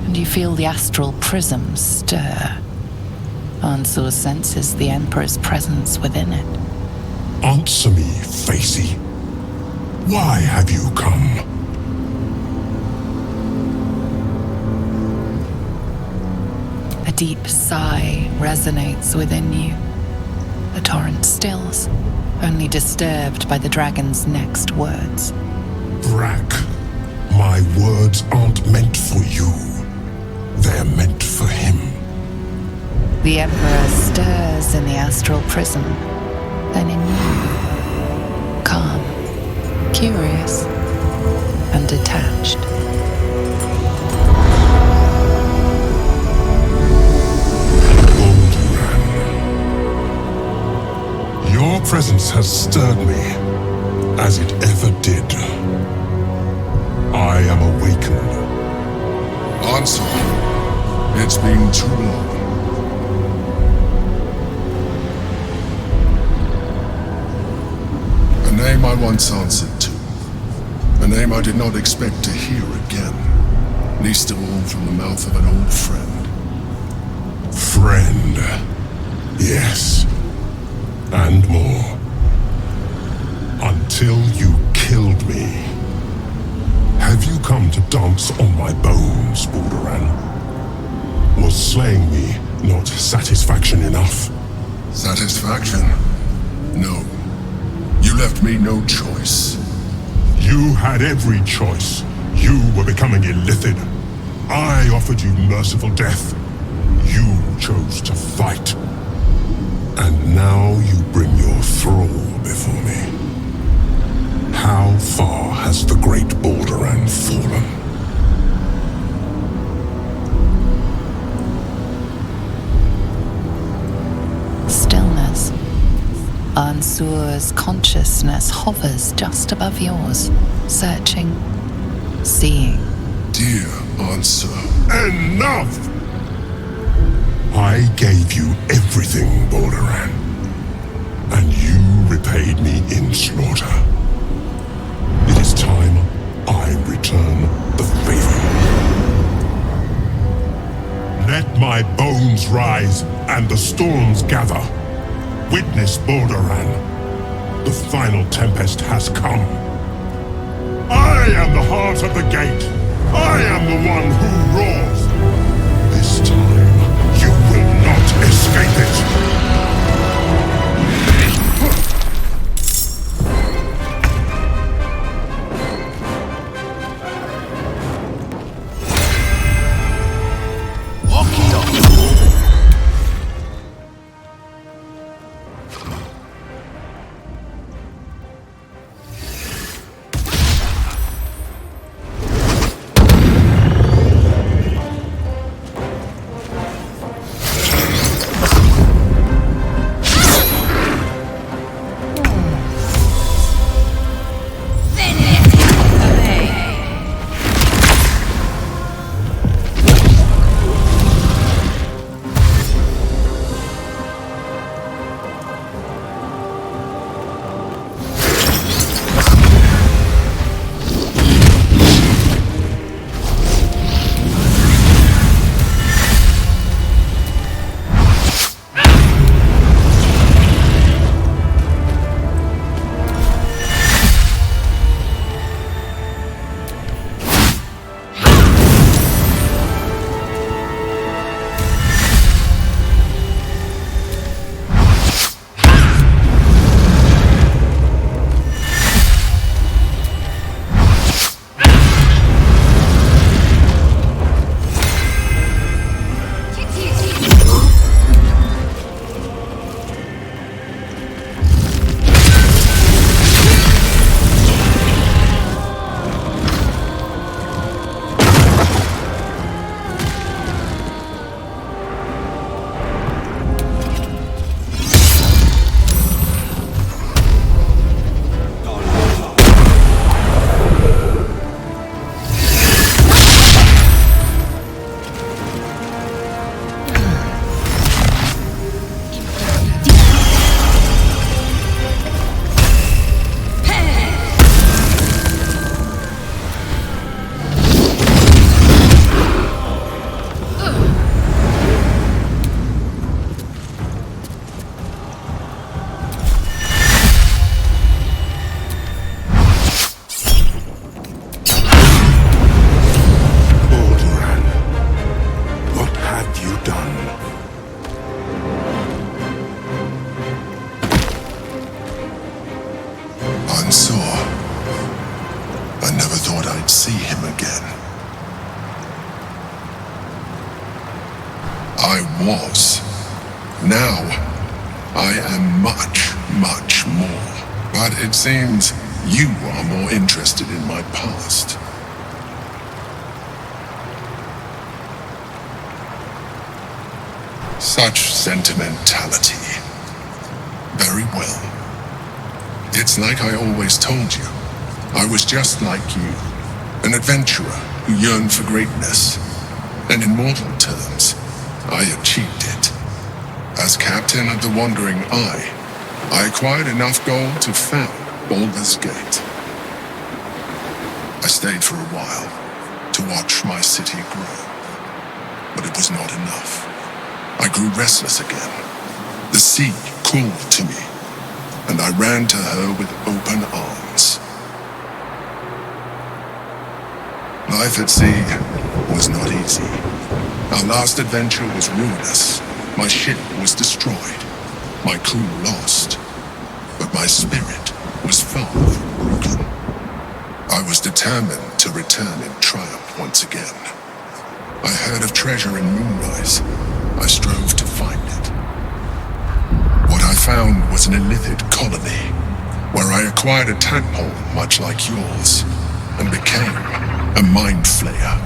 and you feel the astral prism stir. Ansur senses the Emperor's presence within it. Answer me, Facey. Why have you come? A deep sigh resonates within you. The torrent stills, only disturbed by the dragon's next words. Brack, my words aren't meant for you. They're meant for him. The Emperor stirs in the astral prism, then in you. Calm, curious, and detached. Your presence has stirred me, as it ever did. I am awakened. Ansur, it's been too long. A name I once answered to. A name I did not expect to hear again, least of all from the mouth of an old friend. Friend. Yes. And more. Until you killed me. Have you come to dance on my bones, Balduran? Was slaying me not satisfaction enough? Satisfaction? No. You left me no choice. You had every choice. You were becoming illithid. I offered you merciful death. You chose to fight. And now you bring your thrall before me. How far has the great Balduran fallen? Stillness. Ansur's consciousness hovers just above yours, searching, seeing. Dear Ansur. Enough! I gave you everything, Balduran, and you repaid me in slaughter. It is time I return the favor. Let my bones rise and the storms gather. Witness, Balduran. The final tempest has come. I am the heart of the gate. I am the one who roars. This time, you will not escape it! you done? Unsure. I never thought I'd see him again. I was. Now, I am much, much more. But it seems you are more interested in my past. Such sentimentality. Very well. It's like I always told you. I was just like you, an adventurer who yearned for greatness. And in mortal terms, I achieved it. As captain of the Wandering Eye, I acquired enough gold to found Baldur's Gate. I stayed for a while to watch my city grow, but it was not enough. I grew restless again. The sea called to me, and I ran to her with open arms. Life at sea was not easy. Our last adventure was ruinous. My ship was destroyed, my crew lost, but my spirit was far from broken. I was determined to return in triumph once again. I heard of treasure in Moonrise. I strove to find it. What I found was an illithid colony, where I acquired a tadpole much like yours, and became a mind flayer,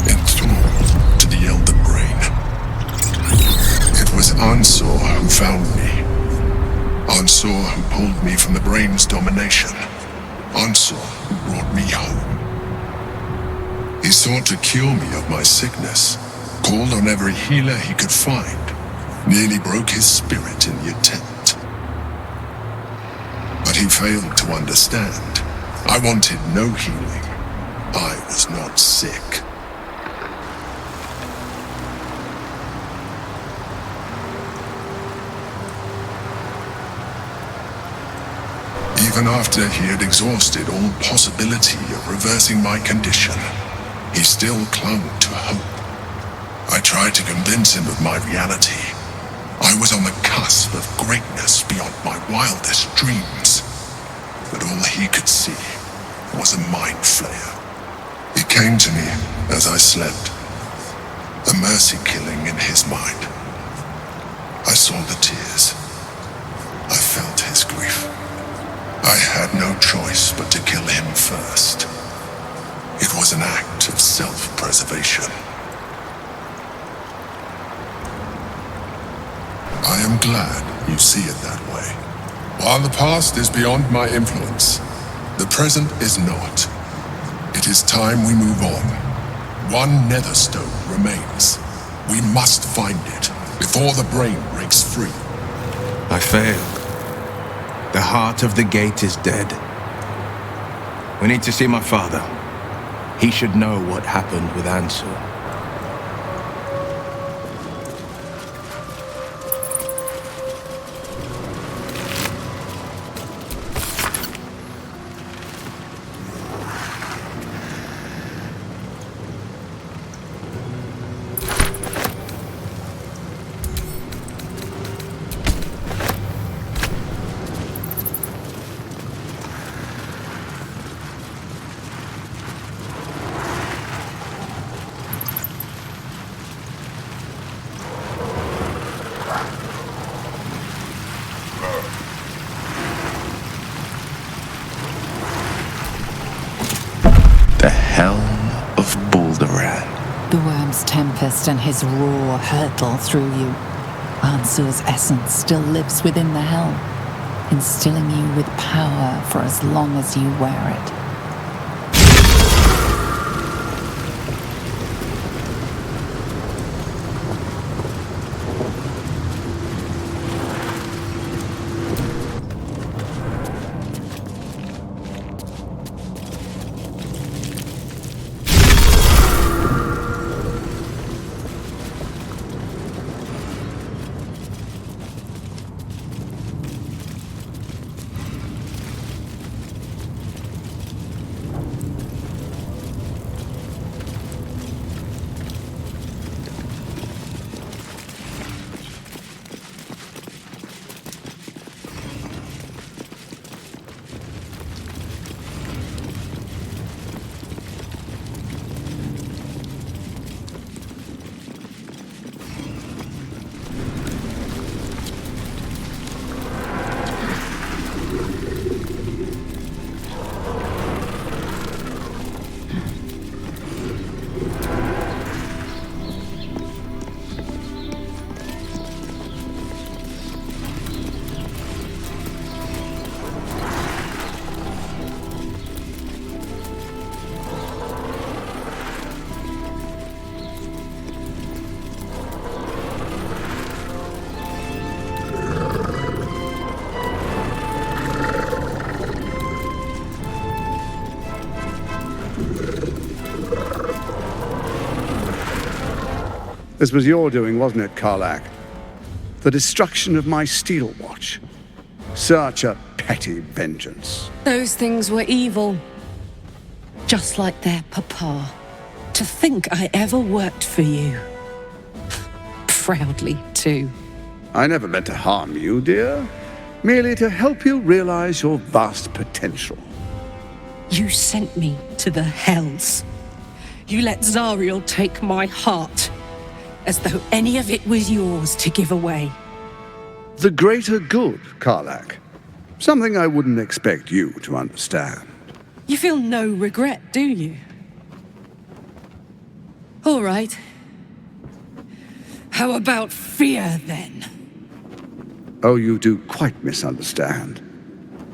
enthralled to the Elder Brain. It was Ansor who found me. Ansor who pulled me from the Brain's domination. Ansor who brought me home. He sought to cure me of my sickness, called on every healer he could find, nearly broke his spirit in the attempt. But he failed to understand. I wanted no healing. I was not sick. Even after he had exhausted all possibility of reversing my condition, he still clung to hope. I tried to convince him of my reality. I was on the cusp of greatness beyond my wildest dreams. But all he could see was a mind flayer. He came to me as I slept, a mercy killing in his mind. I saw the tears. I felt his grief. I had no choice but to kill him first. It was an act of self-preservation. I am glad you see it that way. While the past is beyond my influence, the present is not. It is time we move on. One netherstone remains. We must find it before the brain breaks free. I failed. The heart of the gate is dead. We need to see my father. He should know what happened with Ansur. The Helm of Baldur. The worm's tempest and his roar hurtle through you. Ansur's essence still lives within the helm, instilling you with power for as long as you wear it. This was your doing, wasn't it, Karlach? The destruction of my steel watch. Such a petty vengeance. Those things were evil. Just like their papa. To think I ever worked for you. Proudly, too. I never meant to harm you, dear. Merely to help you realize your vast potential. You sent me to the hells. You let Zariel take my heart. As though any of it was yours to give away. The greater good, Karlach. Something I wouldn't expect you to understand. You feel no regret, do you? All right. How about fear, then? Oh, you do quite misunderstand.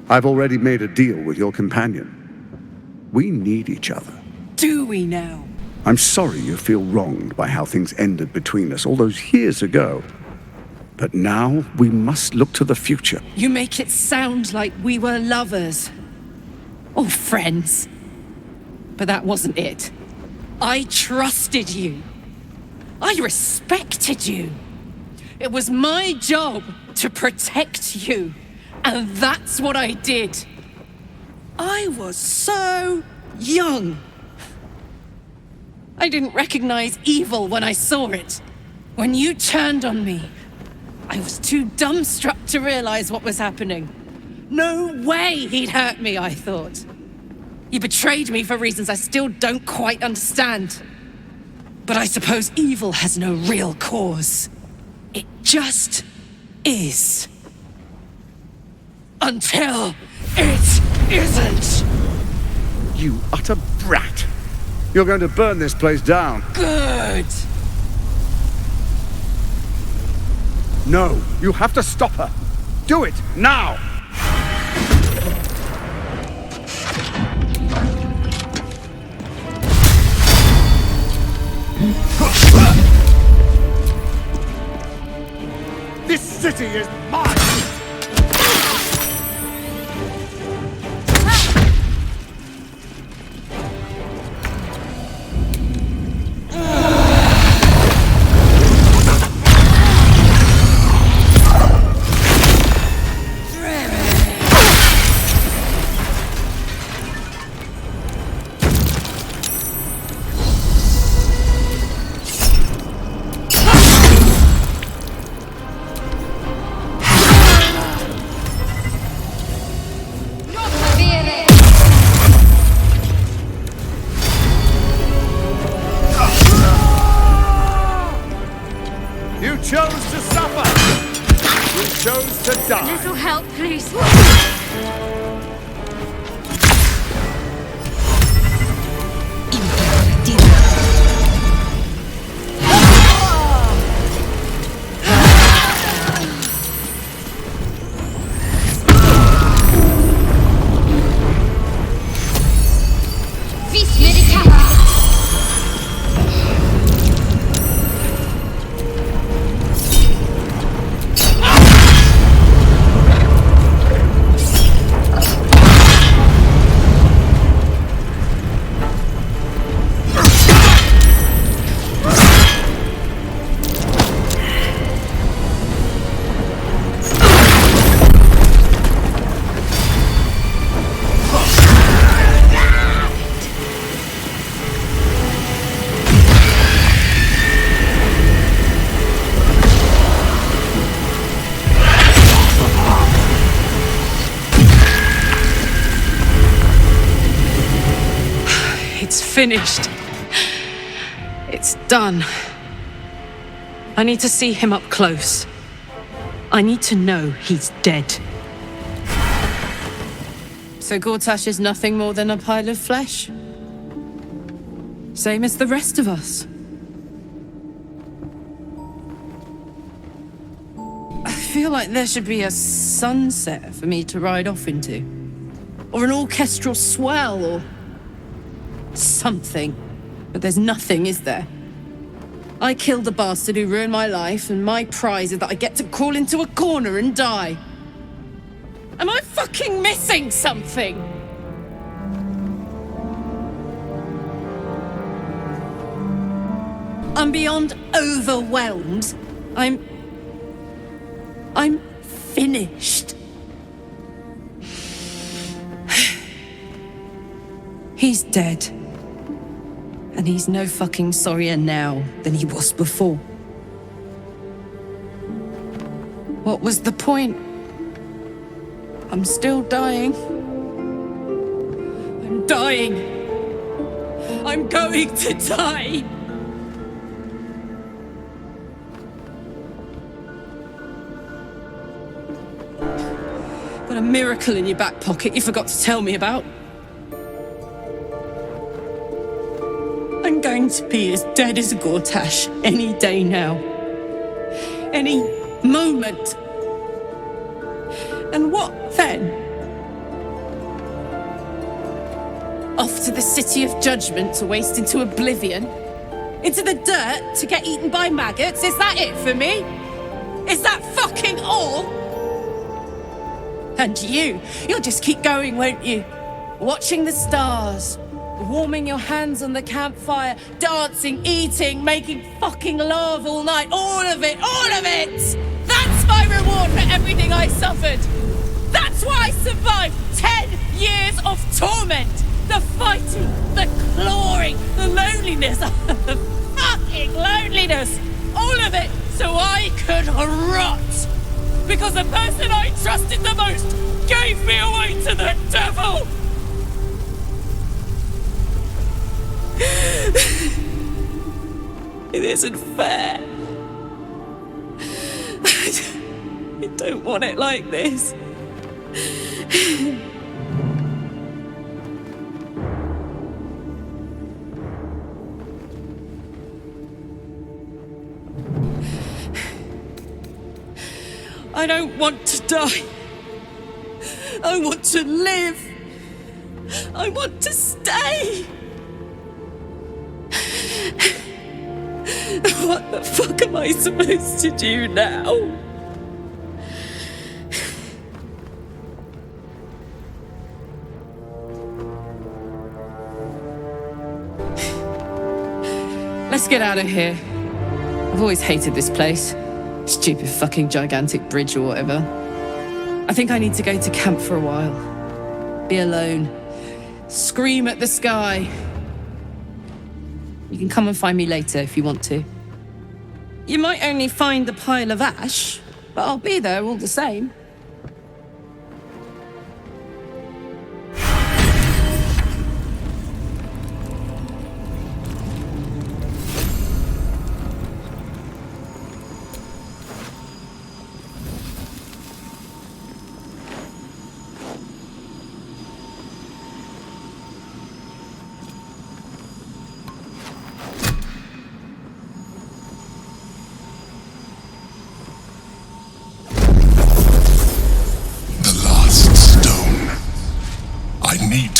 I've already made a deal with your companion. We need each other. Do we now? I'm sorry you feel wronged by how things ended between us all those years ago. But now we must look to the future. You make it sound like we were lovers. Or friends. But that wasn't it. I trusted you. I respected you. It was my job to protect you. And that's what I did. I was so young. I didn't recognize evil when I saw it. When you turned on me, I was too dumbstruck to realize what was happening. No way he'd hurt me, I thought. You betrayed me for reasons I still don't quite understand. But I suppose evil has no real cause. It just is. Until it isn't. You utter brat. You're going to burn this place down. Good. No, you have to stop her. Do it, now! This city is mine! Little help, please. Finished. It's done. I need to see him up close. I need to know he's dead. So Gortash is nothing more than a pile of flesh? Same as the rest of us. I feel like there should be a sunset for me to ride off into. Or an orchestral swell, or something. But there's nothing, is there? I killed the bastard who ruined my life, and my prize is that I get to crawl into a corner and die. Am I fucking missing something? I'm beyond overwhelmed. I'm finished. He's dead. And he's no fucking sorrier now than he was before. What was the point? I'm still dying. I'm dying. I'm going to die. Got a miracle in your back pocket you forgot to tell me about. I'm going to be as dead as a Gortash any day now. Any moment. And what then? Off to the City of Judgment to waste into oblivion? Into the dirt to get eaten by maggots? Is that it for me? Is that fucking all? And you'll just keep going, won't you? Watching the stars, warming your hands on the campfire, dancing, eating, making fucking love all night. All of it, all of it! That's my reward for everything I suffered. That's why I survived 10 years of torment. The fighting, the clawing, the loneliness, the fucking loneliness. All of it so I could rot. Because the person I trusted the most gave me away to the devil. It isn't fair. I don't want it like this. I don't want to die. I want to live. I want to stay. What the fuck am I supposed to do now? Let's get out of here. I've always hated this place. Stupid fucking gigantic bridge or whatever. I think I need to go to camp for a while. Be alone. Scream at the sky. You can come and find me later if you want to. You might only find the pile of ash, but I'll be there all the same.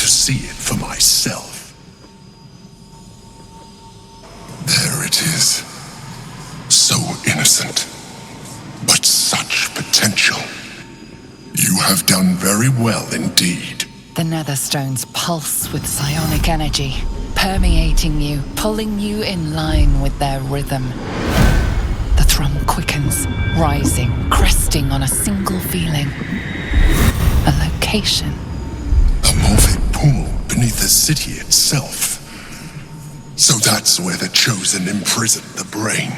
See it for myself. There it is. So innocent, but such potential. You have done very well indeed. The Netherstones pulse with psionic energy, permeating you, pulling you in line with their rhythm. The thrum quickens, rising, cresting on a single feeling. A location. A morphic pool beneath the city itself. So that's where the Chosen imprisoned the brain.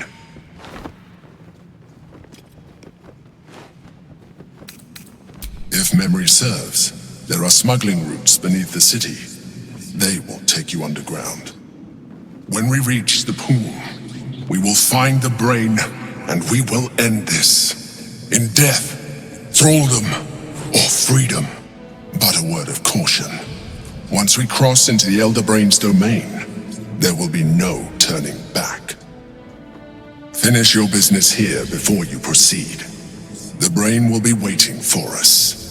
If memory serves, there are smuggling routes beneath the city. They will take you underground. When we reach the pool, we will find the brain, and we will end this. In death, thraldom, or freedom. But a word of caution. Once we cross into the Elder Brain's domain, there will be no turning back. Finish your business here before you proceed. The brain will be waiting for us.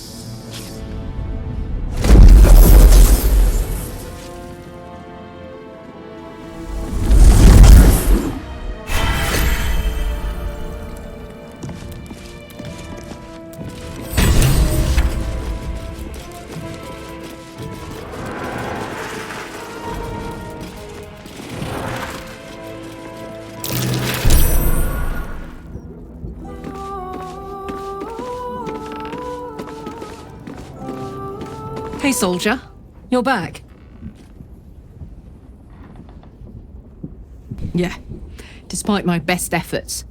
Hey, soldier. You're back. Yeah, despite my best efforts.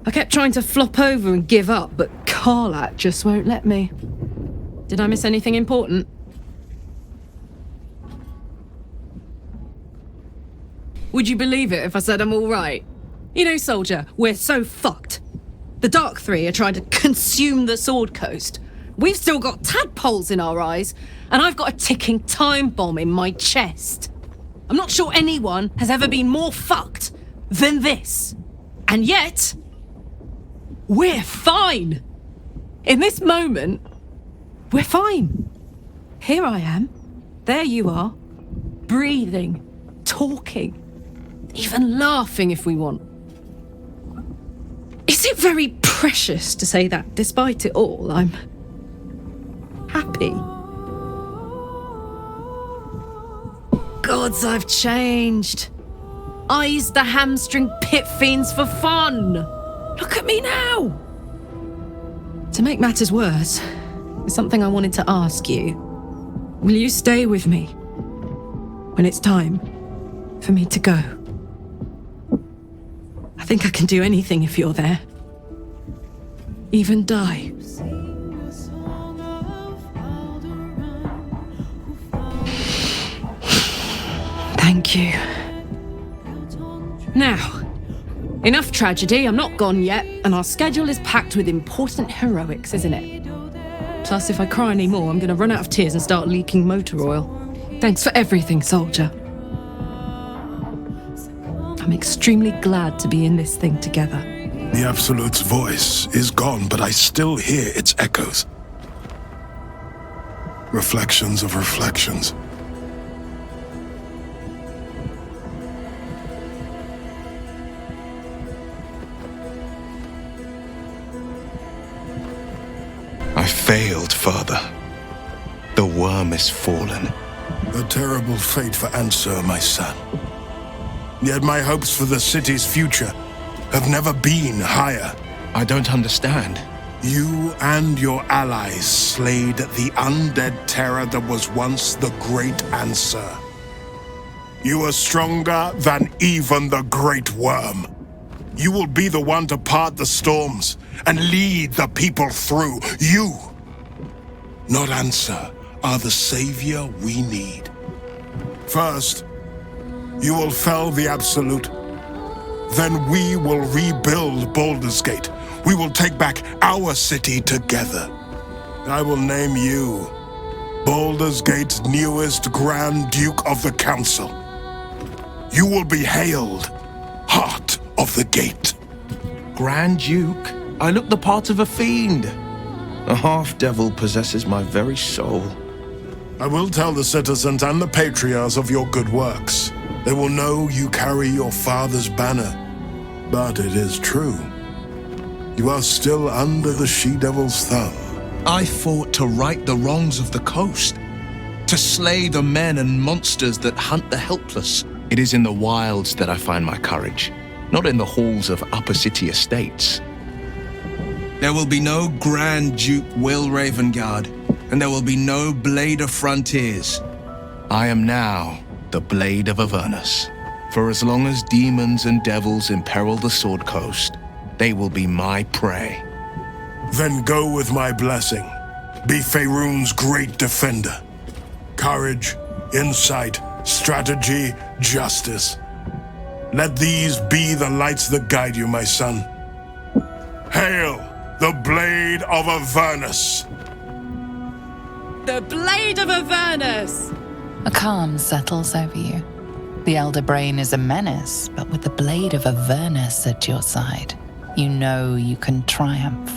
I kept trying to flop over and give up, but Karlach just won't let me. Did I miss anything important? Would you believe it if I said I'm all right? You know, soldier, we're so fucked. The Dark Three are trying to consume the Sword Coast. We've still got tadpoles in our eyes, and I've got a ticking time bomb in my chest. I'm not sure anyone has ever been more fucked than this. And yet, we're fine. In this moment, we're fine. Here I am. There you are. Breathing, talking, even laughing if we want. Is it very precious to say that despite it all, I'm happy? Gods, I've changed. I used to hamstring pit fiends for fun. Look at me now. To make matters worse, there's something I wanted to ask you. Will you stay with me when it's time for me to go? I think I can do anything if you're there. Even die. Thank you. Now, enough tragedy, I'm not gone yet, and our schedule is packed with important heroics, isn't it? Plus, if I cry anymore, I'm gonna run out of tears and start leaking motor oil. Thanks for everything, soldier. I'm extremely glad to be in this thing together. The Absolute's voice is gone, but I still hear its echoes. Reflections of reflections. I failed, Father. The worm is fallen. A terrible fate for Ansur, my son. Yet my hopes for the city's future have never been higher. I don't understand. You and your allies slayed the undead terror that was once the Great Ansur. You are stronger than even the Great Worm. You will be the one to part the storms and lead the people through. You, not Ansur, are the savior we need. First, you will fell the Absolute. Then we will rebuild Baldur's Gate. We will take back our city together. I will name you Baldur's Gate's newest Grand Duke of the Council. You will be hailed Heart of the Gate. Grand Duke? I look the part of a fiend. A half-devil possesses my very soul. I will tell the citizens and the patriarchs of your good works. They will know you carry your father's banner. But it is true. You are still under the she-devil's thumb. I fought to right the wrongs of the coast. To slay the men and monsters that hunt the helpless. It is in the wilds that I find my courage, not in the halls of upper city estates. There will be no Grand Duke Will Ravengard, and there will be no Blade of Frontiers. I am now the Blade of Avernus. For as long as demons and devils imperil the Sword Coast, they will be my prey. Then go with my blessing. Be Faerun's great defender. Courage, insight, strategy, justice. Let these be the lights that guide you, my son. Hail the Blade of Avernus! The Blade of Avernus! A calm settles over you. The Elder Brain is a menace, but with the Blade of Avernus at your side, you know you can triumph.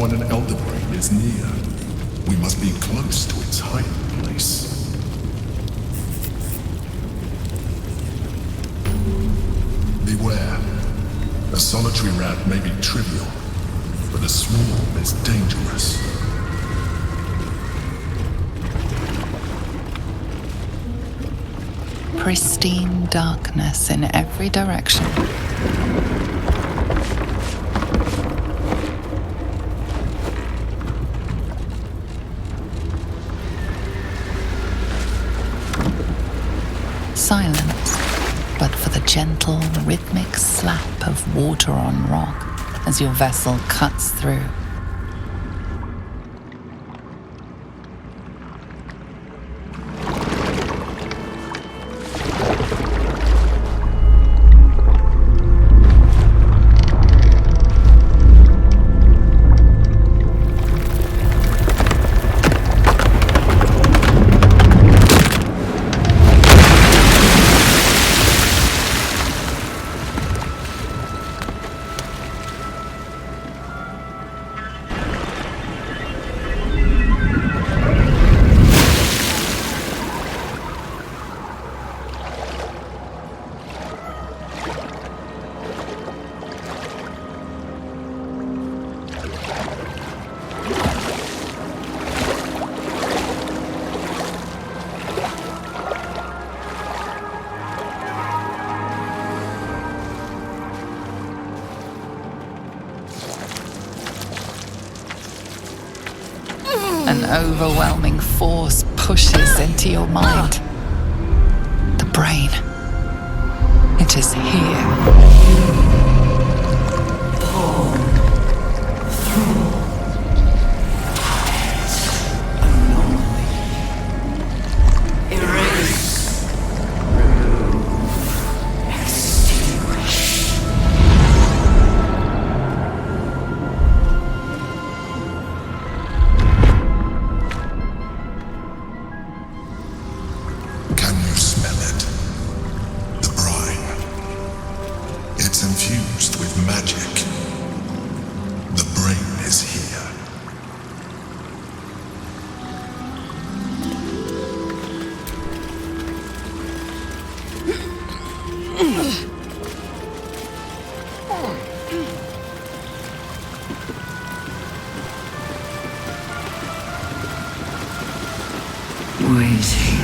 when an elder brain is near. We must be close to its hiding place. Beware. A solitary rat may be trivial, but a swarm is dangerous. Pristine darkness in every direction. Silence, but for the gentle, rhythmic slap of water on rock as your vessel cuts through. An overwhelming force pushes into your mind. The brain. It is here. Infused with magic. The brain is here. Waiting.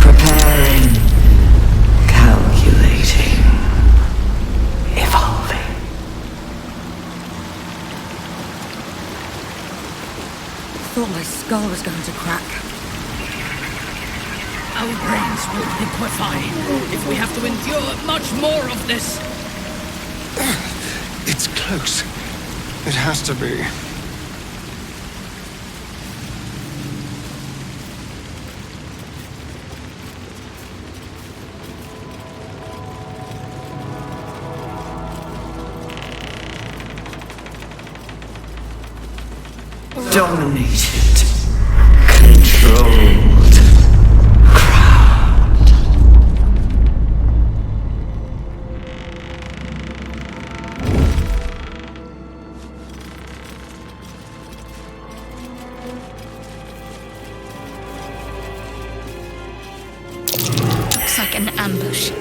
Preparing. Calculating. Evolving. Thought my skull was going to crack. Our brains will liquefy if we have to endure much more of this. It's close. It has to be. Dominated. Controlled. Crowned. Looks like an ambush.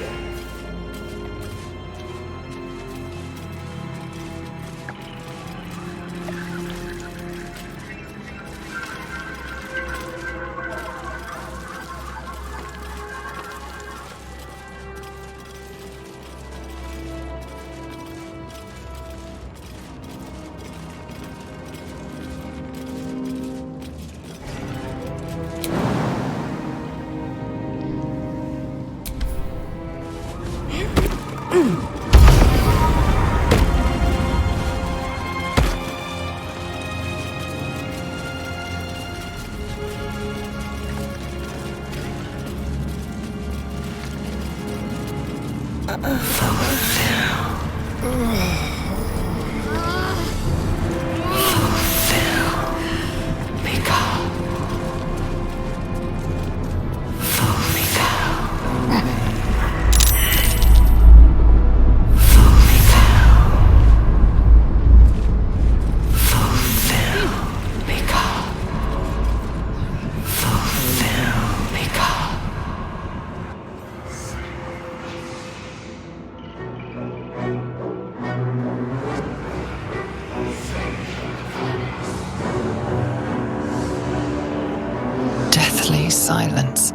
deathly silence.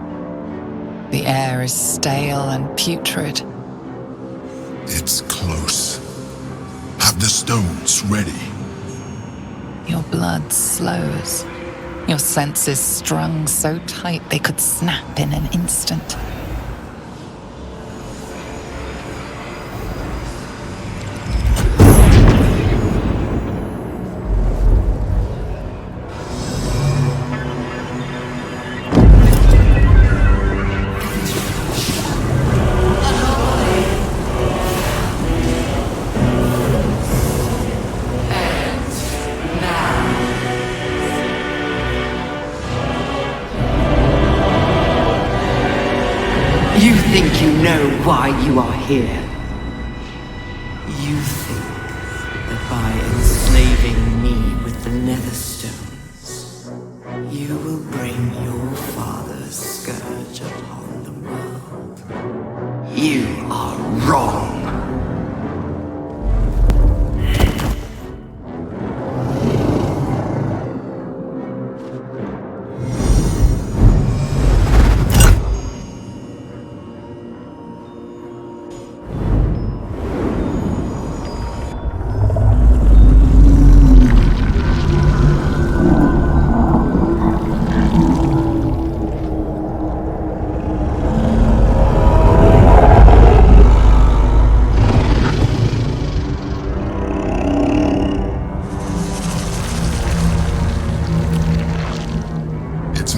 The air is stale and putrid. It's close. Have the stones ready. Your blood slows. Your senses strung so tight they could snap in an instant. You think you know why you are here. You think that by enslaving me with the Netherstones, you will bring your father's scourge upon the world. You are wrong.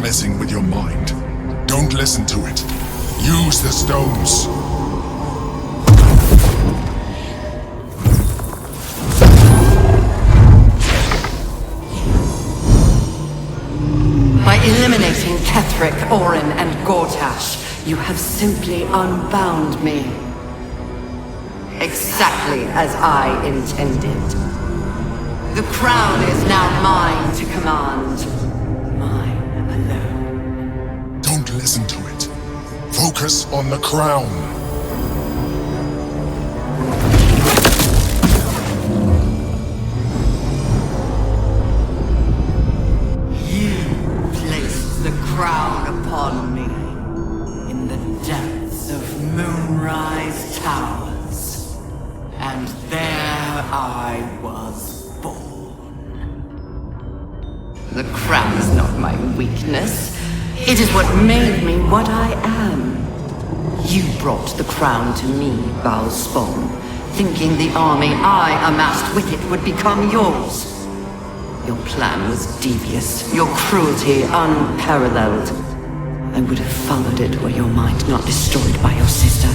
Messing with your mind. Don't listen to it. Use the stones. By eliminating Ketheric, Orin, and Gortash, you have simply unbound me. Exactly as I intended. The crown is now mine to command. Don't listen to it. Focus on the crown. You placed the crown upon me in the depths of Moonrise Towers. And there I was born. The crown is not my weakness. It is what made me what I am. You brought the crown to me, Bhaal Spawn, thinking the army I amassed with it would become yours. Your plan was devious, your cruelty unparalleled. I would have followed it were your mind not destroyed by your sister.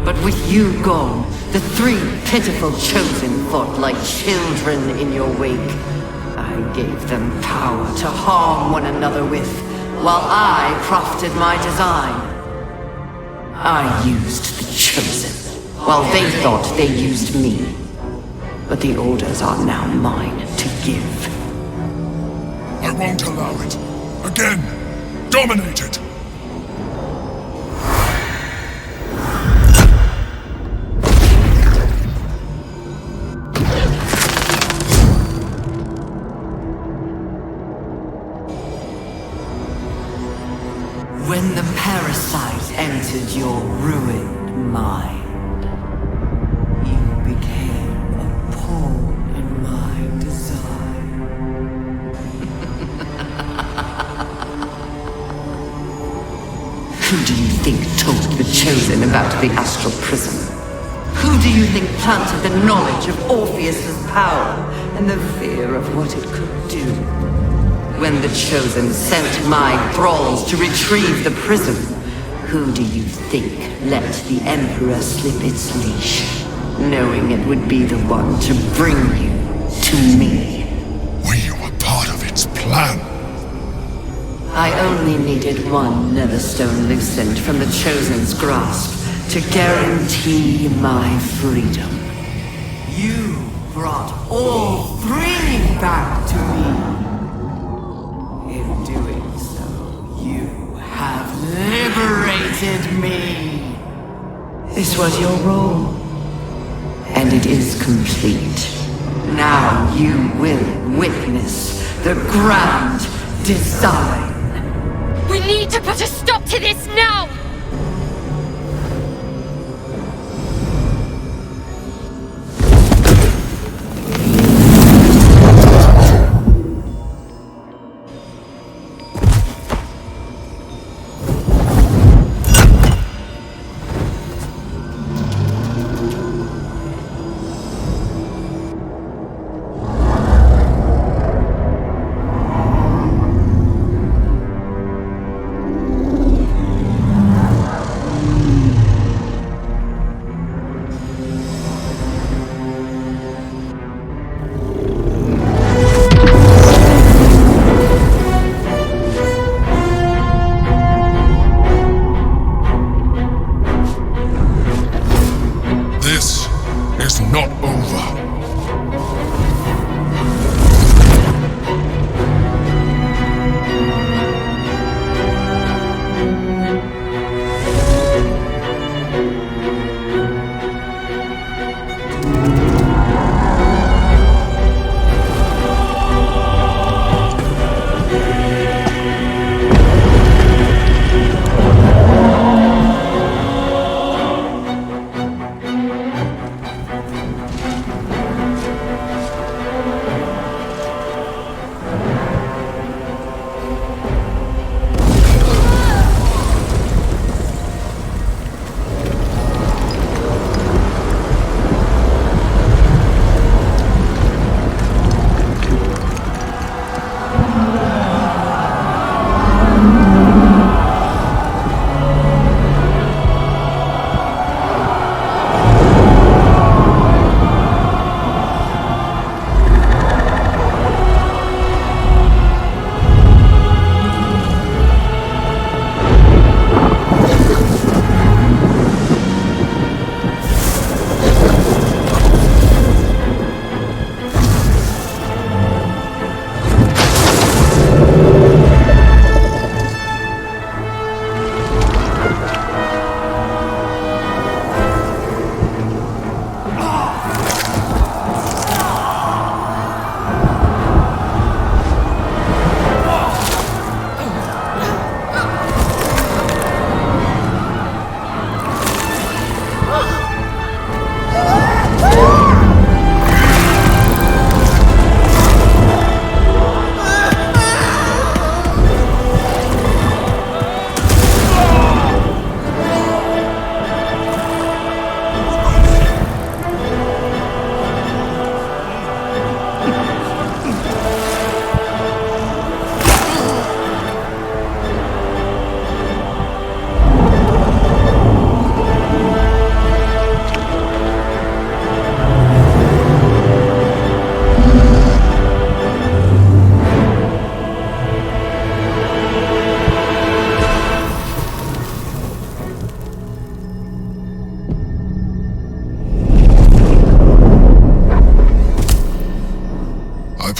But with you gone, the three pitiful chosen fought like children in your wake. I gave them power to harm one another with, while I crafted my design. I used the Chosen, while they thought they used me. But the orders are now mine to give. I won't allow it. Again, dominate it. When the parasite entered your ruined mind, you became a pawn in my design. Who do you think told the Chosen about the Astral Prism? Who do you think planted the knowledge of Orpheus's power and the fear of what it could do? When the Chosen sent my thralls to retrieve the prism, who do you think let the Emperor slip its leash, knowing it would be the one to bring you to me? We were part of its plan. I only needed one Netherstone loosened from the Chosen's grasp to guarantee my freedom. You brought all three back to me. In doing so, you have liberated me. This was your role, and it is complete. Now you will witness the grand design. We need to put a stop to this now!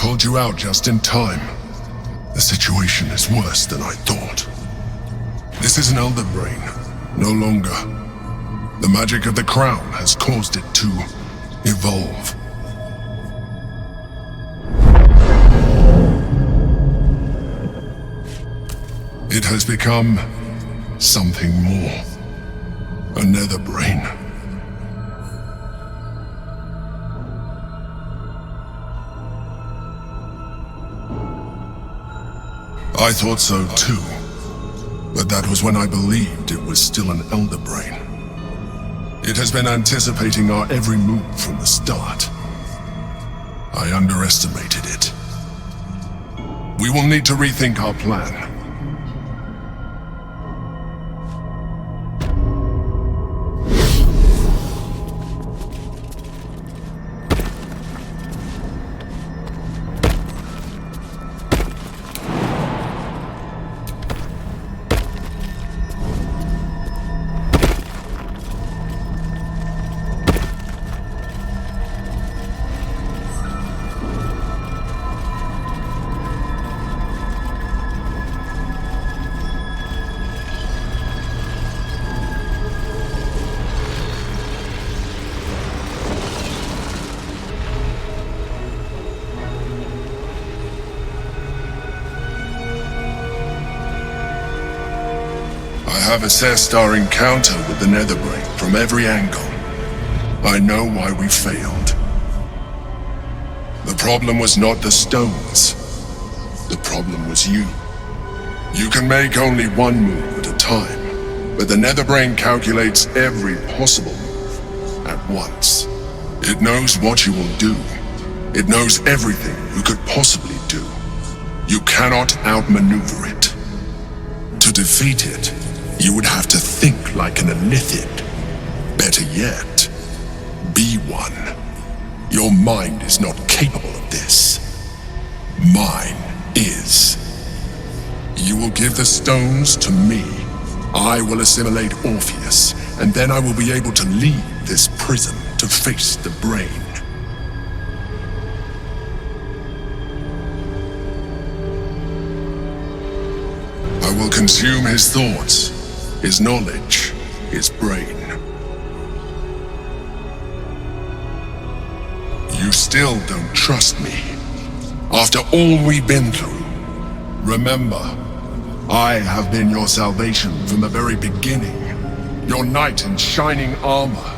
pulled you out just in time. The situation is worse than I thought. This is an Elder Brain, no longer. The magic of the crown has caused it to evolve. It has become something more. A nether brain. I thought so too, but that was when I believed it was still an Elder Brain. It has been anticipating our every move from the start. I underestimated it. We will need to rethink our plan. have assessed our encounter with the Netherbrain from every angle. I know why we failed. The problem was not the stones. The problem was you. You can make only one move at a time, but the Netherbrain calculates every possible move at once. It knows what you will do. It knows everything you could possibly do. You cannot outmaneuver it. To defeat it, you would have to think like an Elithid. Better yet, be one. Your mind is not capable of this. Mine is. You will give the stones to me. I will assimilate Orpheus, and then I will be able to leave this prison to face the brain. I will consume his thoughts, his knowledge, his brain. You still don't trust me. After all we've been through, remember, I have been your salvation from the very beginning. Your knight in shining armor.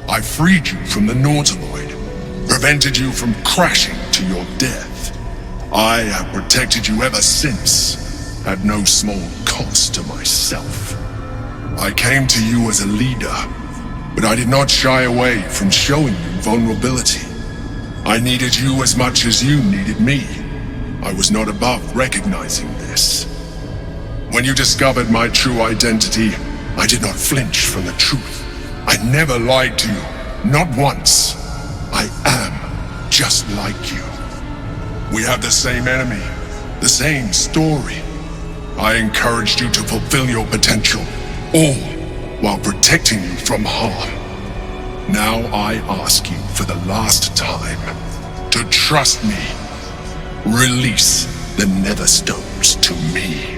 I freed you from the Nautiloid, prevented you from crashing to your death. I have protected you ever since, at no small cost to myself. I came to you as a leader, but I did not shy away from showing you vulnerability. I needed you as much as you needed me. I was not above recognizing this. When you discovered my true identity, I did not flinch from the truth. I never lied to you, not once. I am just like you. We have the same enemy, the same story. I encouraged you to fulfill your potential, all while protecting you from harm. Now I ask you for the last time to trust me. Release the Netherstones to me.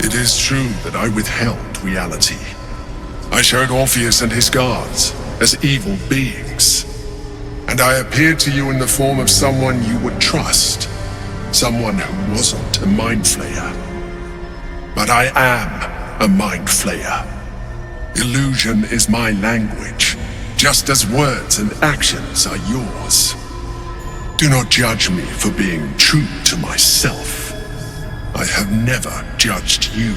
It is true that I withheld reality. I showed Orpheus and his guards as evil beings. And I appeared to you in the form of someone you would trust. Someone who wasn't a mind flayer. But I am a mind flayer. Illusion is my language, just as words and actions are yours. Do not judge me for being true to myself. I have never judged you.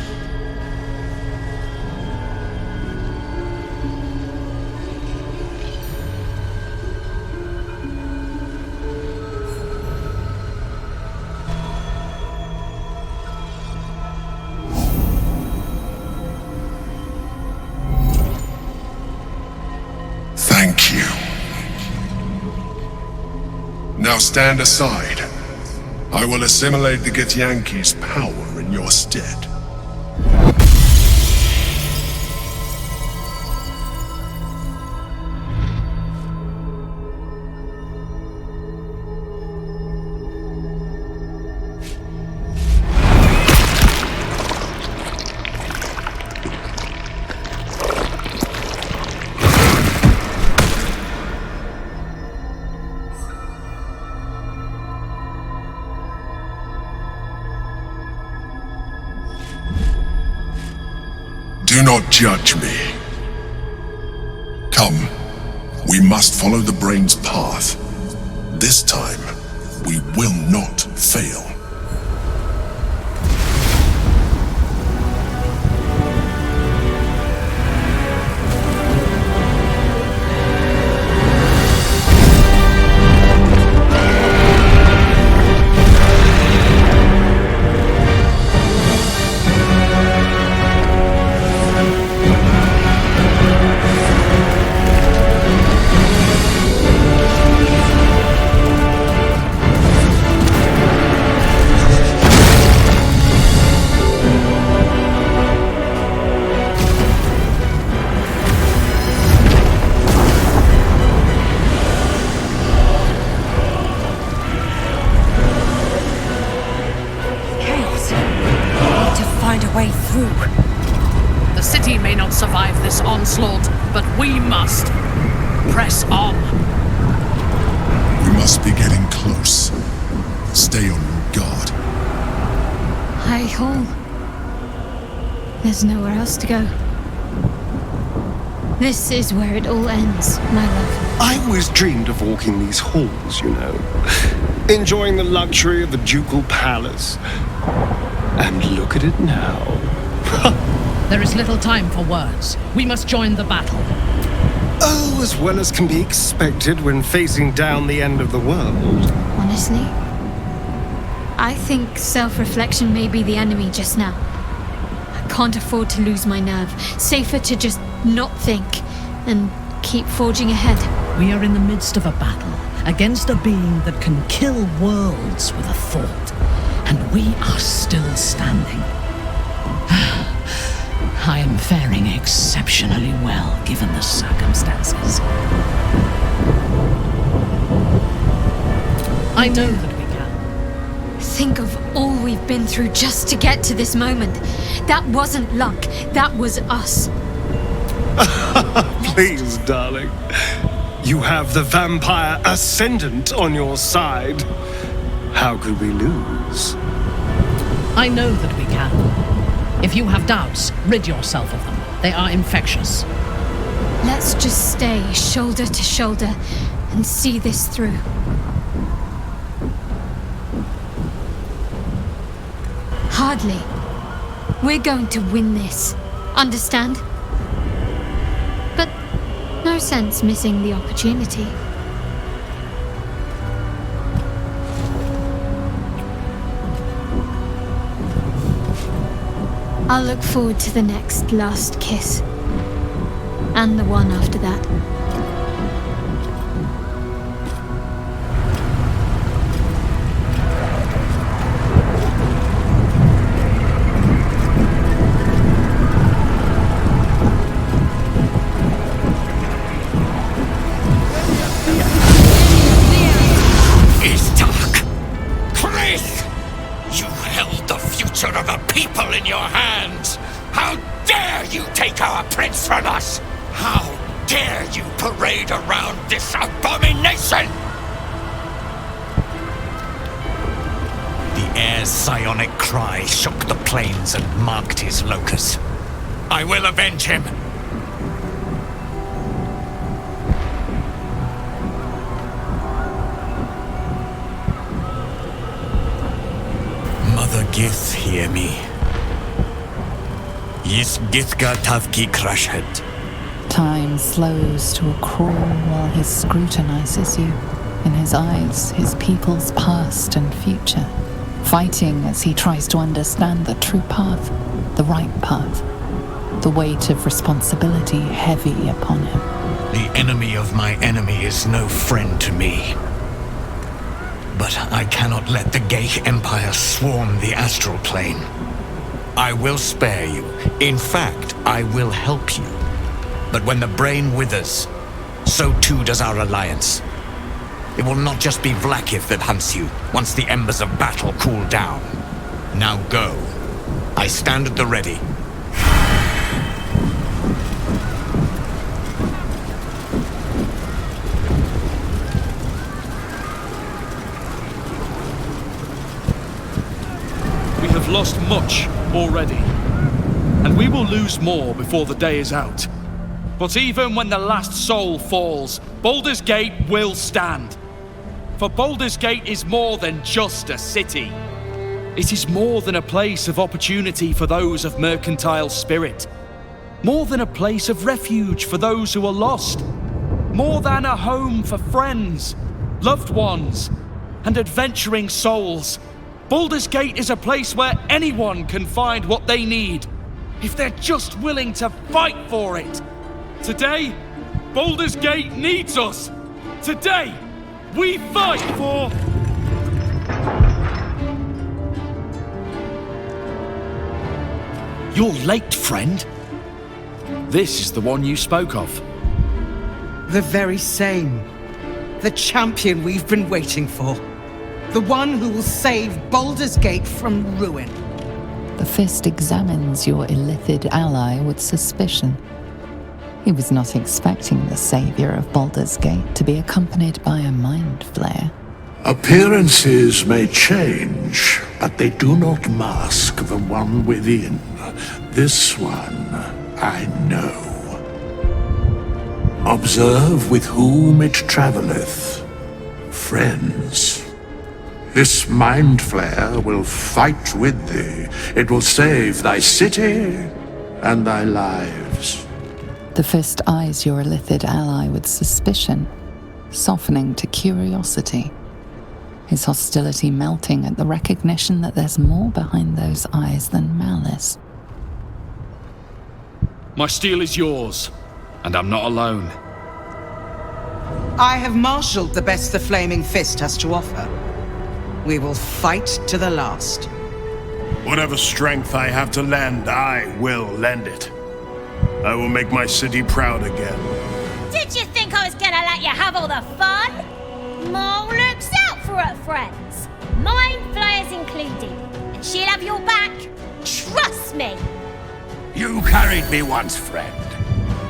Thank you. Now stand aside. I will assimilate the Githyanki's power in your stead. Do not judge me. Come, we must follow the brain's path. This time, we will not fail. The city may not survive this onslaught, but we must. Press on! We must be getting close. Stay on your guard. High Hall. There's nowhere else to go. This is where it all ends, my love. I always dreamed of walking these halls, you know. Enjoying the luxury of the ducal palace. And look at it now. There is little time for words. We must join the battle. Oh, as well as can be expected when facing down the end of the world. Honestly, I think self-reflection may be the enemy just now. I can't afford to lose my nerve. Safer to just not think and keep forging ahead. We are in the midst of a battle against a being that can kill worlds with a thought. And we are still standing. I am faring exceptionally well, given the circumstances. I know that we can. Think of all we've been through just to get to this moment. That wasn't luck, that was us. Please, darling. You have the Vampire Ascendant on your side. How could we lose? I know that we can. If you have doubts, rid yourself of them. They are infectious. Let's just stay shoulder to shoulder and see this through. Hardly. We're going to win this. Understand? But no sense missing the opportunity. I'll look forward to the next last kiss. And the one after that. It's dark. Chris! You held the future of a people in your hands. How dare you take our prince from us? How dare you parade around this abomination? The heir's psionic cry shook the plains and marked his locus. I will avenge him. Mother Gith, hear me. Yis Githga Tavki Krashed. Time slows to a crawl while he scrutinizes you. In his eyes, his people's past and future. Fighting as he tries to understand the true path, the right path. The weight of responsibility heavy upon him. The enemy of my enemy is no friend to me. But I cannot let the Geich Empire swarm the astral plane. I will spare you. In fact, I will help you. But when the brain withers, so too does our alliance. It will not just be Vlaakith that hunts you once the embers of battle cool down. Now go. I stand at the ready. We have lost much already, and we will lose more before the day is out. But even when the last soul falls, Baldur's Gate will stand. For Baldur's Gate is more than just a city. It is more than a place of opportunity for those of mercantile spirit. More than a place of refuge for those who are lost. More than a home for friends, loved ones, and adventuring souls. Baldur's Gate is a place where anyone can find what they need, if they're just willing to fight for it. Today, Baldur's Gate needs us. Today, we fight for... You're late, friend. This is the one you spoke of. The very same. The champion we've been waiting for. The one who will save Baldur's Gate from ruin. The fist examines your illithid ally with suspicion. He was not expecting the savior of Baldur's Gate to be accompanied by a mind flayer. Appearances may change, but they do not mask the one within. This one, I know. Observe with whom it travelleth. Friends. This mind flayer will fight with thee. It will save thy city and thy lives. The fist eyes your illithid ally with suspicion, softening to curiosity. His hostility melting at the recognition that there's more behind those eyes than malice. My steel is yours, and I'm not alone. I have marshaled the best the Flaming Fist has to offer. We will fight to the last. Whatever strength I have to lend, I will lend it. I will make my city proud again. Did you think I was gonna let you have all the fun? Mole looks out for her friends, mind flayers included, and she'll have your back. Trust me. You carried me once, friend,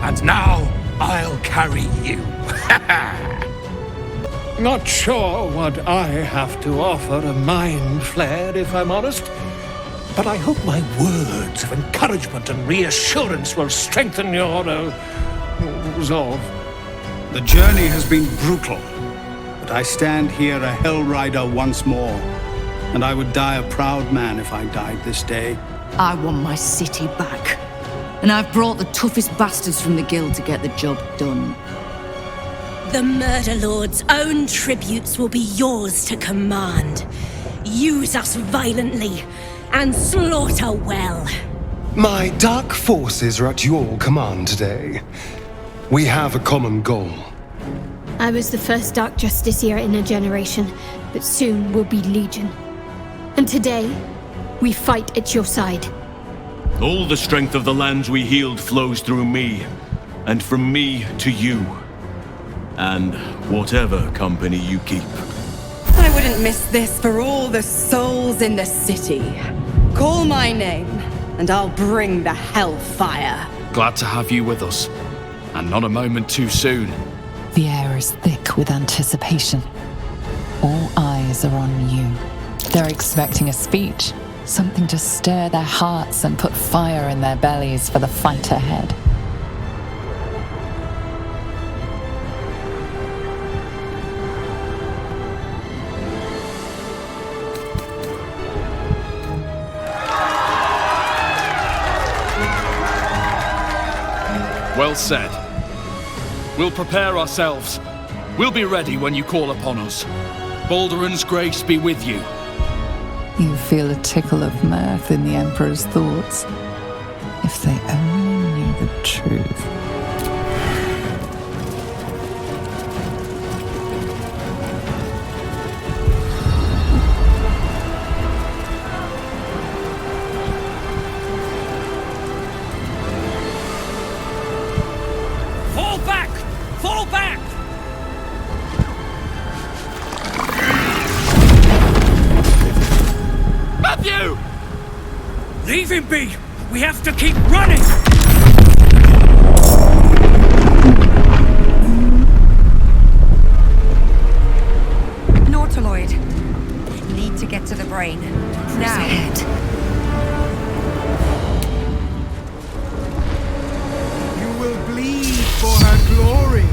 and now I'll carry you. Not sure what I have to offer a mind flare, if I'm honest. But I hope my words of encouragement and reassurance will strengthen your resolve. The journey has been brutal, but I stand here a Hell Rider once more, and I would die a proud man if I died this day. I want my city back, and I've brought the toughest bastards from the guild to get the job done. The Murder Lord's own tributes will be yours to command. Use us violently and slaughter well. My dark forces are at your command today. We have a common goal. I was the first Dark Justiciar in a generation, but soon will be Legion. And today, we fight at your side. All the strength of the lands we healed flows through me, and from me to you. And whatever company you keep. I wouldn't miss this for all the souls in the city. Call my name, and I'll bring the hellfire. Glad to have you with us, and not a moment too soon. The air is thick with anticipation. All eyes are on you. They're expecting a speech, something to stir their hearts and put fire in their bellies for the fight ahead. Well said. We'll prepare ourselves. We'll be ready when you call upon us. Balduran's grace be with you. You feel a tickle of mirth in the Emperor's thoughts. If they only knew the truth. Fall back! Fall back! Matthew! Leave him be! We have to keep running! Nautiloid. Need to get to the brain. Now. You will bleed for her glory.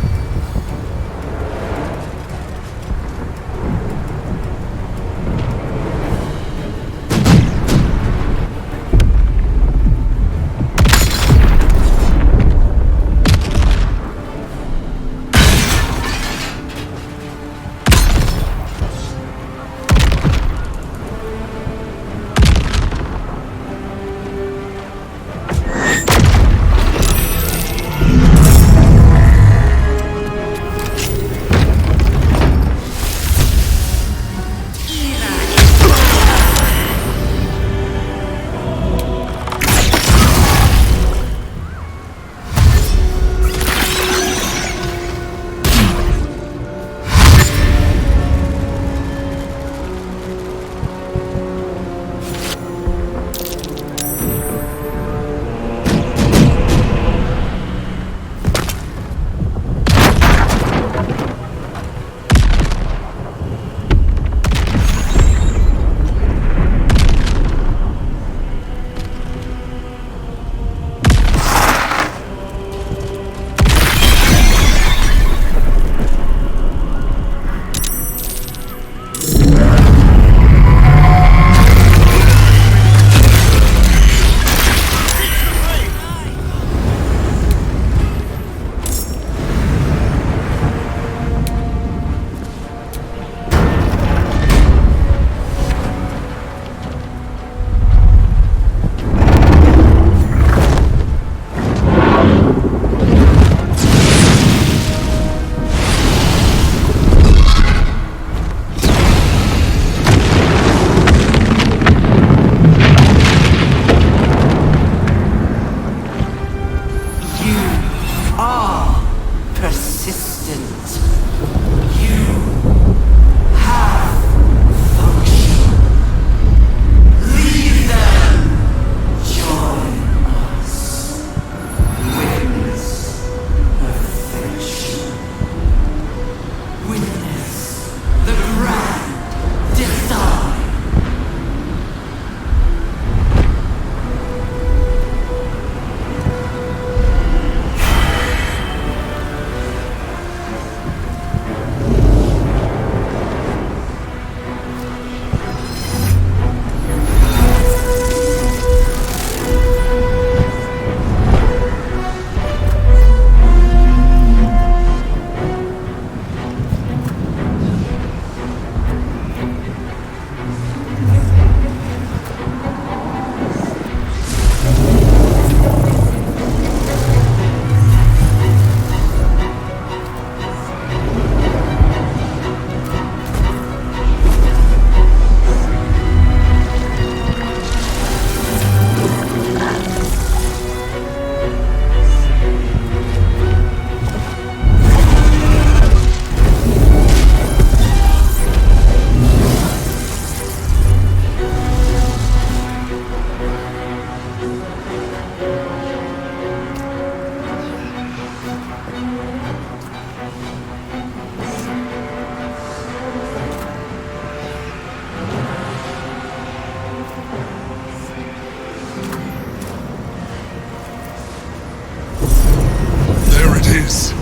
is.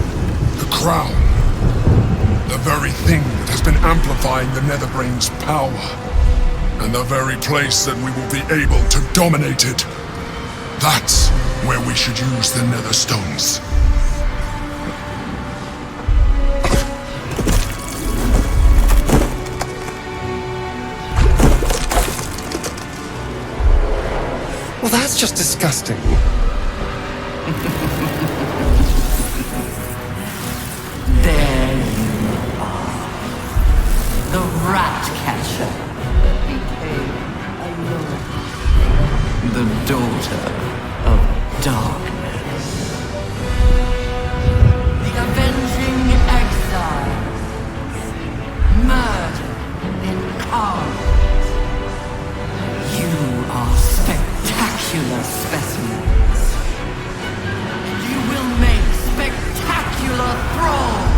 The crown. The very thing that has been amplifying the Netherbrain's power. And the very place that we will be able to dominate it. That's where we should use the Nether Stones. Well, that's just disgusting. There you are. The rat catcher that became alone. The daughter of darkness. The avenging exile. Murder incarnate. You are spectacular specimens. You will make spectacular thralls.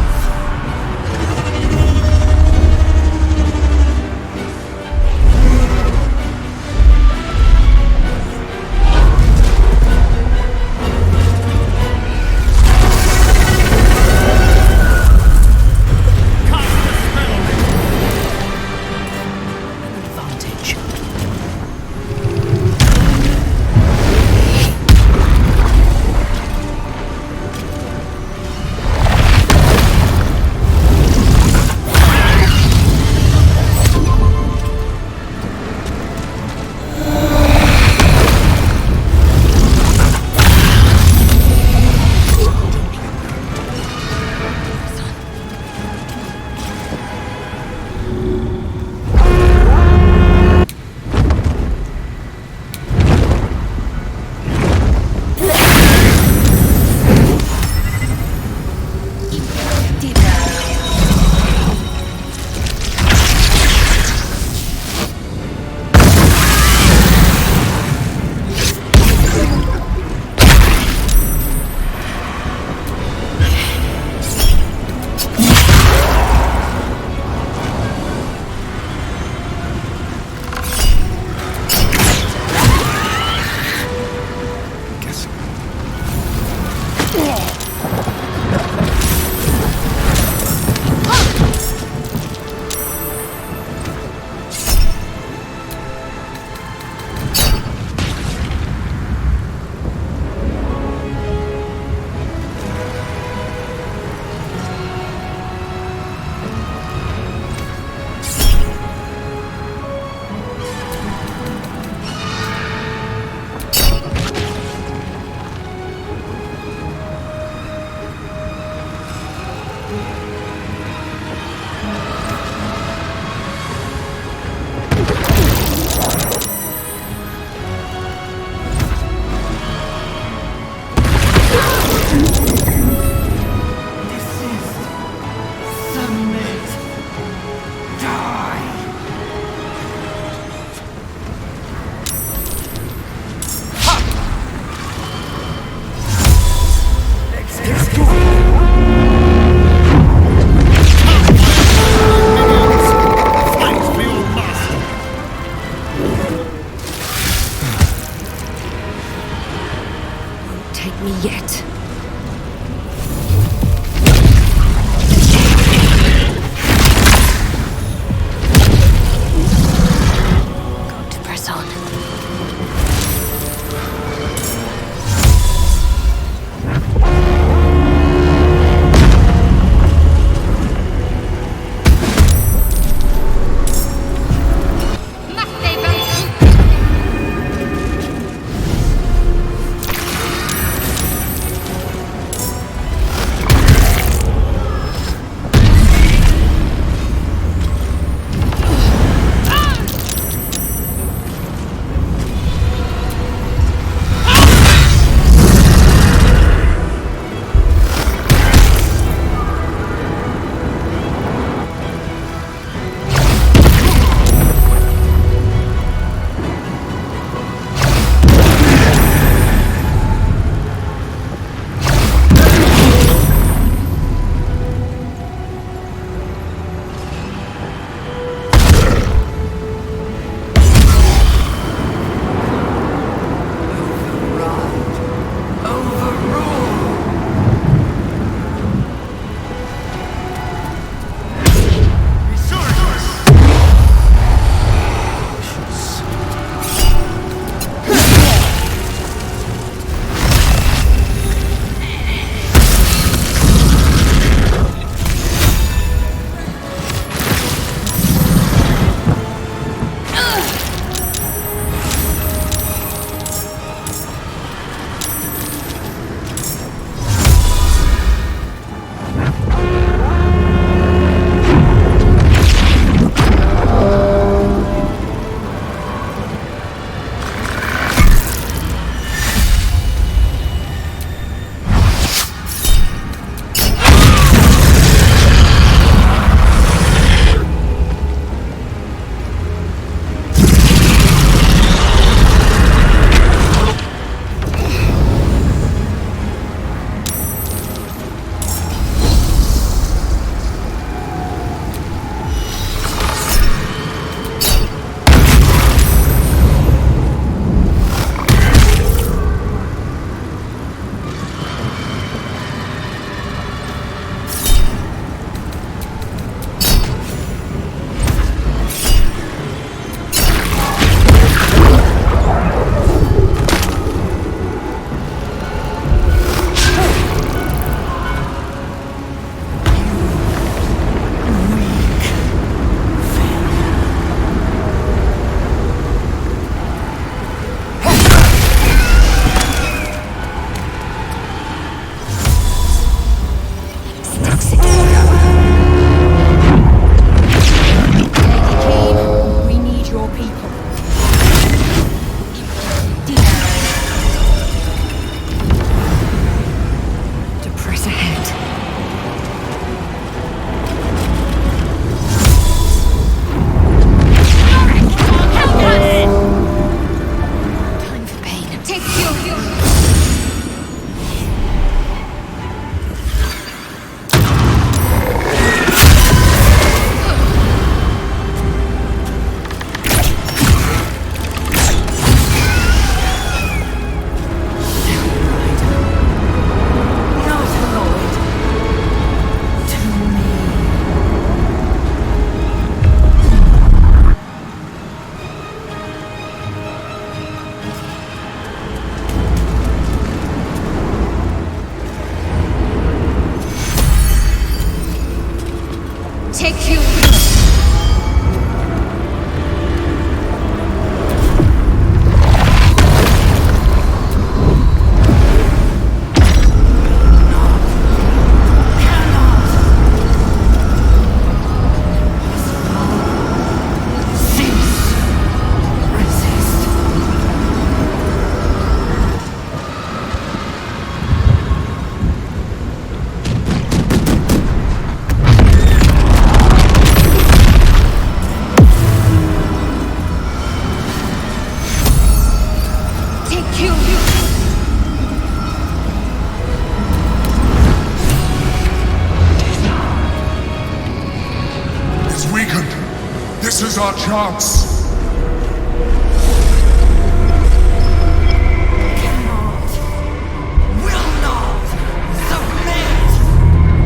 This is our chance.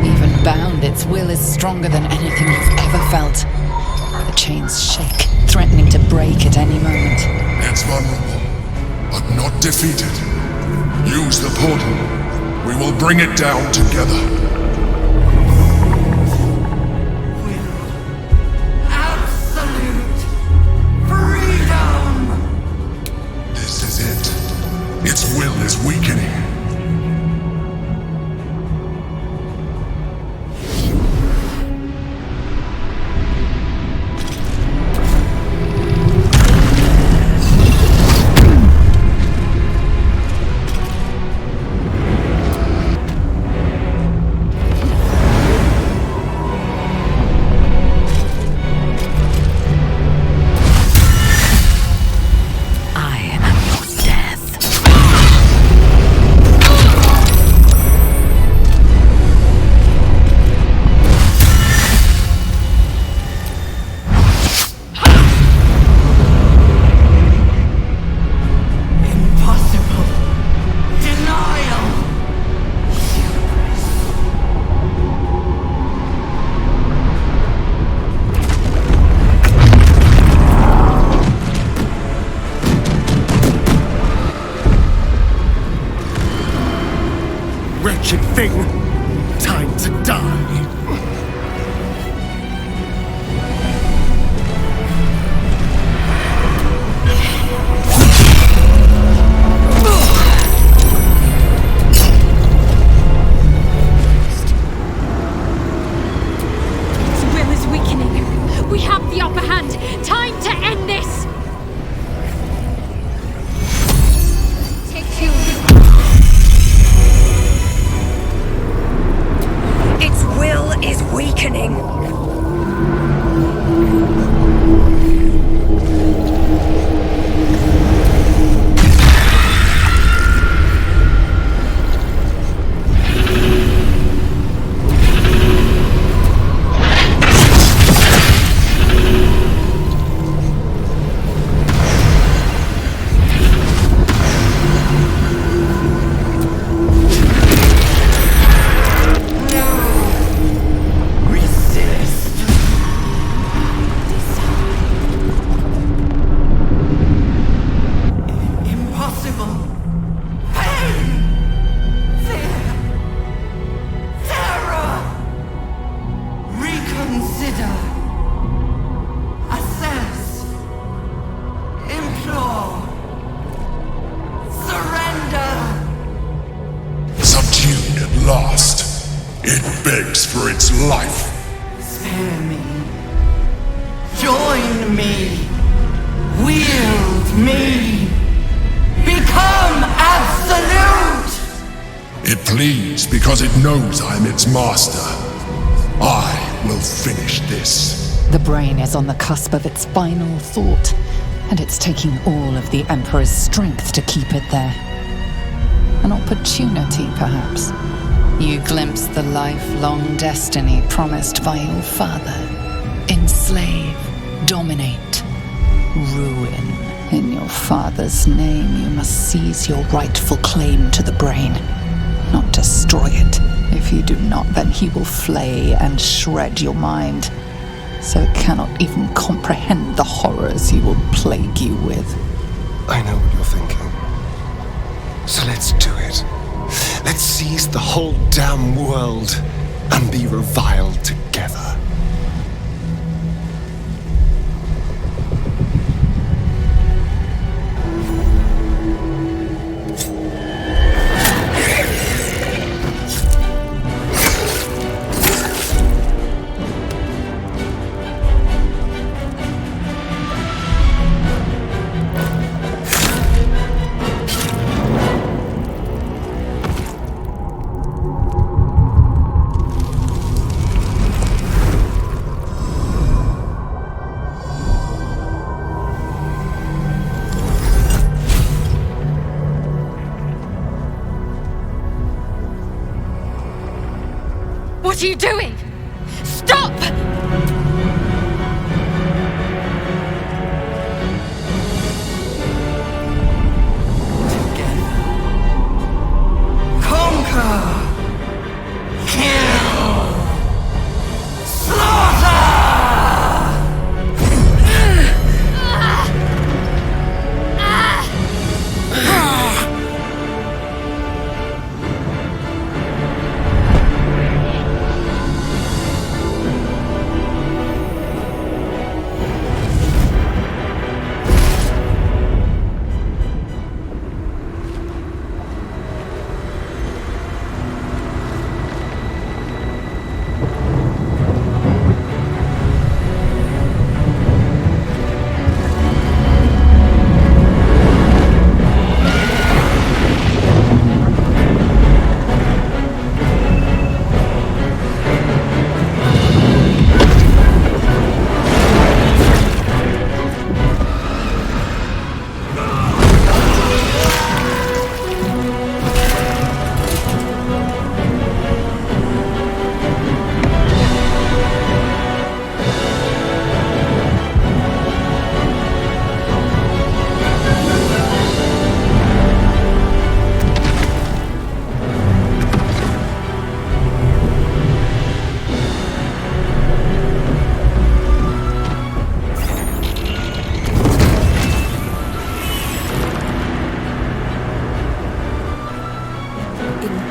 Even bound, its will is stronger than anything you've ever felt. The chains shake, threatening to break at any moment. It's vulnerable, but not defeated. Use the portal. We will bring it down together. Absolute freedom! This is it. Its will is weakening. Time to die. Its will is weakening. We have the upper hand. Time to end this. Take two. Its will is weakening. begs for its life. Spare me. Join me. Wield me. Become absolute! It pleads because it knows I'm its master. I will finish this. The brain is on the cusp of its final thought, and it's taking all of the Emperor's strength to keep it there. An opportunity, perhaps. You glimpse the lifelong destiny promised by your father. Enslave, dominate, ruin. In your father's name, you must seize your rightful claim to the brain, not destroy it. If you do not, then he will flay and shred your mind, so it cannot even comprehend the horrors he will plague you with. I know what you're thinking. So let's do it. Let's seize the whole damn world and be reviled together. What are you doing? Stop!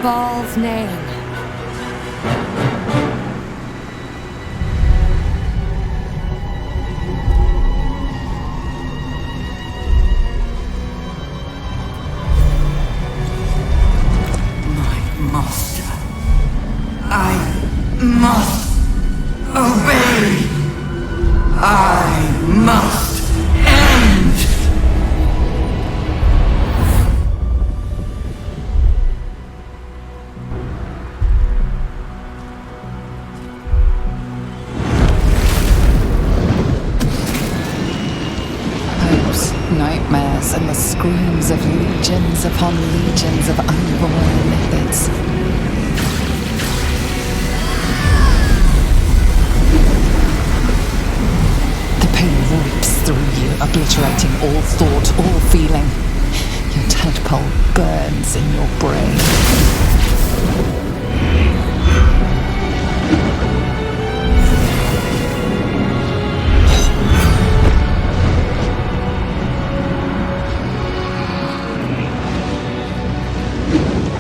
Bhaal's name. Master, I must obey. I must end. Hopes, nightmares, and the screams of legions upon legions of unborn methods. The pain rips through you, obliterating all thought, all feeling. Your tadpole burns in your brain.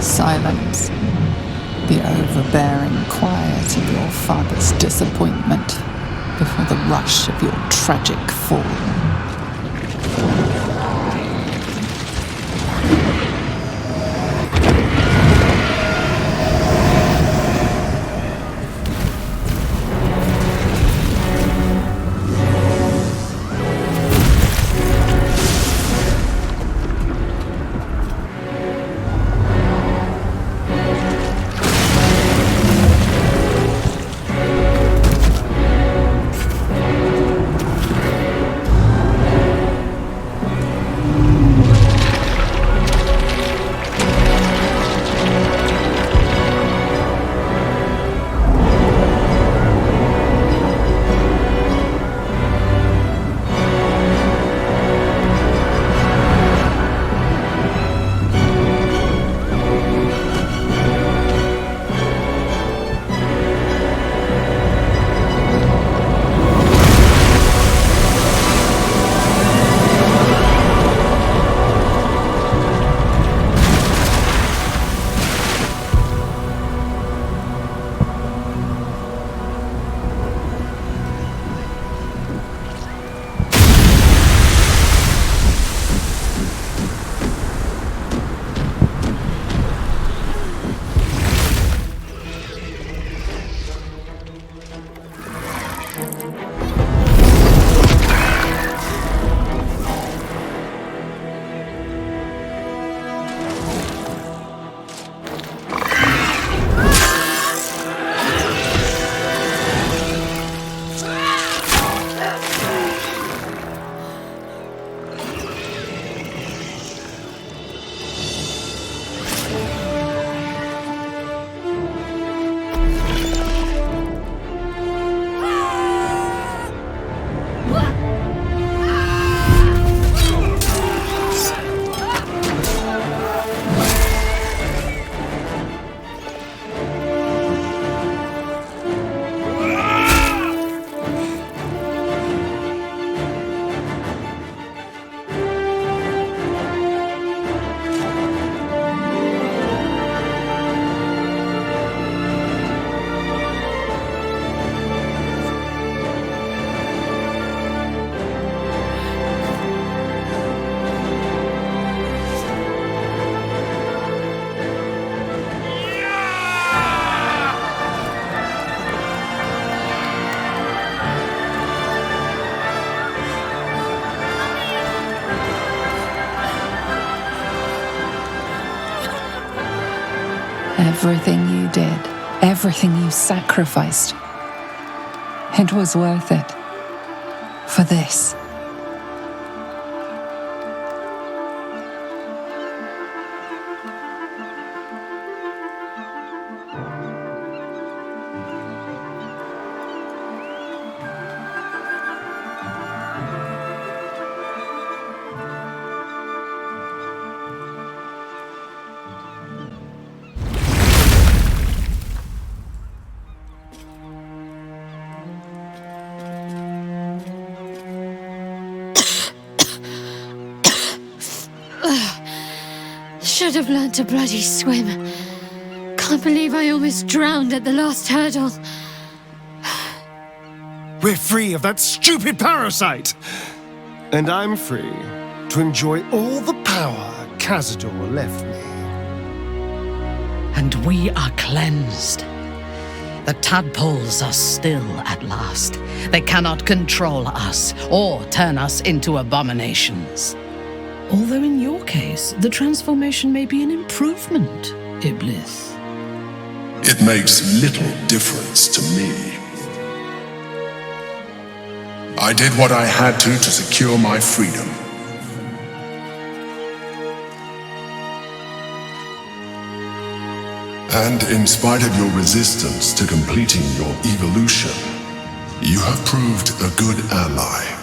Silence. The overbearing quiet of your father's disappointment before the rush of your tragic fall. Everything you did, everything you sacrificed, it was worth it. For this. Should have learned to bloody swim. can't believe I almost drowned at the last hurdle. We're free of that stupid parasite! And I'm free to enjoy all the power Cazador left me. And we are cleansed. The tadpoles are still at last. They cannot control us or turn us into abominations. Although in your case, the transformation may be an improvement, Iblis. It makes little difference to me. I did what I had to secure my freedom. And in spite of your resistance to completing your evolution, you have proved a good ally.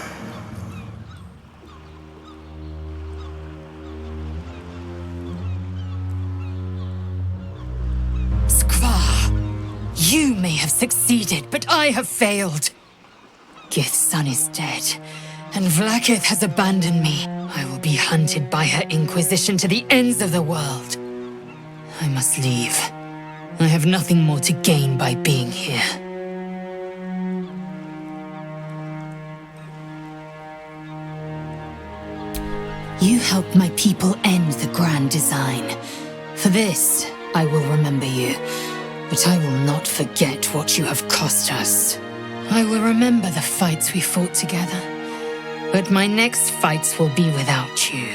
You may have succeeded, but I have failed. Gith's son is dead, and Vlaakith has abandoned me. I will be hunted by her Inquisition to the ends of the world. I must leave. I have nothing more to gain by being here. You helped my people end the Grand Design. For this, I will remember you. But I will not forget what you have cost us. I will remember the fights we fought together. But my next fights will be without you.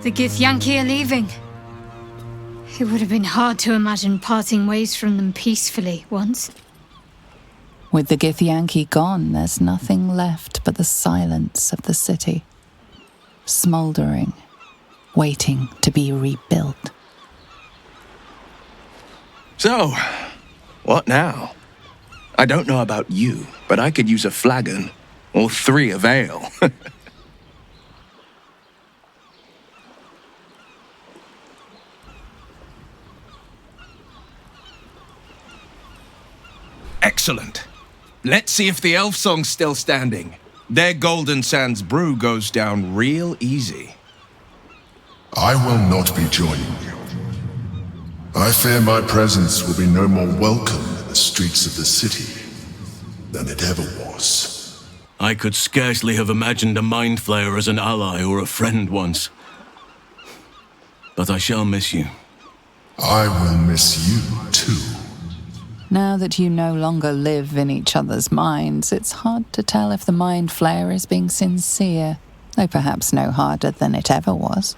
The Githyanki are leaving. It would have been hard to imagine parting ways from them peacefully once. With the Githyanki gone, there's nothing left but the silence of the city. Smouldering, waiting to be rebuilt. So, what now? I don't know about you, but I could use a flagon, or 3 of ale. Excellent. Let's see if the elf song's still standing. Their Golden Sands brew goes down real easy. I will not be joining you. I fear my presence will be no more welcome in the streets of the city than it ever was. I could scarcely have imagined a Mind Flayer as an ally or a friend once. But I shall miss you. I will miss you too. Now that you no longer live in each other's minds, it's hard to tell if the Mind Flayer is being sincere, though perhaps no harder than it ever was.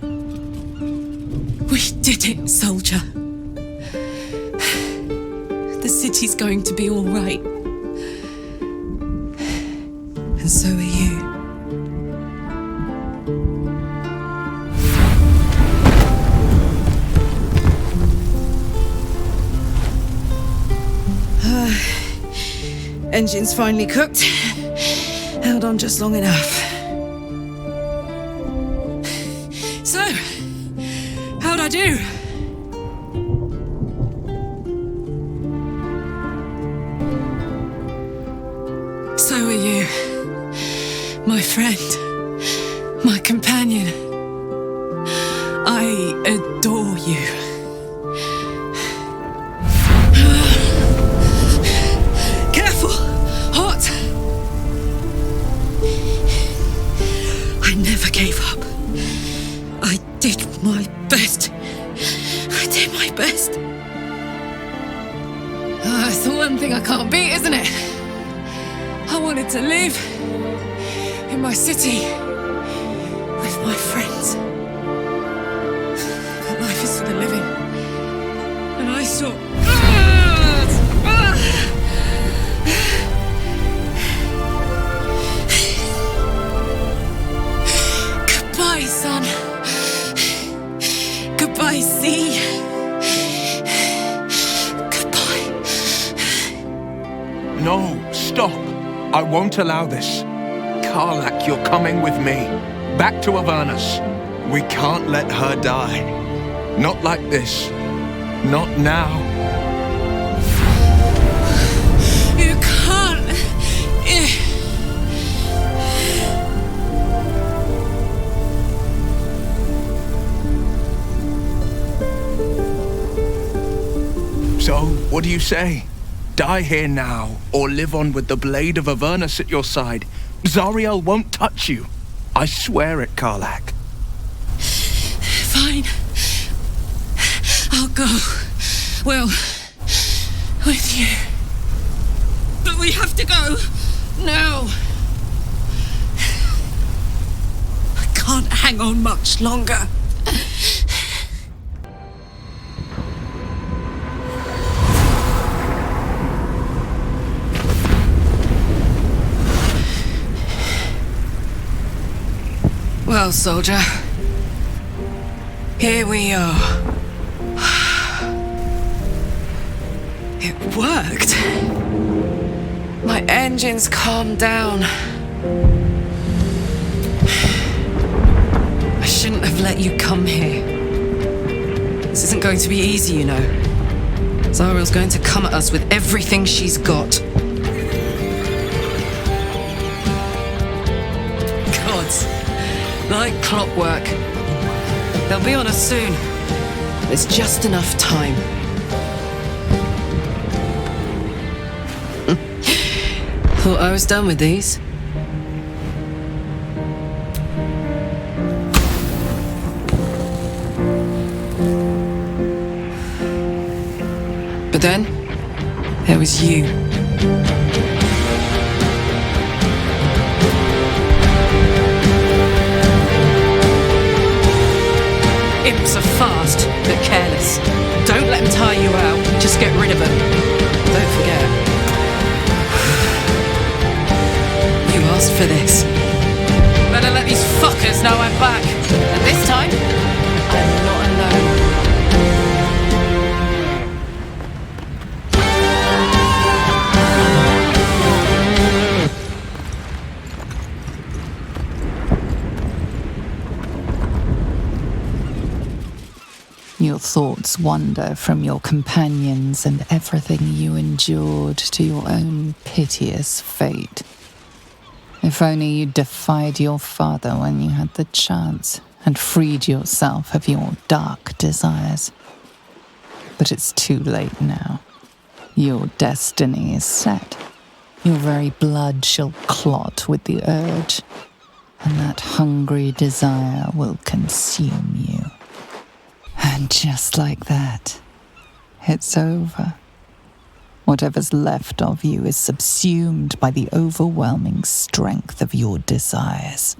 We did it, soldier. The city's going to be all right. And so are you. Engine's finally cooked. Held on just long enough. So, how'd I do? So are you. My friend. My companion. I adore you. Gave up. I did my best. I did my best. It's the one thing I can't beat, isn't it? I wanted to live in my city with my friends. But life is for the living. And I saw... Goodbye, son. Goodbye, sea. Goodbye, No, stop. I won't allow this. Karlach, you're coming with me. Back to Avernus. We can't let her die. Not like this. Not now. You can't. So, what do you say? Die here now, or live on with the blade of Avernus at your side. Zariel won't touch you. I swear it, Karlach. Fine. I'll go. Well, with you. But we have to go. Now. I can't hang on much longer. Well, soldier, here we are. It worked. My engines calmed down. I shouldn't have let you come here. This isn't going to be easy, you know. Zariel's going to come at us with everything she's got. Gods. Like clockwork. They'll be on us soon. There's just enough time. Thought I was done with these. But then, there was you. Imps are fast, but careless. Don't let them tire you out, just get rid of them. Don't forget. You asked for this. Better let these fuckers know I'm back. And this time, I'm not alone. Your thoughts wander from your companions and everything you endured to your own piteous fate. If only you defied your father when you had the chance and freed yourself of your dark desires. But it's too late now. Your destiny is set. Your very blood shall clot with the urge, and that hungry desire will consume you. And just like that, it's over. Whatever's left of you is subsumed by the overwhelming strength of your desires.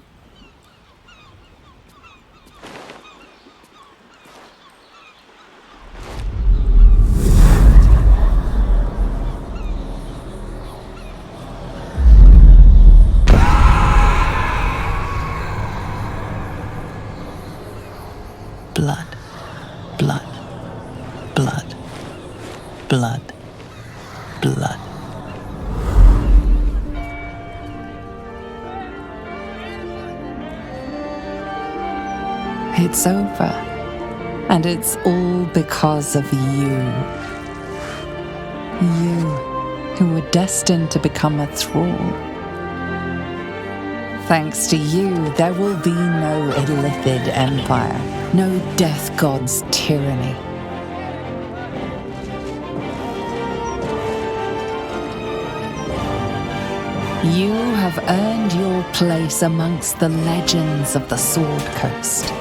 Blood. Blood, blood, blood, blood. It's over, and it's all because of you. You, who were destined to become a thrall. Thanks to you, there will be no illithid empire. No death god's tyranny. You have earned your place amongst the legends of the Sword Coast.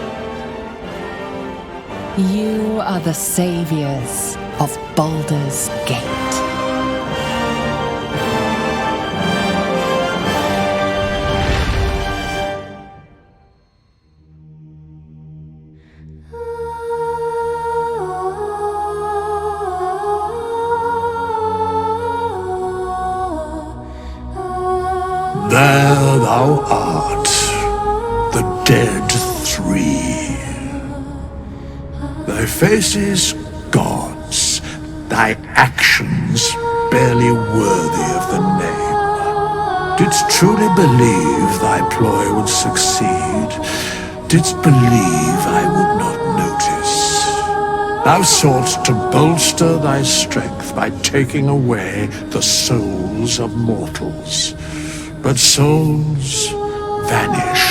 You are the saviors of Baldur's Gate. There thou art, the dead three. Thy faces gods, thy actions barely worthy of the name. Didst truly believe thy ploy would succeed? Didst believe I would not notice? Thou sought to bolster thy strength by taking away the souls of mortals. But souls vanish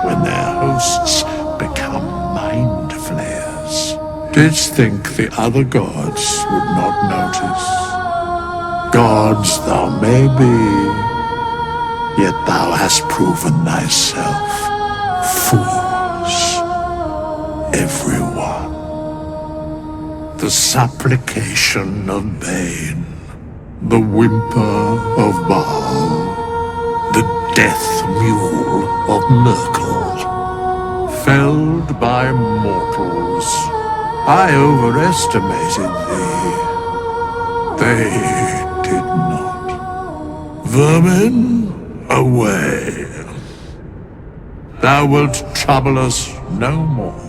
when their hosts become mind flayers. Didst think the other gods would not notice? Gods thou may be, yet thou hast proven thyself fools, everyone. The supplication of Bane, the whimper of Bhaal, the death mule of Merkel, felled by mortals. I overestimated thee. They did not. Vermin, away. Thou wilt trouble us no more.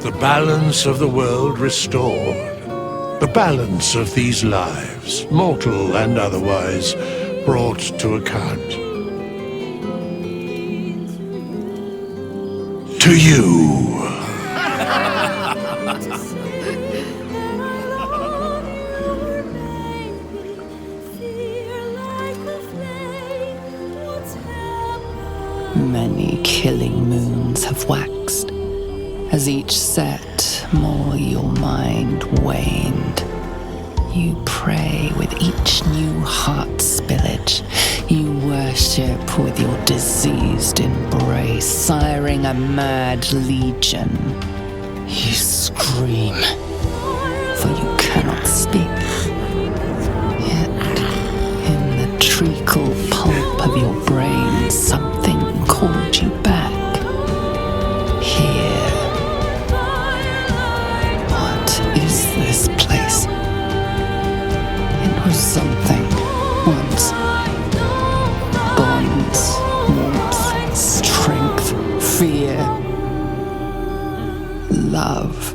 The balance of the world restored. The balance of these lives, mortal and otherwise, brought to account. To you. Many killing moons have waxed. As each set, more your mind waned. You pray with each new heart spillage. You worship with your diseased embrace, siring a mad legion. You scream, for you cannot speak. Yet, in the treacle pulp of your brain, something called you back. Here. Is this place? It was something once. Bonds, warmth, strength, fear, love.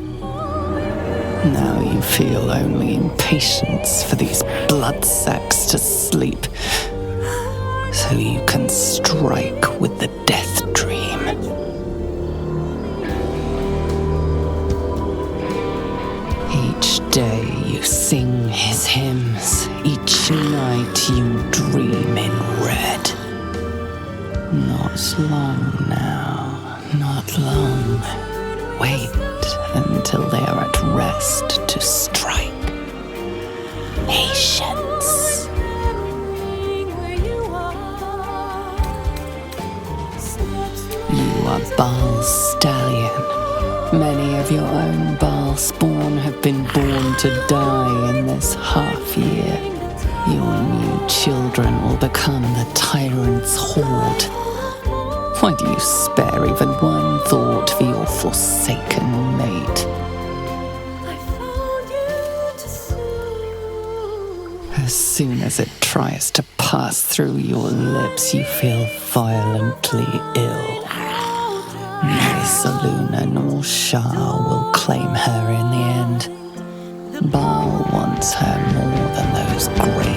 Now you feel only impatience for these blood sacks to sleep, so you can strike with the death dream. Each day you sing his hymns, each night you dream in red. Not long now, not long. Wait until they are at rest to strike. Patience. You are Bhaal's stallion. Many of your own Bhaal spawn have been born to die in this half year. Your new children will become the tyrant's horde. Why do you spare even one thought for your forsaken mate? As soon as it tries to pass through your lips, you feel violently ill. Neither Luna nor Shar will claim her in the end. Bhaal wants her more than those great